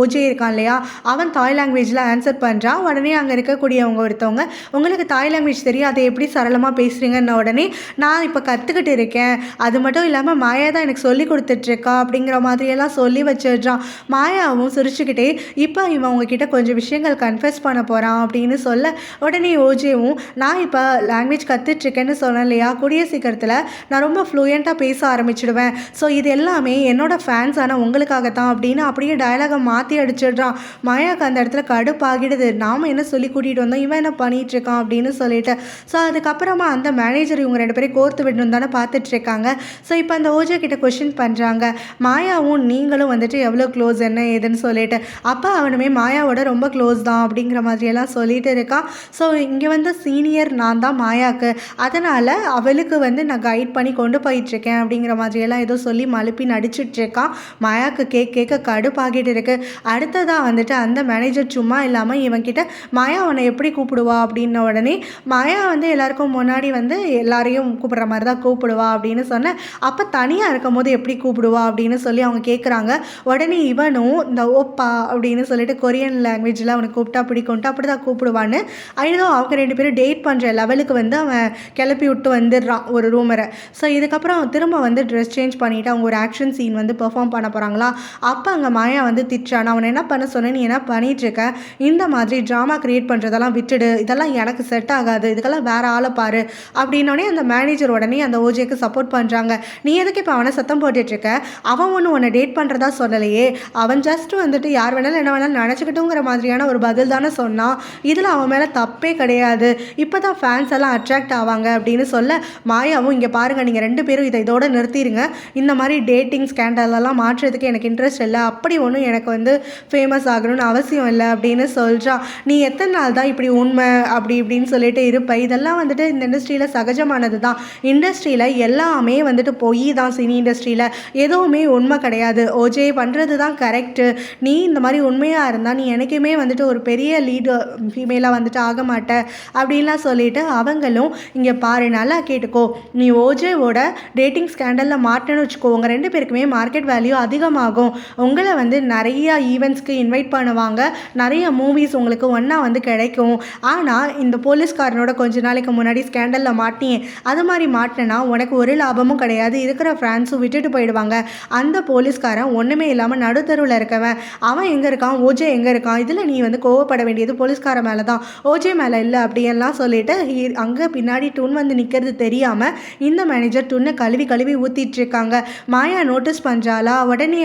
ஓஜே இருக்கான் இல்லையா, அவன் தாய் லாங்குவேஜில் ஆன்சர் பண்ணுறான். உடனே அங்கே இருக்கக்கூடியவங்க ஒருத்தவங்க, உங்களுக்கு தாய் லாங்குவேஜ் தெரியும், அதை எப்படி சரளமாக பேசுகிறீங்கன்ன உடனே நான் இப்போ கற்றுக்கிட்டு இருக்கேன், அது மட்டும் இல்லாமல் மாயா தான் எனக்கு சொல்லி கொடுத்துட்ருக்கா அப்படிங்கிற மாதிரியெல்லாம் சொல்லி வச்சிடுறான். மாயாவும் சிரிச்சுக்கிட்டே இப்போ இவன் உங்ககிட்ட கொஞ்சம் விஷயங்கள் கன்ஃபெஸ் பண்ண போகிறான் அப்படின்னு சொல்ல உடனே ஓஜேவும் நான் இப்போ லாங்குவேஜ் கற்றுட்ருக்கேன்னு சொன்னேன் இல்லையா, கூடிய சீக்கிரத்தில் நான் ரொம்ப ஃப்ளூயண்ட்டாக பேச ஆரம்பிச்சிடுவேன், ஸோ இது எல்லாமே என்னோடய ஃபேன்ஸ் ஆனால் உங்களுக்காகத்தான் அப்படின்னு அப்படியே டயலாகை மாற்றி அடிச்சிடுறான். மாயாவுக்கு அந்த இடத்துல கடுப்பாகிடுது, நாம் என்ன சொல்லி கூட்டிகிட்டு வந்தோம், இவன் என்ன பண்ணிகிட்ருக்கான் அப்படின்னு சொல்லிட்டு. ஸோ அதுக்கப்புறமா அந்த மேனேஜர் இவங்க ரெண்டு பேரும் கோர்த்து விடணும் தானே பார்த்துட்ருக்காங்க. ஸோ இப்போ அந்த ஓஜே கிட்ட கொஷின் பண்ணுறாங்க, மாயாவும் நீங்களும் வந்துட்டு எவ்வளோ க்ளோஸ் என்ன ஏதுன்னு சொல்லிட்டு. அப்போ அவனுமே மாயாவோட ரொம்ப க்ளோஸ் தான் அப்படிங்கிற மாதிரியெல்லாம் சொல்லிட்டு இருக்கான். ஸோ இங்கே வந்து சீனியர் நான் தான் மாயாவுக்கு, அதனால் அவளுக்கு வந்து நான் கைட் பண்ணி கொண்டு போயிட்டுருக்கேன் அப்படிங்கிற மாதிரியெல்லாம் ஏதோ சொல்லி மழுப்பி நடிச்சிட்ருக்கான். மாயாவுக்கு கேட்க கடுப்பாகிட்டு இருக்கு. அடுத்ததாக வந்துட்டு அந்த மேனேஜர் சும்மா இல்லாமல் இவன்கிட்ட மாயா அவனை எப்படி கூப்பிடுவா அப்படின்ன உடனே மாயா வந்து எல்லாருக்கும் முன்னாடி வந்து எல்லாரையும் கூப்பிட்ற மாதிரி தான் கூப்பிடுவா அப்படின்னு சொன்னேன். அப்போ தனியாக இருக்கும் போது எப்படி கூப்பிடுவா அப்படின்னு சொல்லி அவங்க கேட்குறாங்க. உடனே இவனும் இந்த ஓப்பா அப்படின்னு சொல்லிட்டு கொரியன் லாங்குவேஜில் அவனை கூப்பிட்டா பிடிக்கும்ட்டு அப்படி தான் கூப்பிடுவான்னு ஐயோ அவங்க ரெண்டு பேரும் டேட் பண்ணுற லெவலுக்கு வந்து அவன் கிளப்பி விட்டு வந்துடுறான் ஒரு ரூமரை. ஸோ இதுக்கப்புறம் அவன் திரும்ப வந்து ட்ரெஸ் சேஞ்ச் பண்ணிவிட்டு அவங்க ஒரு ஆக்ஷன் சீன் வந்து பெர்ஃபார்ம் பண்ண போகிறாங்களா. அப்போ அங்கே மாயா வந்து திட்டுறான், அவனை என்ன பண்ண சொன்னேன், நீ என்ன பண்ணிகிட்ருக்க, இந்த மாதிரி ட்ராமா க்ரியேட் பண்ணுறதெல்லாம் விட்டுடு, இதெல்லாம் எனக்கு செட் ஆகாது, இதுக்கெல்லாம் வேறு ஆளை பாரு அப்படின்னோடனே அந்த மேனேஜர் உடனே அந்த ஓஜேக்கு சப்போர்ட் பண்ணுறாங்க. நீ எதுக்கு இப்போ அவனை சத்தம் போட்டுட்ருக்க, அவன் ஒன்று உன்னை டேட் பண்ணுறதா சொல்லலையே, அவன் ஜஸ்ட் வந்துட்டு யார் வேணாலும் என்ன வேணாலும் நினச்சிக்கிட்டுங்கிற மாதிரியான ஒரு பதில் தானே சொன்னான், இதில் அவன் மேலே தப்பே கிடையாது, இப்போ தான் ஃபேன்ஸ் எல்லாம் அட்ராக்ட் ஆவாங்க அப்படின்னு சொல்ல மாயாவும் இங்கே பாருங்கள் நீங்கள் ரெண்டு பேரும் இதோட நிறுத்திடுங்க, இந்த மாதிரி டேட்டிங் ஸ்கேண்டலெல்லாம் மாற்றுறதுக்கு எனக்கு இன்ட்ரெஸ்ட் இல்லை, அப்படி ஒன்றும் எனக்கு வந்து ஃபேமஸ் ஆகணும்னு அவசியம் இல்லை அப்படின்னு சொல்கிறான். நீ எத்தனை நாள் தான் இப்படி உண்மை அப்படி இப்படின்னு சொல்லிட்டு இருப்ப, இதெல்லாம் வந்துட்டு இந்த இண்டஸ்ட்ரியில் சகஜமானது சொல்கிறது தான். இண்டஸ்ட்ரியில் எல்லாமே வந்துட்டு பொய் தான். சினி இண்டஸ்ட்ரியில் எதுவுமே உண்மை கிடையாது. ஓஜே பண்ணுறது தான் கரெக்டு. நீ இந்த மாதிரி உண்மையாக இருந்தால் நீ எனக்குமே வந்துட்டு ஒரு பெரிய லீடு ஃபீமேலாக வந்துட்டு ஆக மாட்ட அப்படின்லாம் சொல்லிட்டு அவங்களும் இங்கே பாரு நல்லா கேட்டுக்கோ, நீ ஓஜேவோட டேட்டிங் ஸ்கேண்டலில் மாட்டேன்னு வச்சுக்கோ, உங்கள் 2 பேருக்குமே மார்க்கெட் வேல்யூ அதிகமாகும். உங்களை வந்து நிறைய ஈவெண்ட்ஸ்க்கு இன்வைட் பண்ணுவாங்க, நிறைய மூவிஸ் உங்களுக்கு ஒன்றா வந்து கிடைக்கும். ஆனால் இந்த போலீஸ்காரனோட கொஞ்ச நாளைக்கு முன்னாடி ஸ்கேண்டலில் மாட்டினேன், அது மாதிரி மாட்டினா உனக்கு ஒரு லாபமும் கிடையாது, இருக்கிற ஃப்ரான்ஸும் விட்டுட்டு போயிடுவாங்க. அந்த போலீஸ்காரன் ஒன்றுமே இல்லாமல் நடுத்தருவில் இருக்கவன், அவன் எங்கே இருக்கான், ஓஜே எங்கே இருக்கான், இதில் நீ வந்து கோவப்பட வேண்டியது போலீஸ்கார மேலே தான், ஓஜே மேலே இல்லை அப்படியெல்லாம் சொல்லிட்டு அங்கே பின்னாடி டுன் வந்து நிற்கிறது தெரியாமல் இந்த மேனேஜர் டுன்னை கழுவி கழுவி ஊற்றிட்டு இருக்காங்க. மாயா நோட்டீஸ் பண்ணுறாளா, உடனே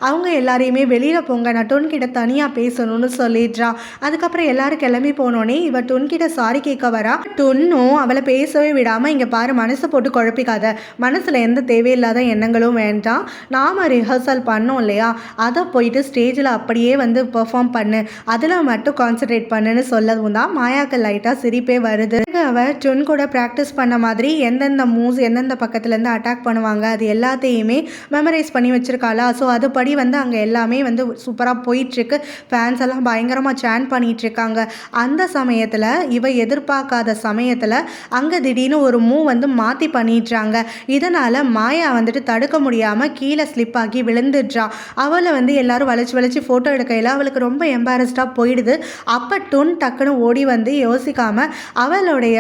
அவங்க எல்லாரையுமே வெளியில் போங்க, நான் டுன் கிட்ட தனியாக பேசணும்னு சொல்லிடுறா. அதுக்கப்புறம் எல்லாரும் கிளம்பி போனோடனே இவ டுன் கிட்ட சாரி கேட்க வரா. டுன்னும் அவளை பேசவே விடாமல், இங்கே பாரு மனசை போட்டு குழப்பிக்காத, மனசில் எந்த தேவையில்லாத எண்ணங்களும் வேண்டாம், நாம் ரிஹர்சல் பண்ணோம் இல்லையா, அதை போயிட்டு ஸ்டேஜில் அப்படியே வந்து பெர்ஃபார்ம் பண்ணு, அதில் மட்டும் கான்சன்ட்ரேட் பண்ணுன்னு சொல்லவும் தான் மாயாவுக்கு லைட்டாக சிரிப்பே வருது. அவள் டுன் கூட ப்ராக்டிஸ் பண்ண மாதிரி எந்தெந்த மூவ்ஸ் எந்தெந்த பக்கத்துலேருந்து அட்டாக் பண்ணுவாங்க அது எல்லாத்தையுமே மெமரைஸ் பண்ணி வச்சுருக்காளா. ஸோ அதுபடி வந்து அங்கே எல்லாமே வந்து சூப்பராக போயிட்டுருக்கு. ஃபேன்ஸ் எல்லாம் பயங்கரமாக சேன் பண்ணிகிட்ருக்காங்க. அந்த சமயத்தில் இவ எதிர்பார்க்காத சமயத்தில் அங்கே திடீர்னு ஒரு மூவ் வந்து மாற்றி பண்ணிடுறாங்க. இதனால் மாயா வந்துட்டு தடுக்க முடியாமல் கீழே ஸ்லிப் ஆகி விழுந்துடுறா. அவளை வந்து எல்லாரும் வளைச்சி வளைச்சி ஃபோட்டோ எடுக்கையில் அவளுக்கு ரொம்ப எம்பாரஸ்டாக போயிடுது. அப்போ டுன் டக்குன்னு ஓடி வந்து யோசிக்காமல் அவளுடைய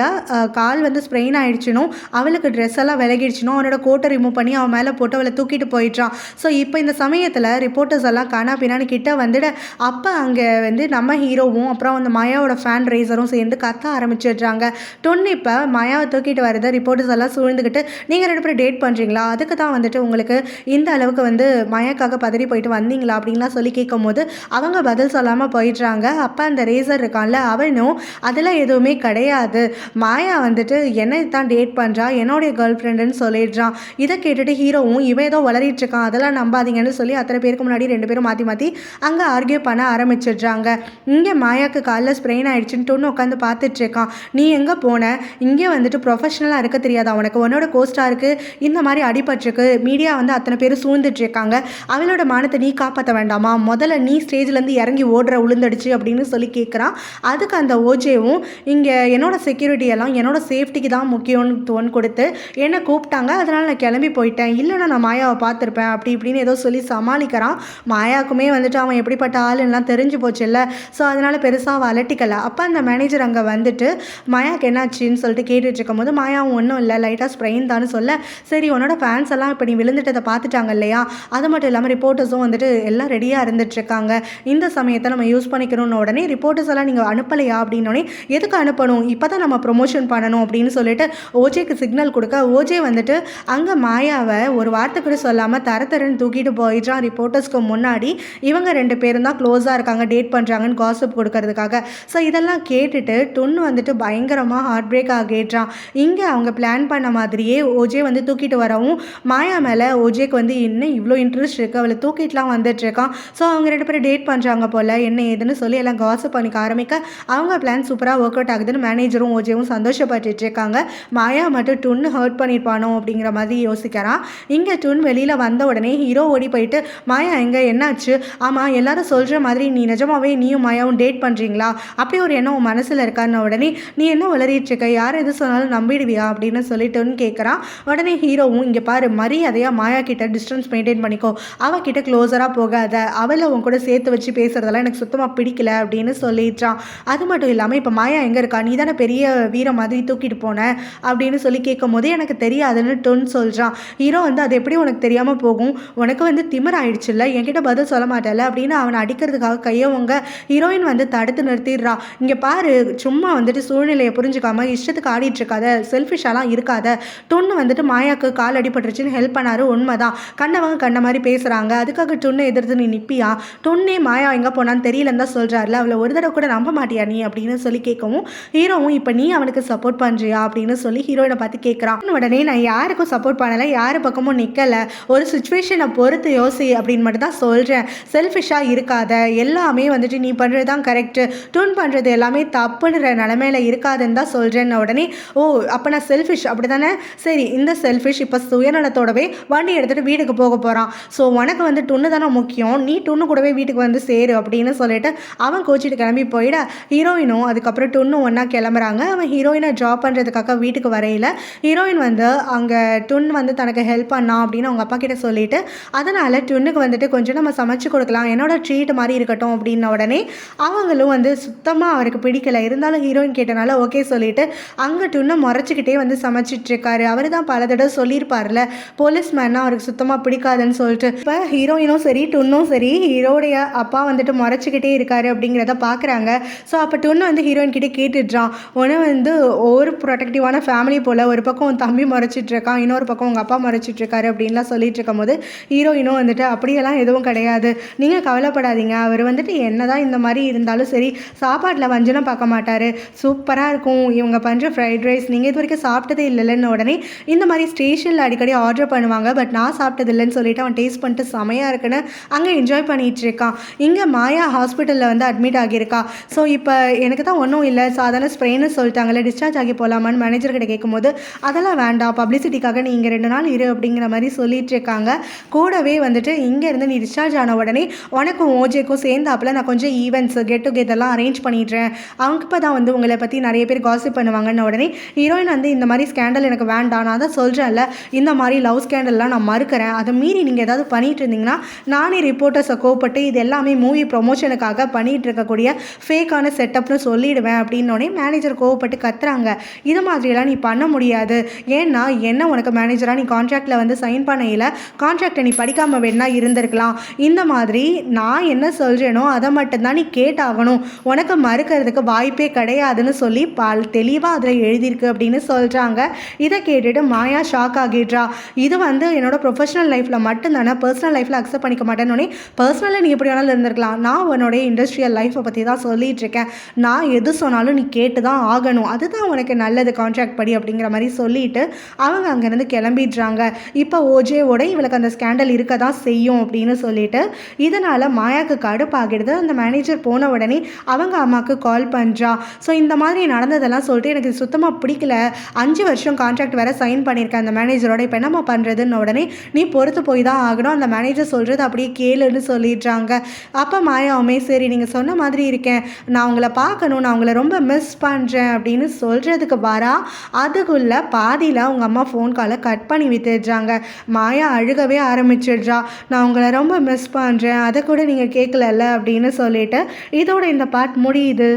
கால் வந்து ஸ்ப்ரெயின் ஆகிடுச்சினும் அவளுக்கு ட்ரெஸ் எல்லாம் விலகிடுச்சினும் அவனோட கோட்டை ரிமூவ் பண்ணி அவன் மேலே போட்டு அவளை தூக்கிட்டு போயிடுறான். ஸோ இப்போ இந்த சமயத்தில் ரிப்போர்ட்டர்ஸ் எல்லாம் காணா பின்னாடி கிட்ட வந்துட, அப்போ அங்கே வந்து நம்ம ஹீரோவும் அப்புறம் அந்த மாயாவோட ஃபேன் ரேசரும் சேர்ந்து கத்த ஆரம்பிச்சிடுறாங்க. டுன் இப்போ மாயாவை தூக்கிட்டு வரதை ரிப்போர்ட்டர்ஸ் எல்லாம் சூழ்ந்துக்கிட்டு, நீங்கள் 2 பேரும் டேட் பண்ணுறீங்களா, அதுக்கு தான் வந்துட்டு உங்களுக்கு இந்த அளவுக்கு வந்து மாயாக்காக பதறி போயிட்டு வந்தீங்களா அப்படின்லாம் சொல்லி கேட்கும் போது அவங்க பதில் சொல்லாமல் போயிடுறாங்க. அப்போ அந்த ரேசர் இருக்கான்ல அவனும் அதெல்லாம் எதுவுமே கிடையாது, மாயா வந்துட்டு என்னை தான் டேட் பண்ணுறா, என்னுடைய கேர்ள் ஃப்ரெண்டுன்னு சொல்லிடுறான். இதை கேட்டுட்டு ஹீரோவும் இவன் ஏதோ வளரிட்டு இருக்கான் அதெல்லாம் நம்பாதீங்கன்னு சொல்லி அத்தனை பேருக்கு முன்னாடி 2 பேரும் மாற்றி மாற்றி அங்கே ஆர்கியூ பண்ண ஆரம்பிச்சிடுறாங்க. இங்கே மாயாவுக்கு காலில் ஸ்ப்ரெயின் ஆகிடுச்சின்னு டொன்னு உட்காந்து பார்த்துட்ருக்கான். நீ எங்கே போன, இங்கே வந்துட்டு ப்ரொஃபஷனலாக இருக்க தெரியாதா உனக்கு, உன்னோட கோஸ்டாருக்கு இந்த மாதிரி அடிபட்டிருக்கு, மீடியா வந்து அத்தனை பேர் சூழ்ந்துட்டுருக்காங்க, அவளோட மானத்தை நீ காப்பாற்ற வேண்டாமா, முதல்ல நீ ஸ்டேஜ்லேருந்து இறங்கி ஓடுற உளுந்துடுச்சு அப்படின்னு சொல்லி கேட்குறான். அதுக்கு அந்த ஓஜேவும் இங்கே என்னோட செக்யூரிட்டியெல்லாம் என்னோட சேஃப்டிக்கு தான் முக்கியம்னு தோன் கொடுத்து என்னை கூப்பிட்டாங்க, அதனால் நான் கிளம்பி போயிட்டேன், இல்லைனா நான் மாயாவை பார்த்துருப்பேன் அப்படி இப்படின்னு ஏதோ சொல்லி சமாளிக்கிறான். மாயாவுக்குமே வந்துட்டு அவன் எப்படிப்பட்ட ஆளுன்னெலாம் தெரிஞ்சு போச்சு இல்லை. ஸோ அதனால் பெருசாக அவள் அலட்டிக்கலை. அப்போ அந்த மேனேஜர் அங்கே வந்துட்டு மாயாவுக்கு என்னாச்சுன்னு சொல்லிட்டு கேட்டுட்டு இருக்கும் போது மாயாவும் ஒன்றும் இல்லை லைட்டாக ஸ்ப்ரெயின் தான் சொல்ல, சரி உன்னோட ஃபேன்ஸ் எல்லாம் இப்போ நீ விழுந்துட்டதை பார்த்துட்டாங்க இல்லையா, அது மட்டும் இல்லாமல் ரிப்போர்ட்டர்ஸும் வந்துட்டு எல்லாம் ரெடியாக இருந்துட்டுருக்காங்க, இந்த சமயத்தை நம்ம யூஸ் பண்ணிக்கணும்னு உடனே ரிப்போர்ட்டர்ஸ் எல்லாம் நீங்கள் அனுப்பலையா அப்படின்னோடனே, எதுக்கு அனுப்பணும், இப்போ தான் நம்ம ப்ரொமோஷன் பண்ணணும் அப்படின்னு சொல்லிட்டு ஓஜேக்கு சிக்னல் கொடுக்க, ஓஜே வந்துட்டு அங்கே மாயாவை ஒரு வார்த்தை கூட சொல்லாமல் தரன்னு தூக்கிட்டு போயிடுறான் ரிப்போர்ட்டர்ஸ்க்கு முன்னாடி. இவங்க 2 பேரும் தான் க்ளோஸாக இருக்காங்க, டேட் பண்ணுறாங்கன்னு காசிப் கொடுக்கறதுக்காக. ஸோ இதெல்லாம் கேட்டுட்டு டுன் வந்துட்டு பயங்கரமாக ஹார்ட் பிரேக் ஆகிடுறான். இங்கே அவங்க பிளான் பண்ண மாதிரியே ஓஜே வந்து தூக்கிட்டு வரவும் மாயா மேலே ஓஜேக்கு வந்து இன்னும் இவ்வளோ இன்ட்ரெஸ்ட் இருக்குது, அவளை தூக்கிட்டுலாம் வந்துட்டுருக்கான். ஸோ அவங்க 2 பேரும் டேட் பண்ணுறாங்க போல் என்ன ஏதுன்னு சொல்லி எல்லாம் காசிப் பண்ணிக்க ஆரம்பிக்க அவங்க பிளான் சூப்பராக ஒர்க் அவுட் ஆகுதுன்னு மேனேஜரும் ஓஜேவும் சந்தோஷப்பட்டு இருக்காங்க. மாயா மட்டும் டுன்னு ஹர்ட் பண்ணியிருப்பானோ அப்படிங்கிற மாதிரி யோசிக்கிறான். இங்கே டுன் வெளியில் வந்த உடனே ஹீரோ ஓடி போயிட்டு, மாயா எங்கே என்னாச்சு, ஆமாம் எல்லாரும் சொல்கிற மாதிரி நீ நிஜமாவே நீயும் மாயாவும் டேட் பண்ணுறீங்களா, அப்படி ஒரு எண்ணம் உன் மனசில் இருக்கான்னு உடனே, நீ என்ன வளரிட்டுருக்க, யார் எது சொன்னாலும் நம்பிடுவியா அப்படின்னு சொல்லிட்டுன்னு கேட்குறான். உடனே ஹீரோவும் இங்கே பாரு மரியாதையாக மாயா கிட்ட டிஸ்டன்ஸ் மெயின்டைன் பண்ணிக்கோ, அவகிட்ட க்ளோஸராக போகாத, அவளை உன் கூட சேர்த்து வச்சு பேசுகிறதெல்லாம் எனக்கு சுத்தமாக பிடிக்கல அப்படின்னு சொல்லிடுறான். அது மட்டும் இல்லாமல் இப்போ மாயா எங்கே இருக்கா, நீ தானே பெரிய வீர மாதிரி தூக்கிட்டு போன அப்படின்னு சொல்லி கேட்கும் போது எனக்கு தெரியாதுன்னு டுன் சொல்கிறான். ஹீரோ வந்து அது எப்படி உனக்கு தெரியாமல் போகும், உனக்கு வந்து திமிர் ஆயிடுச்சுல்ல, என்கிட்ட பதில் சொல்ல மாட்டேல அப்படின்னு அவனை அடிக்கிறதுக்காக கையவங்க ஹீரோயின் வந்து தடுத்து நிறுத்திடுறா. இங்கே பாரு சும்மா வந்துட்டு சூழ்நிலையை புரிஞ்சுக்காம இஷ்டத்துக்கு ஆடிட்டு இருக்காத, செல்ஃபிஷாலாம் இருக்காத, டுன்னு வந்துட்டு மாயாவுக்கு கால் அடிபட்டுருச்சுன்னு ஹெல்ப் பண்ணாரு உண்மைதான், கண்டவங்க கண்ட மாதிரி பேசுகிறாங்க, அதுக்காக டுன்னை எதிர்த்து நீ நிற்பியா, டுன்னே மாயா எங்கே போனான்னு தெரியலன்னு தான் சொல்கிறாருல, அவளை ஒரு தடவை கூட நம்ப மாட்டியா நீ அப்படின்னு சொல்லி கேட்கவும் ஹீரோவும் இப்போ நீ அவனுக்கு சப்போர்ட் பண்ணுறியா அப்படின்னு சொல்லி ஹீரோயினை பார்த்து கேட்குறான். உடனே நான் யாருக்கும் சப்போர்ட் பண்ணலை, யார் பக்கமும் நிற்கலை, ஒரு சுச்சுவேஷனை பொறுத்து யோசி அப்படின்னு மட்டும் தான் சொல்கிறேன், செல்ஃபிஷாக இருக்காத, எல்லாமே வந்துட்டு நீ பண்ணுறது தான் கரெக்டு, டுன் பண்ணுறது எல்லாமே தப்புன்ற நிலமையில இருக்காதுன்னு தான் சொல்கிறேன்னு உடனே, ஓ அப்போ நான் செல்ஃபிஷ் அப்படி தானே? சரி, இந்த செல்ஃபிஷ் இப்போ சுயநலத்தோடவே வண்டி எடுத்துகிட்டு வீட்டுக்கு போக போகிறான். ஸோ உனக்கு வந்து டொன்னு தானே முக்கியம், நீ டொன்னு கூடவே வீட்டுக்கு வந்து சேரு அப்படின்னு சொல்லிட்டு அவன் கோச்சிட்டு கிளம்பி போயிட ஹீரோயினும் அதுக்கப்புறம் டொன்னும் ஒன்றா கிளம்புறாங்க. அவன் ஹீரோயினை ட்ராப் பண்ணுறதுக்காக வீட்டுக்கு வரையில் ஹீரோயின் வந்து அங்கே டொன் வந்து தனக்கு ஹெல்ப் பண்ணான் அப்படின்னு அவங்க அப்பா கிட்ட சொல்லிட்டு அதனால் டொன்னுக்கு வந்துட்டு கொஞ்சம் நம்ம சமைச்சு கொடுக்கலாம், என்னோட ட்ரீட் மாதிரி இருக்கட்டும் அப்படின்ன உடனே அவங்களும் வந்து சுத்தமாக அவருக்கு பிடிக்கல. இருந்தாலும் ஹீரோயின் கேட்டனால ஓகே சொல்லிட்டு அங்கே டொன்னை முறைச்சிக்கிட்டே வந்து சமைச்சிட்ருக்காரு. அவர் தான் பல தடவை சொல்லியிருப்பார்ல போலீஸ்மேன்னா அவருக்கு சுத்தமாக பிடிக்காதுன்னு சொல்லிட்டு. இப்போ ஹீரோயினும் சரி டொன்னும் சரி ஹீரோடைய அப்பா வந்துட்டு முறைச்சிக்கிட்டே இருக்காரு அப்படிங்கிறத பார்க்குறாங்க. ஸோ அப்போ டொன்னு வந்து ஹீரோயின் கிட்டே கேட்டுடுறான், உன வந்து ஒரு ப்ரொடெக்டிவான ஃபேமிலி போல் ஒரு பக்கம் உன் தம்பி முறைச்சிட்ருக்கான், இன்னொரு பக்கம் உங்கள் அப்பா முறைச்சிட்ருக்காரு அப்படின்லாம் சொல்லிட்டு இருக்கும் போது ஹீரோயினும் வந்துட்டு அப்படியெல்லாம் எதுவும் கிடையாது, நீங்கள் கவலைப்படாதீங்க, அவர் வந்துட்டு என்ன தான் இந்த மாதிரி இருந்தாலும் சரி சாப்பாட்டில் வஞ்சனம் பார்க்க மாட்டார், சூப்பராக இருக்கும் இவங்க பண்ணுற ஃப்ரைட் ரைஸ், நீங்கள் இது வரைக்கும் சாப்பிட்டதே இல்லைன்னு உடனே இந்த மாதிரி ஸ்டேஷனில் அடிக்கடி ஆர்டர் பண்ணுவாங்க, பட் நான் சாப்பிட்டது இல்லைன்னு சொல்லிட்டு அவன் டேஸ்ட் பண்ணிட்டு செமையாக இருக்குன்னு அங்கே என்ஜாய் பண்ணிகிட்டு இருக்கான். இங்கே மாயா ஹாஸ்பிட்டலில் வந்து அட்மிட் ஆகியிருக்கா. ஸோ இப்போ எனக்கு தான் ஒன்றும் இல்லை, சாதாரண ஸ்ப்ரெயின்னு சொல்லிட்டாங்களே, டிஸ்சார்ஜ் ஆகி போகலாமான்னு மேனேஜர்கிட்ட கேட்கும்போது அதெல்லாம் வேண்டாம், பப்ளிசிட்டிக்காக நீ இங்கே 2 நாள் இரு அப்படிங்கிற மாதிரி சொல்லிட்டு இருக்காங்க. கூடவே வந்துட்டு இங்கேருந்து நீ டிஸ்சார்ஜ் ஆன உடனே உனக்கும் ஓஜேக்கும் சேர்ந்தாப்பில் நான் கொஞ்சம் ஈவெண்ட்ஸ் கெட் டுகெதர்லாம் அரேஞ்ச் பண்ணிடுறேன், அவங்க இப்போ தான் வந்து உங்களை பற்றி நிறைய பேர் காசிப் பண்ணுவாங்கன்னு உடனே ஹீரோயின் வந்து இந்த மாதிரி ஸ்கேண்டல் எனக்கு வேண்டாம், நான் தான் சொல்கிறேன்ல இந்த மாதிரி லவ் ஸ்கேண்டல்லாம் நான் மறுக்கிறேன், அதை மீறி நீங்கள் ஏதாவது பண்ணிகிட்டு இருந்தீங்கன்னா நானே ரிப்போர்ட்டர்ஸை கோப்பட்டு இது எல்லாமே மூவி ப்ரொமோஷனுக்காக பண்ணிகிட்டு இருக்கக்கூடிய ஃபேக்கான செட்டப்னு சொல்லிடுவேன் அப்படின்னோடனே மேனேஜர் கோவப்பட்டு கத்துறாங்க. இது மாதிரியெல்லாம் நீ பண்ண முடியாது, ஏன்னா என்ன உனக்கு மேனேஜராக நீ கான்ட்ராக்டில் வந்து சைன் பண்ணையில் கான்ட்ராக்டை நீ படிக்காமல் வேணா இருந்திருக்கலாம், இந்த மாதிரி நான் என்ன சொல்கிறேனோ அதை மட்டும்தான் நீ கேட்டாகணும், உனக்கு மறுக்கிறதுக்கு வாய்ப்பே கிடையாதுன்னு சொல்லி தெளிவாக அதில் எழுதியிருக்கு அப்படின்னு சொல்கிறாங்க. இதை கேட்டுட்டு மாயா ஷாக் ஆகிடுறா. இது வந்து என்னோட ப்ரொஃபஷனல் லைஃப்பில் மட்டும்தானே, பர்சனல் லைஃப்பில் அக்செப்ட் பண்ணிக்க மாட்டேன்னு. பர்சனலாக நீ எப்படி வேணாலும் இருந்திருக்கலாம், நான் உன்னோடைய இண்டஸ்ட்ரியல் லைஃப்பை பற்றி தான் சொல்லிகிட்டு இருக்கேன், நான் எது சொன்னாலும் நீ கேட்டு தான் ஆகணும், அதுதான் உனக்கு நல்லது கான்ட்ராக்ட் படி அப்படிங்கிற மாதிரி சொல்லிட்டு அவங்க அங்கேருந்து கிளம்பிடுறாங்க. இப்போ ஓஜேவோட இவளுக்கு அந்த ஸ்கேண்டல் இருக்க தான் செய்யும் அப்படின்னு சொல்லிட்டு இதனால் மாயாவுக்கு கடுப்பாகிடுது. அந்த மேனேஜர் போன உடனே அவங்க அம்மாவுக்கு கால் பண்ணுறா. ஸோ இந்த மாதிரி நடந்ததெல்லாம் சொல்லிட்டு எனக்கு சுத்தமாக பிடிக்கல, 5 வருஷம் கான்ட்ராக்ட் வேறு சைன் பண்ணியிருக்கேன் அந்த மேனேஜரோட, இப்போ என்னம்மா பண்ணுறதுன்னு உடனே நீ பொறுத்து போய் தான் ஆகணும், அந்த மேனேஜர் சொல்கிறது அப்படியே கேளுன்னு சொல்லிடுறாங்க. அப்போ மாயாவுமே சரி நீங்கள் சொன்ன மாதிரி இருக்கேன், நான் உங்களை பார்க்கணும், நான் உங்களை ரொம்ப மிஸ் பண்ணுறேன் அப்படின்னு சொல்கிறதுக்கு வரா. அதுக்குள்ளே பாதியில் அவங்க அம்மா ஃபோன் காலை கட் பண்ணி விட்டுடுறாங்க. மாயா அழுகவே ஆரம்பிச்சிடுறா. நான் உங்களை ரொம்ப மிஸ் பண்ணுறேன், அதை கூட நீங்கள் கேட்கலல்ல அப்படின்னு சொல்லிட்டு இதோட இந்த பார்ட் முடியுது.